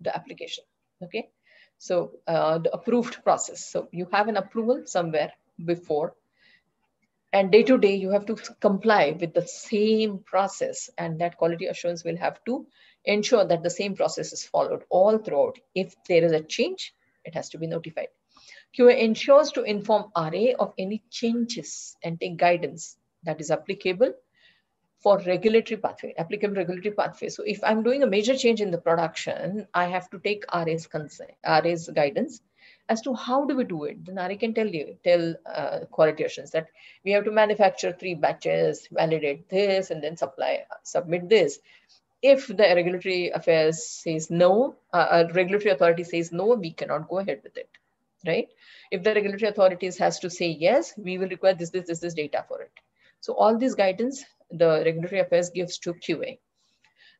the application, okay? So the approved process. So you have an approval somewhere before, and day to day, you have to comply with the same process, and that quality assurance will have to ensure that the same process is followed all throughout. If there is a change, it has to be notified. QA ensures to inform RA of any changes and take guidance that is applicable for regulatory pathway, applicable regulatory pathway. So if I'm doing a major change in the production, I have to take RA's guidance as to how do we do it. Then RA can tell quality assurance that we have to manufacture 3 batches, validate this, and then submit this. If the regulatory affairs says no, a regulatory authority says no, we cannot go ahead with it, right? If the regulatory authorities has to say yes, we will require this data for it. So all this guidance the regulatory affairs gives to QA.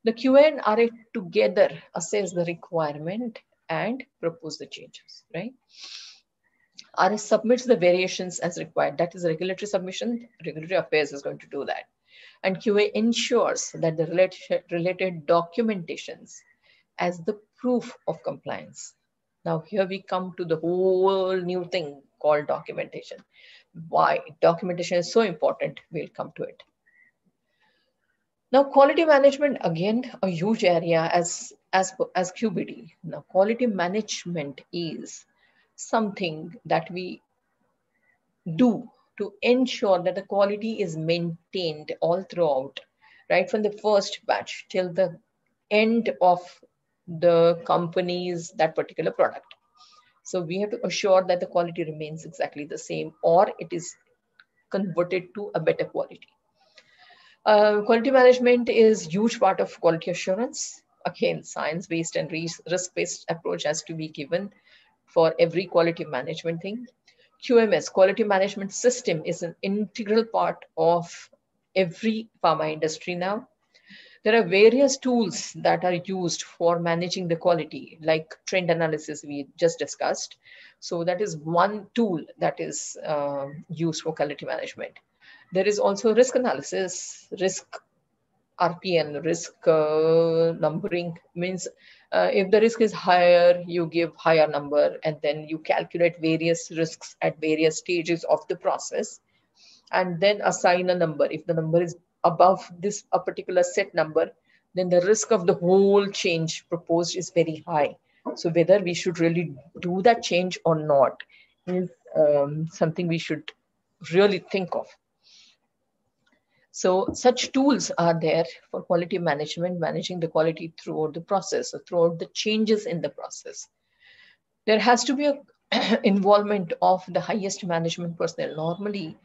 The QA and RA together assess the requirement and propose the changes, right? RA submits the variations as required. That is regulatory submission. Regulatory affairs is going to do that. And QA ensures that the related documentations as the proof of compliance. Now here we come to the whole new thing called documentation. Why documentation is so important, we'll come to it. Now quality management, again, a huge area as QBD. Now quality management is something that we do to ensure that the quality is maintained all throughout, right from the first batch till the end of the company's that particular product. So we have to assure that the quality remains exactly the same or it is converted to a better quality. Quality management is a huge part of quality assurance. Again, science-based and risk-based approach has to be given for every quality management thing. QMS, quality management system, is an integral part of every pharma industry now. There are various tools that are used for managing the quality, like trend analysis we just discussed. So that is one tool that is used for quality management. There is also risk analysis, risk RPN, risk numbering, means if the risk is higher, you give higher number, and then you calculate various risks at various stages of the process, and then assign a number. If the number is above this a particular set number, then the risk of the whole change proposed is very high. So whether we should really do that change or not is something we should really think of. So such tools are there for quality management, managing the quality throughout the process, or throughout the changes in the process. There has to be a involvement of the highest management personnel. Normally,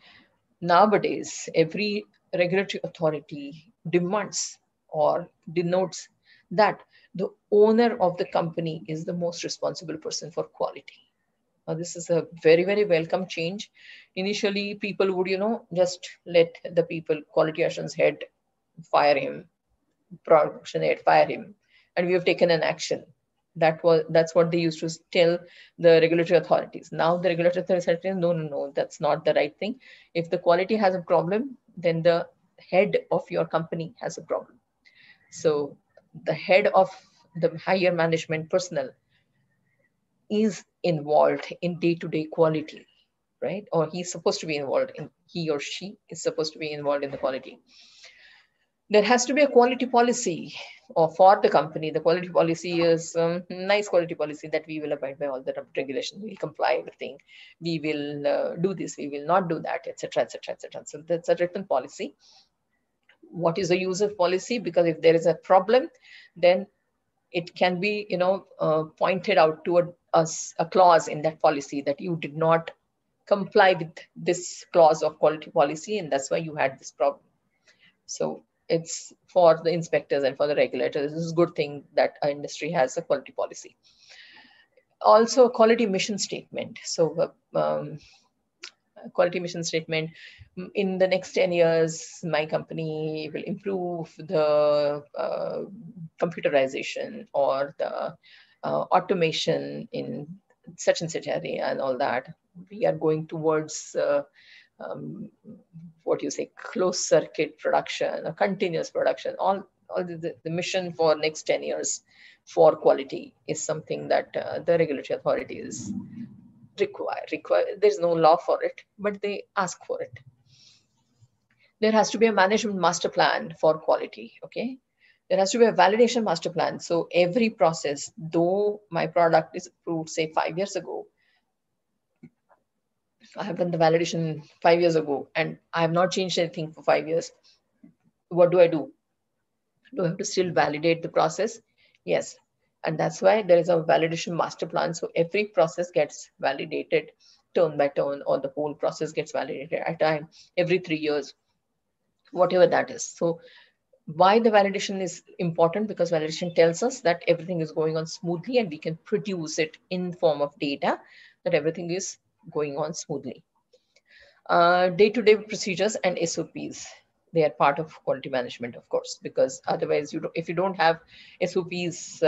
nowadays, every regulatory authority demands or denotes that the owner of the company is the most responsible person for quality. Now, this is a very, very welcome change. Initially, people would, just let the people, quality assurance head, fire him, production head, fire him, and we have taken an action. That's what they used to tell the regulatory authorities. Now the regulatory authorities are saying, no, that's not the right thing. If the quality has a problem, then the head of your company has a problem. So the head of the higher management personnel is involved in day-to-day quality, right? Or he's supposed to be involved in, he or she is supposed to be involved in the quality. There has to be a quality policy for the company. The quality policy is nice quality policy that we will abide by all the regulations. We'll comply everything. We will do this. We will not do that, etc., etc., etc. So that's a written policy. What is the user policy? Because if there is a problem, then it can be, pointed out to a clause in that policy that you did not comply with this clause of quality policy, and that's why you had this problem. So it's for the inspectors and for the regulators. This is a good thing that our industry has a quality policy. Also, a quality mission statement. So quality mission statement, in the next 10 years, my company will improve the computerization or the automation in such and such area and all that. We are going towards closed circuit production, or continuous production. All the mission for next 10 years for quality is something that the regulatory authorities require. There's no law for it, but they ask for it. There has to be a management master plan for quality, okay? There has to be a validation master plan. So every process, though my product is approved, say 5 years ago, I have done the validation 5 years ago, and I have not changed anything for 5 years. What do? Do I have to still validate the process? Yes. And that's why there is a validation master plan. So every process gets validated turn by turn, or the whole process gets validated at a time, every 3 years, whatever that is. So why the validation is important? Because validation tells us that everything is going on smoothly, and we can produce it in form of data that everything is going on smoothly. Day-to-day procedures and SOPs. They are part of quality management, of course, because otherwise, if you don't have SOPs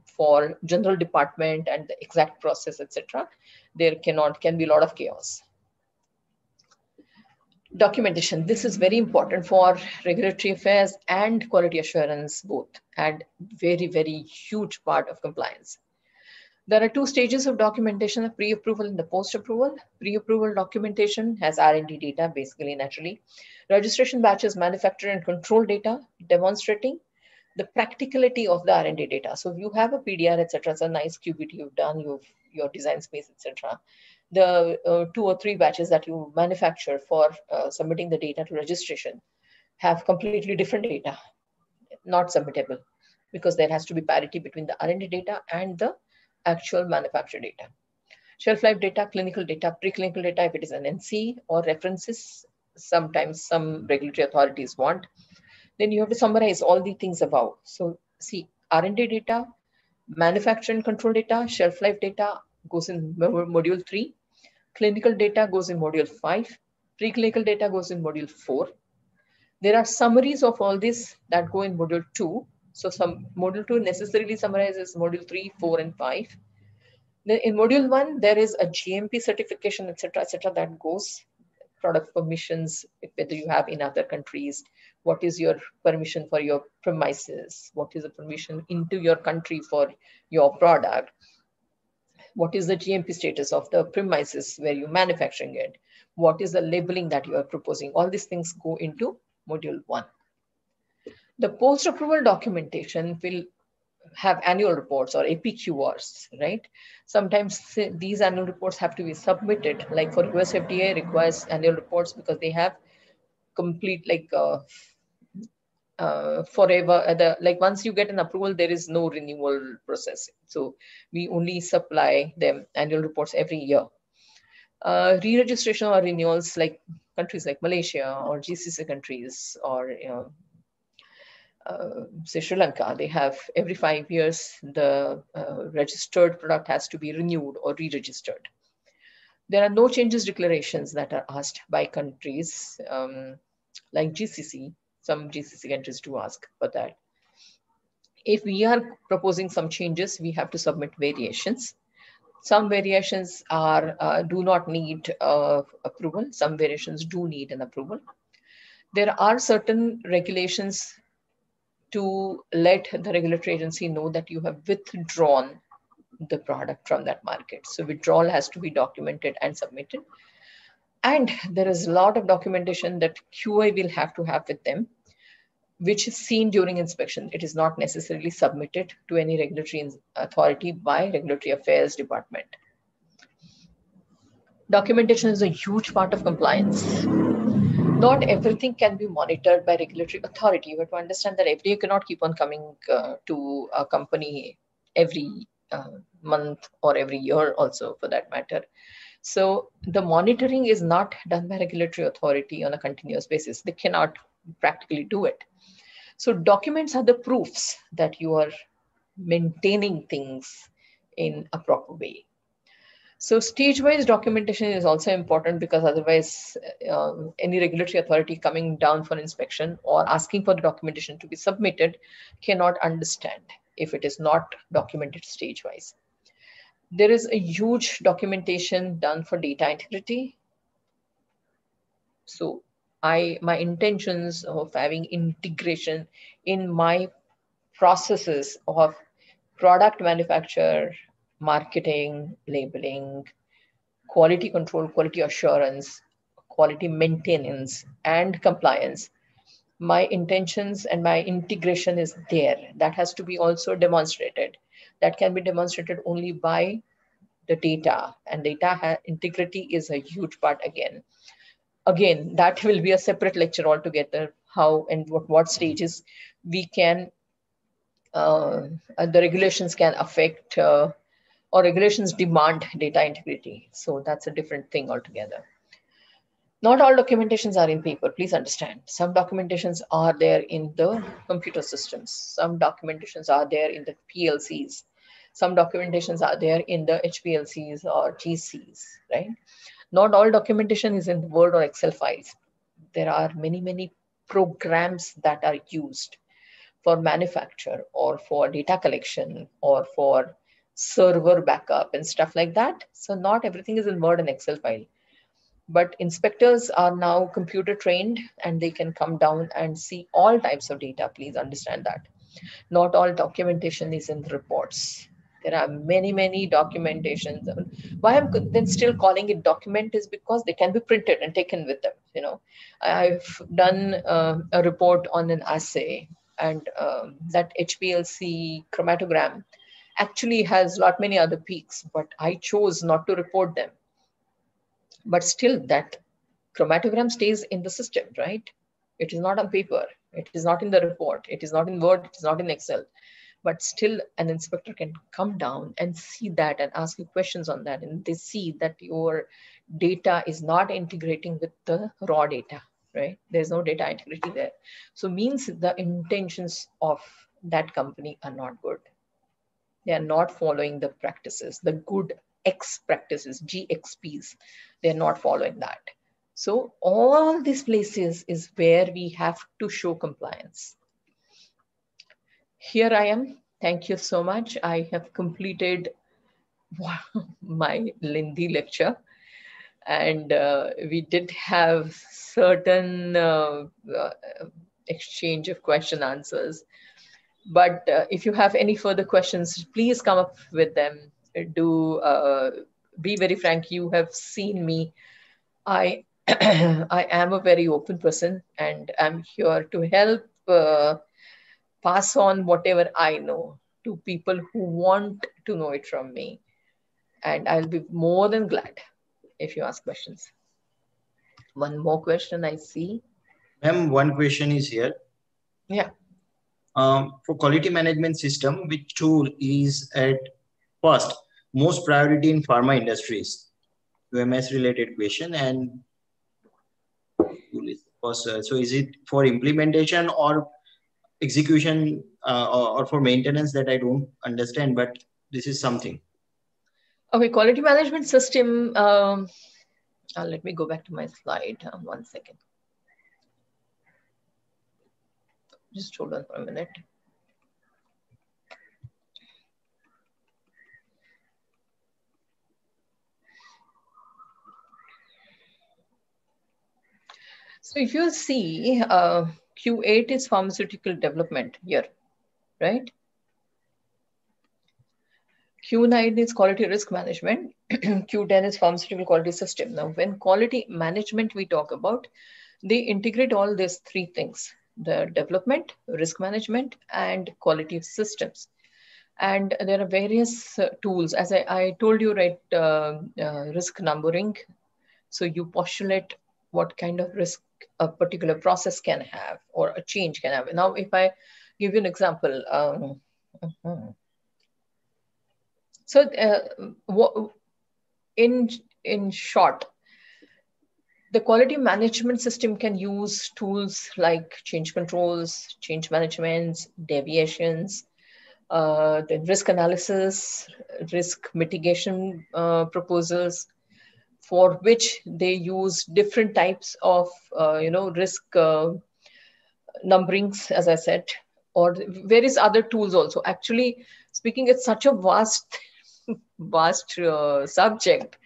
for general department and the exact process, etc., there can be a lot of chaos. Documentation. This is very important for regulatory affairs and quality assurance both, and very, very huge part of compliance. There are two stages of documentation, the pre-approval and the post-approval. Pre-approval documentation has R&D data, basically, naturally. Registration batches, manufacturer and control data, demonstrating the practicality of the R&D data. So if you have a PDR, etc., it's a nice QBT you've done, your design space, etc. The 2 or 3 batches that you manufacture for submitting the data to registration have completely different data, not submittable, because there has to be parity between the R&D data and the actual manufacture data. Shelf life data, clinical data, preclinical data, if it is an NC or references, sometimes some regulatory authorities want, then you have to summarize all the things above. So see, R&D data, manufacture and control data, shelf life data goes in module 3, clinical data goes in module 5, preclinical data goes in module 4. There are summaries of all this that go in module 2. So some module 2 necessarily summarizes module 3, 4, and 5. Then in module 1, there is a GMP certification, etc., that goes, product permissions, whether you have in other countries, what is your permission for your premises, what is the permission into your country for your product, what is the GMP status of the premises where you're manufacturing it, what is the labeling that you are proposing. All these things go into module 1. The post-approval documentation will have annual reports or APQRs, right? Sometimes these annual reports have to be submitted, like for US FDA requires annual reports because they have complete forever, like once you get an approval, there is no renewal process. So we only supply them annual reports every year. Re-registration or renewals, like countries like Malaysia or GCC countries, or say Sri Lanka, they have every 5 years, the registered product has to be renewed or re-registered. There are no changes declarations that are asked by countries like GCC. Some GCC countries do ask for that. If we are proposing some changes, we have to submit variations. Some variations do not need approval. Some variations do need an approval. There are certain regulations to let the regulatory agency know that you have withdrawn the product from that market. So withdrawal has to be documented and submitted. And there is a lot of documentation that QA will have to have with them, which is seen during inspection. It is not necessarily submitted to any regulatory authority by Regulatory Affairs Department. Documentation is a huge part of compliance. Not everything can be monitored by regulatory authority. You have to understand that FDA cannot keep on coming to a company every month or every year also, for that matter. So the monitoring is not done by regulatory authority on a continuous basis. They cannot practically do it. So documents are the proofs that you are maintaining things in a proper way. So stage-wise documentation is also important, because otherwise any regulatory authority coming down for inspection or asking for the documentation to be submitted cannot understand if it is not documented stage-wise. There is a huge documentation done for data integrity. So my intentions of having integration in my processes of product manufacture, marketing, labeling, quality control, quality assurance, quality maintenance, and compliance. My intentions and my integration is there. That has to be also demonstrated. That can be demonstrated only by the data, and data integrity is a huge part again. Again, that will be a separate lecture altogether, how and what stages we can, the regulations can affect or regulations demand data integrity. So that's a different thing altogether. Not all documentations are in paper, please understand. Some documentations are there in the computer systems. Some documentations are there in the PLCs. Some documentations are there in the HPLCs or GCs, right? Not all documentation is in Word or Excel files. There are many, many programs that are used for manufacture or for data collection or for server backup and stuff like that. So not everything is in Word and Excel file. But inspectors are now computer trained and they can come down and see all types of data. Please understand that. Not all documentation is in the reports. There are many, many documentations. Why I'm then still calling it document is because they can be printed and taken with them. You know, I've done a report on an assay, and that HPLC chromatogram actually has a lot many other peaks, but I chose not to report them. But still that chromatogram stays in the system, right? It is not on paper. It is not in the report. It is not in Word. It is not in Excel. But still an inspector can come down and see that and ask you questions on that. And they see that your data is not integrating with the raw data, right? There's no data integrity there. So means the intentions of that company are not good. They are not following the practices, the good X practices, GXPs. They're not following that. So all these places is where we have to show compliance. Here I am. Thank you so much. I have completed my lengthy lecture, and we did have certain exchange of question answers. But if you have any further questions, please come up with them. Do be very frank. You have seen me. I I am a very open person, and I'm here to help pass on whatever I know to people who want to know it from me. And I'll be more than glad if you ask questions. One more question I see. Ma'am, one question is here. Yeah. For quality management system, which tool is at first most priority in pharma industries? UMS related question. And so is it for implementation or execution or for maintenance? That I don't understand, but this is something. Okay, quality management system. Let me go back to my slide. 1 second. Just hold on for a minute. So if you see, Q8 is pharmaceutical development here, right? Q9 is quality risk management. Q10 is pharmaceutical quality system. Now, when quality management we talk about, they integrate all these three things: the development, risk management, and quality systems. And there are various tools. As I told you, right, risk numbering. So you postulate what kind of risk a particular process can have or a change can have. Now, if I give you an example, so in short, the quality management system can use tools like change controls, change managements, deviations, the risk analysis, risk mitigation proposals, for which they use different types of risk numberings, as I said, or various other tools also. Actually speaking, it's such a vast subject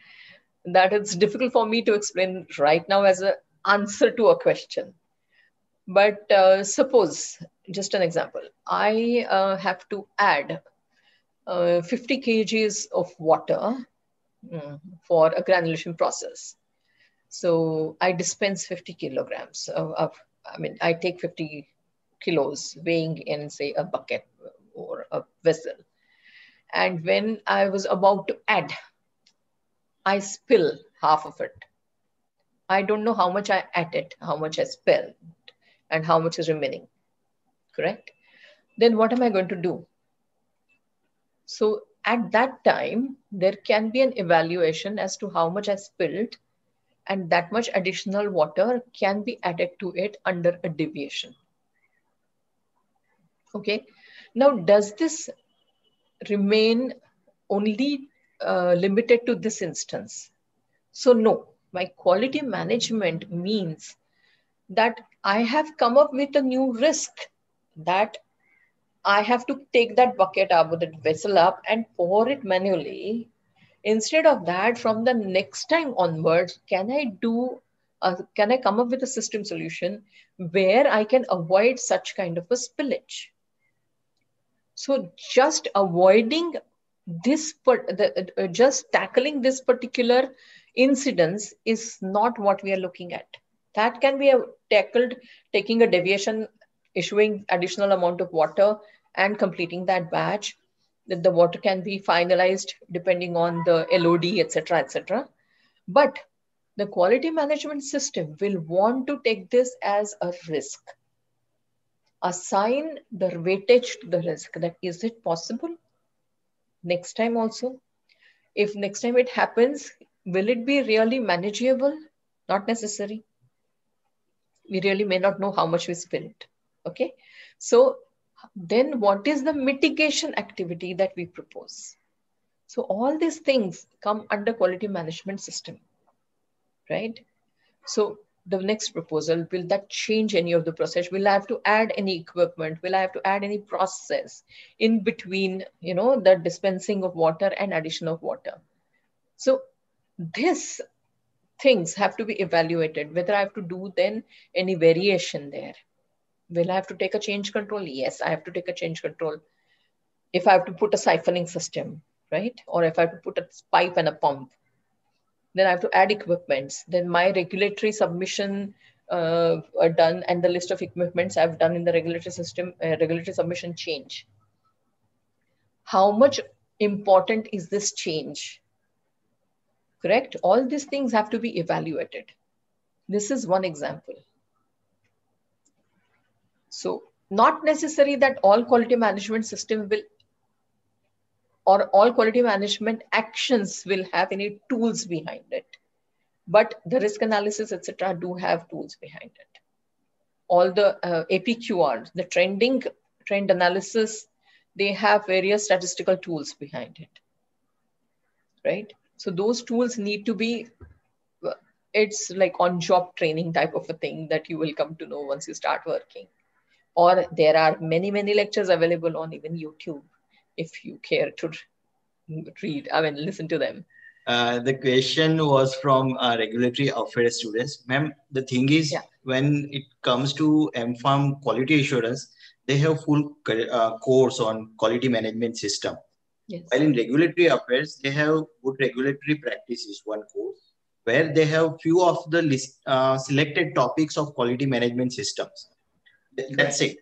that it's difficult for me to explain right now as an answer to a question. But suppose, just an example, I have to add 50 kgs of water for a granulation process. So I dispense 50 kilograms I take 50 kilos weighing in, say, a bucket or a vessel. And when I was about to add, I spill half of it. I don't know how much I added, how much I spilled, and how much is remaining, correct? Then what am I going to do? So at that time, there can be an evaluation as to how much I spilled, and that much additional water can be added to it under a deviation. Okay. Now, does this remain only limited to this instance? So no, My quality management means that I have come up with a new risk, that I have to take that bucket up with that vessel up and pour it manually. Instead of that, from the next time onwards, can I come up with a system solution where I can avoid such kind of a spillage? So just avoiding this, just tackling this particular incidence is not what we are looking at. That can be tackled, taking a deviation, issuing additional amount of water and completing that batch. That the water can be finalized depending on the LOD, etc., etc. But the quality management system will want to take this as a risk. Assign the weightage to the risk. That is it possible next time also? If next time it happens, will it be really manageable? Not necessary. We really may not know how much we spilled. Okay. So then what is the mitigation activity that we propose? So all these things come under quality management system, right? So the next proposal, will that change any of the process? Will I have to add any equipment? Will I have to add any process in between, the dispensing of water and addition of water? So these things have to be evaluated, whether I have to do then any variation there. Will I have to take a change control? Yes, I have to take a change control. If I have to put a siphoning system, right? Or if I have to put a pipe and a pump, then I have to add equipments. Then my regulatory submission are done, and the list of equipments I've done in the regulatory system, regulatory submission change. How much important is this change? Correct? All these things have to be evaluated. This is one example. So not necessary that all quality management system will, or all quality management actions will have any tools behind it. But the risk analysis, etc., do have tools behind it. All the APQR, the trend analysis, they have various statistical tools behind it, right? So those tools need to be, it's like on-job training type of a thing that you will come to know once you start working. Or there are many, many lectures available on even YouTube, if you care to listen to them. The question was from regulatory affairs students. Ma'am, the thing is, when it comes to MFARM quality assurance, they have full course on quality management system. Yes. While in regulatory affairs, they have good regulatory practices, one course, where they have few of the selected topics of quality management systems. That's it.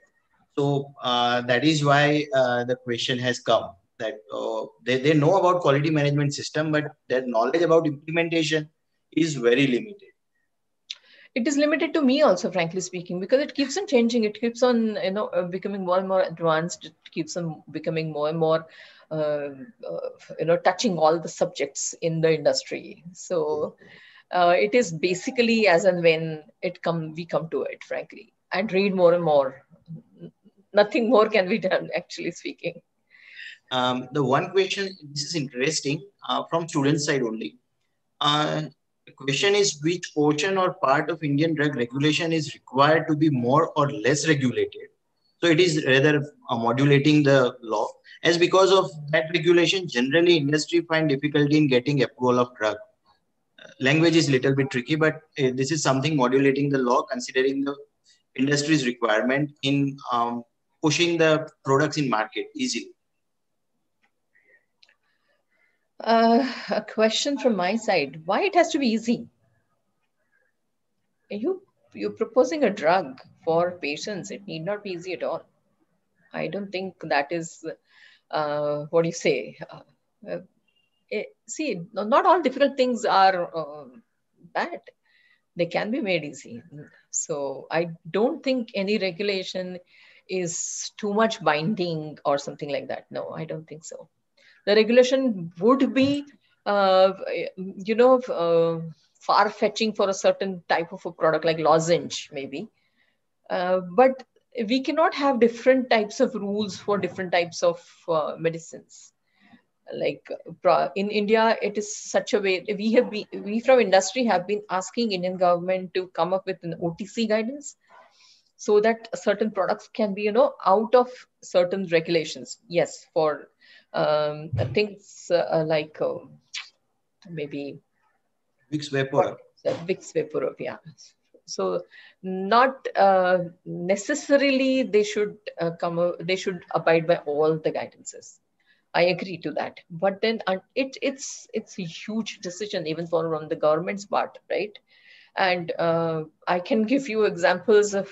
So that is why the question has come, that they know about quality management system, but their knowledge about implementation is very limited. It is limited to me also, frankly speaking, because it keeps on changing. It keeps on, becoming more and more advanced. It keeps on becoming more and more, touching all the subjects in the industry. So it is basically as and when we come to it, frankly, and read more and more. Nothing more can be done, actually speaking. The one question, this is interesting, from student side only. The question is, which portion or part of Indian drug regulation is required to be more or less regulated? So it is rather modulating the law, as because of that regulation, generally industry find difficulty in getting approval of drug. Language is little bit tricky, but this is something modulating the law, considering the industry's requirement in pushing the products in market easily. A question from my side: why it has to be easy? You're proposing a drug for patients. It need not be easy at all. I don't think that is what do you say? See, not all difficult things are bad. They can be made easy. So I don't think any regulation is too much binding or something like that. No, I don't think so. The regulation would be, far-fetching for a certain type of a product like lozenge, maybe. But we cannot have different types of rules for different types of medicines. Like in India, it is such a way we from industry have been asking Indian government to come up with an OTC guidance so that certain products can be, out of certain regulations. Yes, for things like maybe Vicks Vapor. Vicks Vapor, yeah. So not necessarily they should they should abide by all the guidances. I agree to that, but then it's a huge decision even from the government's part, right? And I can give you examples of,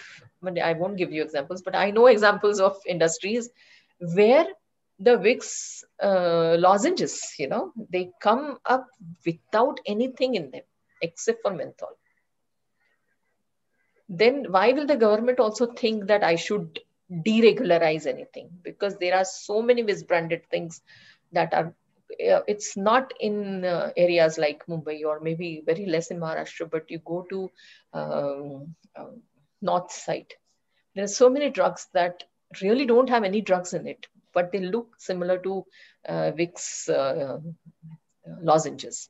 I won't give you examples, but I know examples of industries where the Vicks lozenges, they come up without anything in them except for menthol. Then why will the government also think that I should deregularize anything? Because there are so many misbranded things that are, it's not in areas like Mumbai or maybe very less in Maharashtra, but you go to north side. There are so many drugs that really don't have any drugs in it, but they look similar to Vicks lozenges.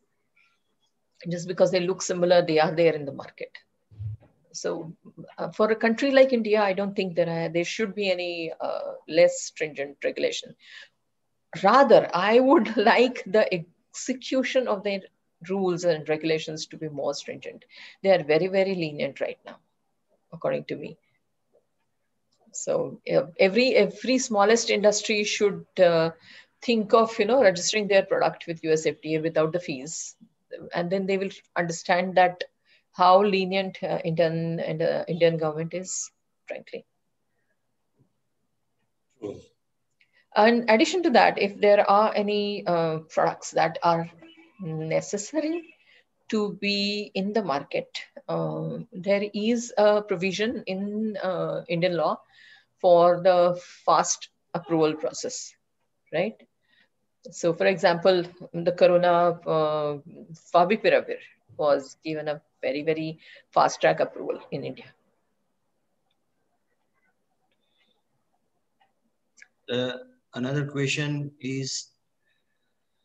Just because they look similar, they are there in the market. So for a country like India, I don't think there should be any less stringent regulation. Rather, I would like the execution of the rules and regulations to be more stringent. They are very, very lenient right now, according to me. So every smallest industry should think of registering their product with US FDA without the fees, and then they will understand that how lenient Indian government is, frankly. True. In addition to that, if there are any products that are necessary to be in the market, there is a provision in Indian law for the fast approval process, right? So, for example, the Corona Favipiravir was given a very, very fast track approval in India. Another question is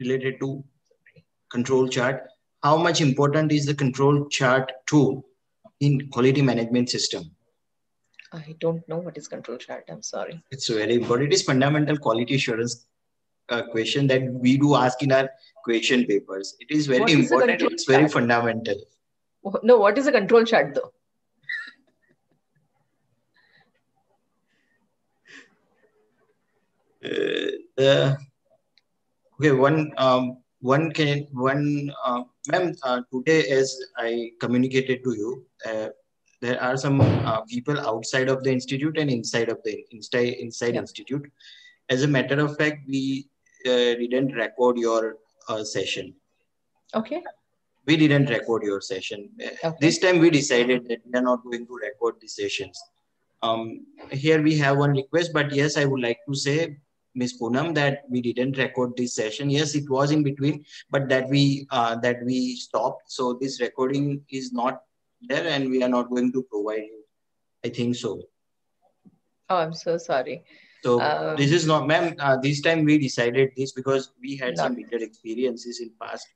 related to control chart. How much important is the control chart tool in quality management system? I don't know what is control chart. I'm sorry. It's very important. It is fundamental quality assurance question that we do ask in our question papers. It is very important. It's very fundamental. No, what is a control chart though? Okay, ma'am, today as I communicated to you, there are some people outside of the institute and inside of the inside institute. As a matter of fact, we didn't record your session. Okay. We didn't record your session. Okay. This time we decided that we are not going to record the sessions. Here we have one request, but yes, I would like to say, Ms. Poonam, that we didn't record this session. Yes, it was in between, but that we stopped. So this recording is not there, and we are not going to provide you. I think so. Oh, I'm so sorry. So this is not, ma'am. This time we decided this because we had some bitter experiences in past.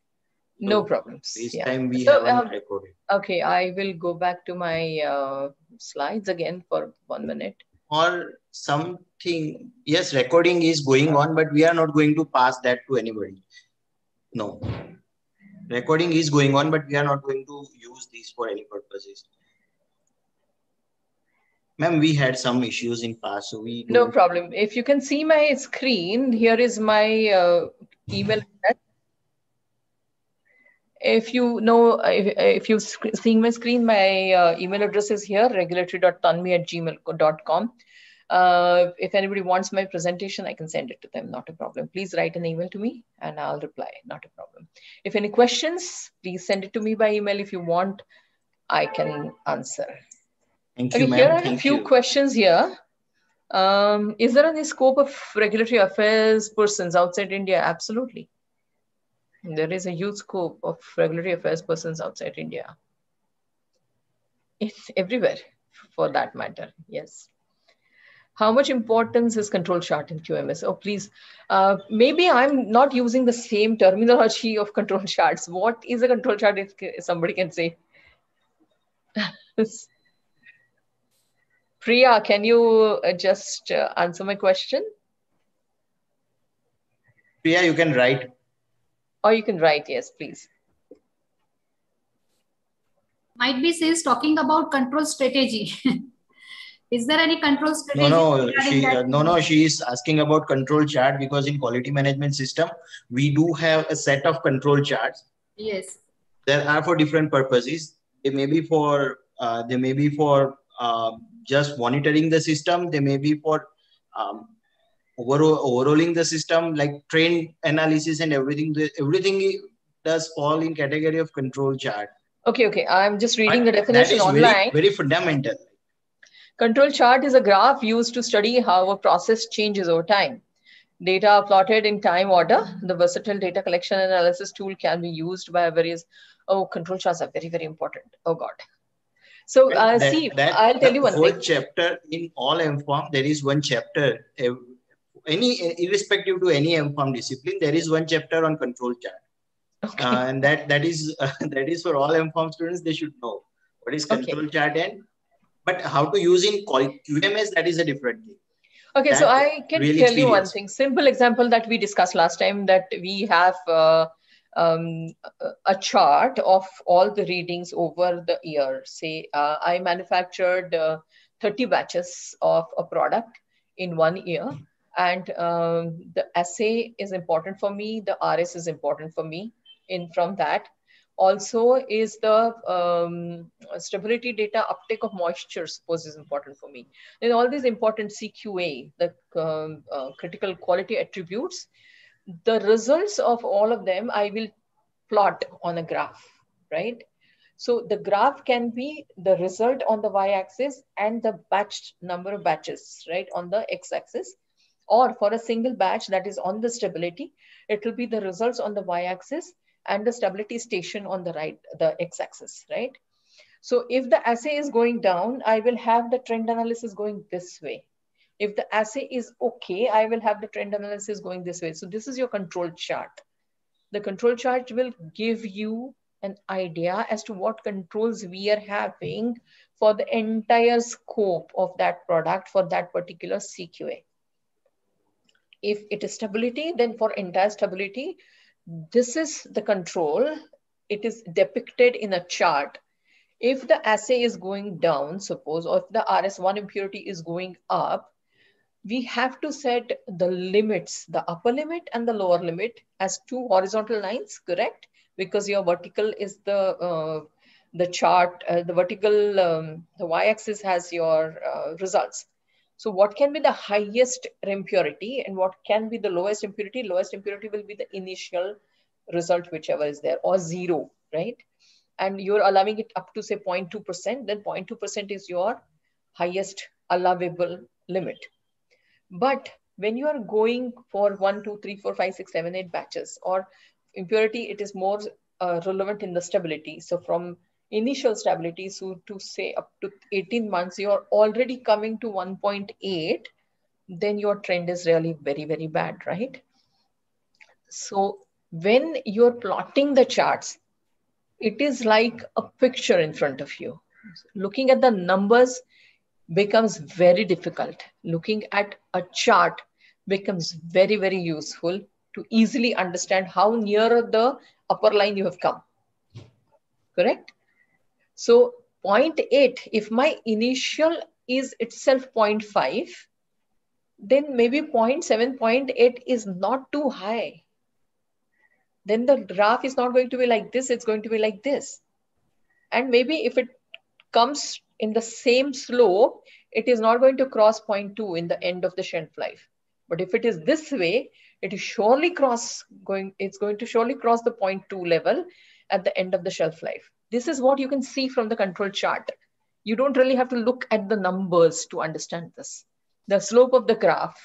So no problems. This time we haven't recorded. Okay, I will go back to my slides again for 1 minute. Or something. Yes, recording is going on, but we are not going to pass that to anybody. No. Recording is going on, but we are not going to use these for any purposes. Ma'am, we had some issues in past, so we... No problem. If you can see my screen, here is my email address. If you know, if you've seen my screen, my email address is here, regulatory.tanvi@gmail.com. If anybody wants my presentation, I can send it to them, not a problem. Please write an email to me and I'll reply, not a problem. If any questions, please send it to me by email. If you want, I can answer. Thank you, ma'am. Here are a few questions here. Is there any scope of regulatory affairs persons outside India? Absolutely. There is a huge scope of regulatory affairs persons outside India. It's everywhere, for that matter, yes. How much importance is control chart in QMS? Oh, please. Maybe I'm not using the same terminology of control charts. What is a control chart if somebody can say? Priya, can you just answer my question? Priya, you can write. Or you can write, yes, please. Might be she's talking about control strategy. Is there any control strategy? No, she is asking about control chart, because in quality management system, we do have a set of control charts. Yes. There are for different purposes. They may be for just monitoring the system. They may be for overhauling the system, like trend analysis and everything. Everything does fall in category of control chart. Okay. I'm just reading the definition online. Very fundamental. Control chart is a graph used to study how a process changes over time. Data are plotted in time order. The versatile data collection and analysis tool can be used by various. Oh, control charts are very, very important. Oh God. So I'll tell you one thing. Whole chapter in all MPharm, there is one chapter. Irrespective to any MPharm discipline, there is one chapter on control chart. Okay. And that is for all MPharm students. They should know what is control chart, but how to use in QMS, that is a different thing. Okay, so I can tell you one thing. Simple example that we discussed last time, that we have a chart of all the readings over the year. Say I manufactured 30 batches of a product in 1 year, and the assay is important for me. The RS is important for me. From that, also is the stability data, uptake of moisture, suppose, is important for me. Then all these important CQA, the critical quality attributes, the results of all of them I will plot on a graph, right? So the graph can be the result on the y-axis and the batch number of batches, right, on the x-axis. Or for a single batch that is on the stability, it will be the results on the y-axis and the stability station on the right, the x-axis, right? So if the assay is going down, I will have the trend analysis going this way. If the assay is okay, I will have the trend analysis going this way. So this is your control chart. The control chart will give you an idea as to what controls we are having for the entire scope of that product for that particular CQA. If it is stability, then for entire stability, this is the control. It is depicted in a chart. If the assay is going down, suppose, or if the RS1 impurity is going up, we have to set the limits, the upper limit and the lower limit, as two horizontal lines, correct? Because your vertical is the chart, the vertical, the y-axis has your results. So what can be the highest impurity and what can be the lowest impurity? Lowest impurity will be the initial result, whichever is there, or 0, right? And you're allowing it up to say 0.2%, then 0.2% is your highest allowable limit. But when you are going for 1, 2, 3, 4, 5, 6, 7, 8 batches or impurity, it is more relevant in the stability. So from initial stability, so to say up to 18 months, you're already coming to 1.8, then your trend is really very, very bad, right? So when you're plotting the charts, it is like a picture in front of you. Looking at the numbers becomes very difficult. Looking at a chart becomes very, very useful to easily understand how near the upper line you have come, correct? So 0.8, if my initial is itself 0.5, then maybe 0.7, 0.8 is not too high. Then the graph is not going to be like this, it's going to be like this. And maybe if it comes in the same slope, it is not going to cross 0.2 in the end of the shelf life. But if it is this way, it is surely it's going to surely cross the 0.2 level at the end of the shelf life. This is what you can see from the control chart. You don't really have to look at the numbers to understand this. The slope of the graph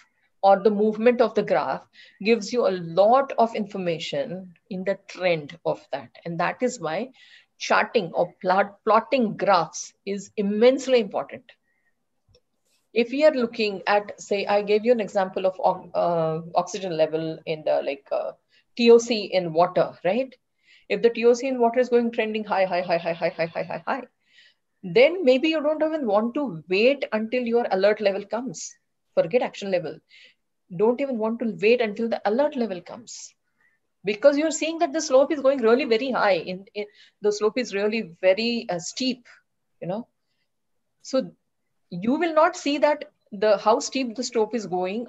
or the movement of the graph gives you a lot of information in the trend of that. And that is why charting or plotting graphs is immensely important. if we are looking at, say, I gave you an example of oxygen level in the TOC in water, right? If the TOC in water is going trending high, then maybe you don't even want to wait until your alert level comes. Forget action level. Don't even want to wait until the alert level comes, because you're seeing that the slope is going really very high. The slope is really very steep, So you will not see that how steep the slope is going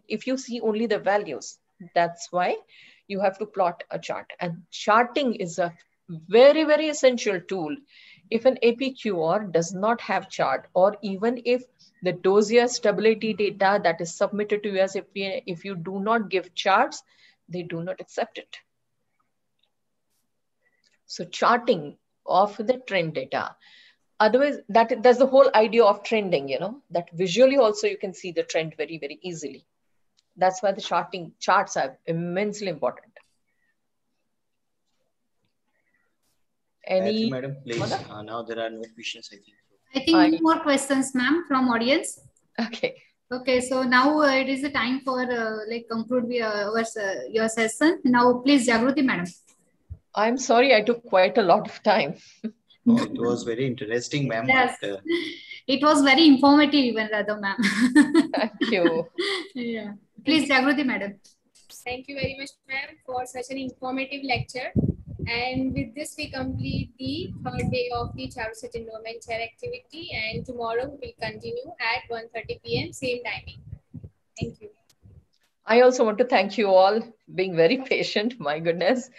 if you see only the values. That's why you have to plot a chart, and charting is a very, very essential tool. If an APQR does not have chart, or even if the dossier stability data that is submitted to us, if you do not give charts, they do not accept it. So charting of the trend data. Otherwise, that's the whole idea of trending, that visually also you can see the trend very, very easily. That's why the charts are immensely important. Any madam, please. Now there are no questions, I think. I think no more questions, ma'am, from audience. Okay. Okay, so now it is the time for conclude your session. Now, please, Jagruti, madam. I'm sorry, I took quite a lot of time. Oh, it was very interesting, ma'am. Yes. It was very informative, even rather, ma'am. Thank you. Yeah. Please, Jagruti, madam. Thank you very much, ma'am, for such an informative lecture. And with this, we complete the third day of the Charuset Endowment Chair activity. And tomorrow we will continue at 1:30 p.m. same timing. Thank you. I also want to thank you all being very patient. My goodness.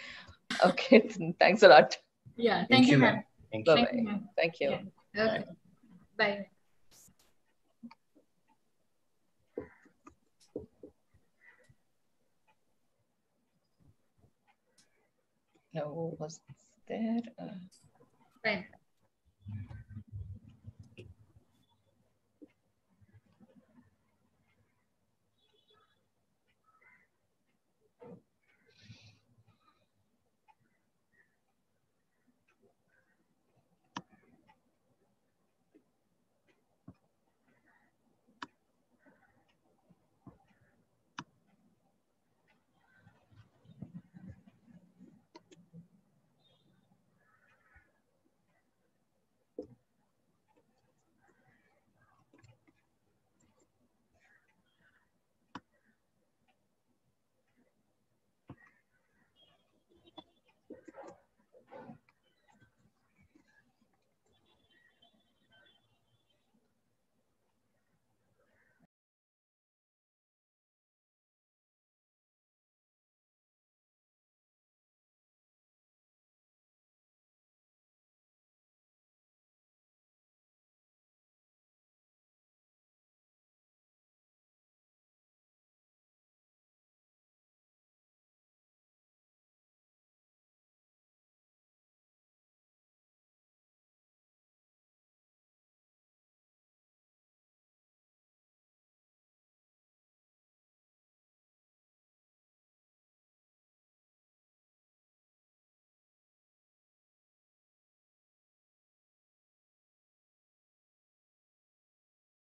Okay. Thanks a lot. Yeah. Thank you, ma'am. Thank you. Bye-bye. Thank you. Yeah. Okay. Bye. Now, was there? Bye.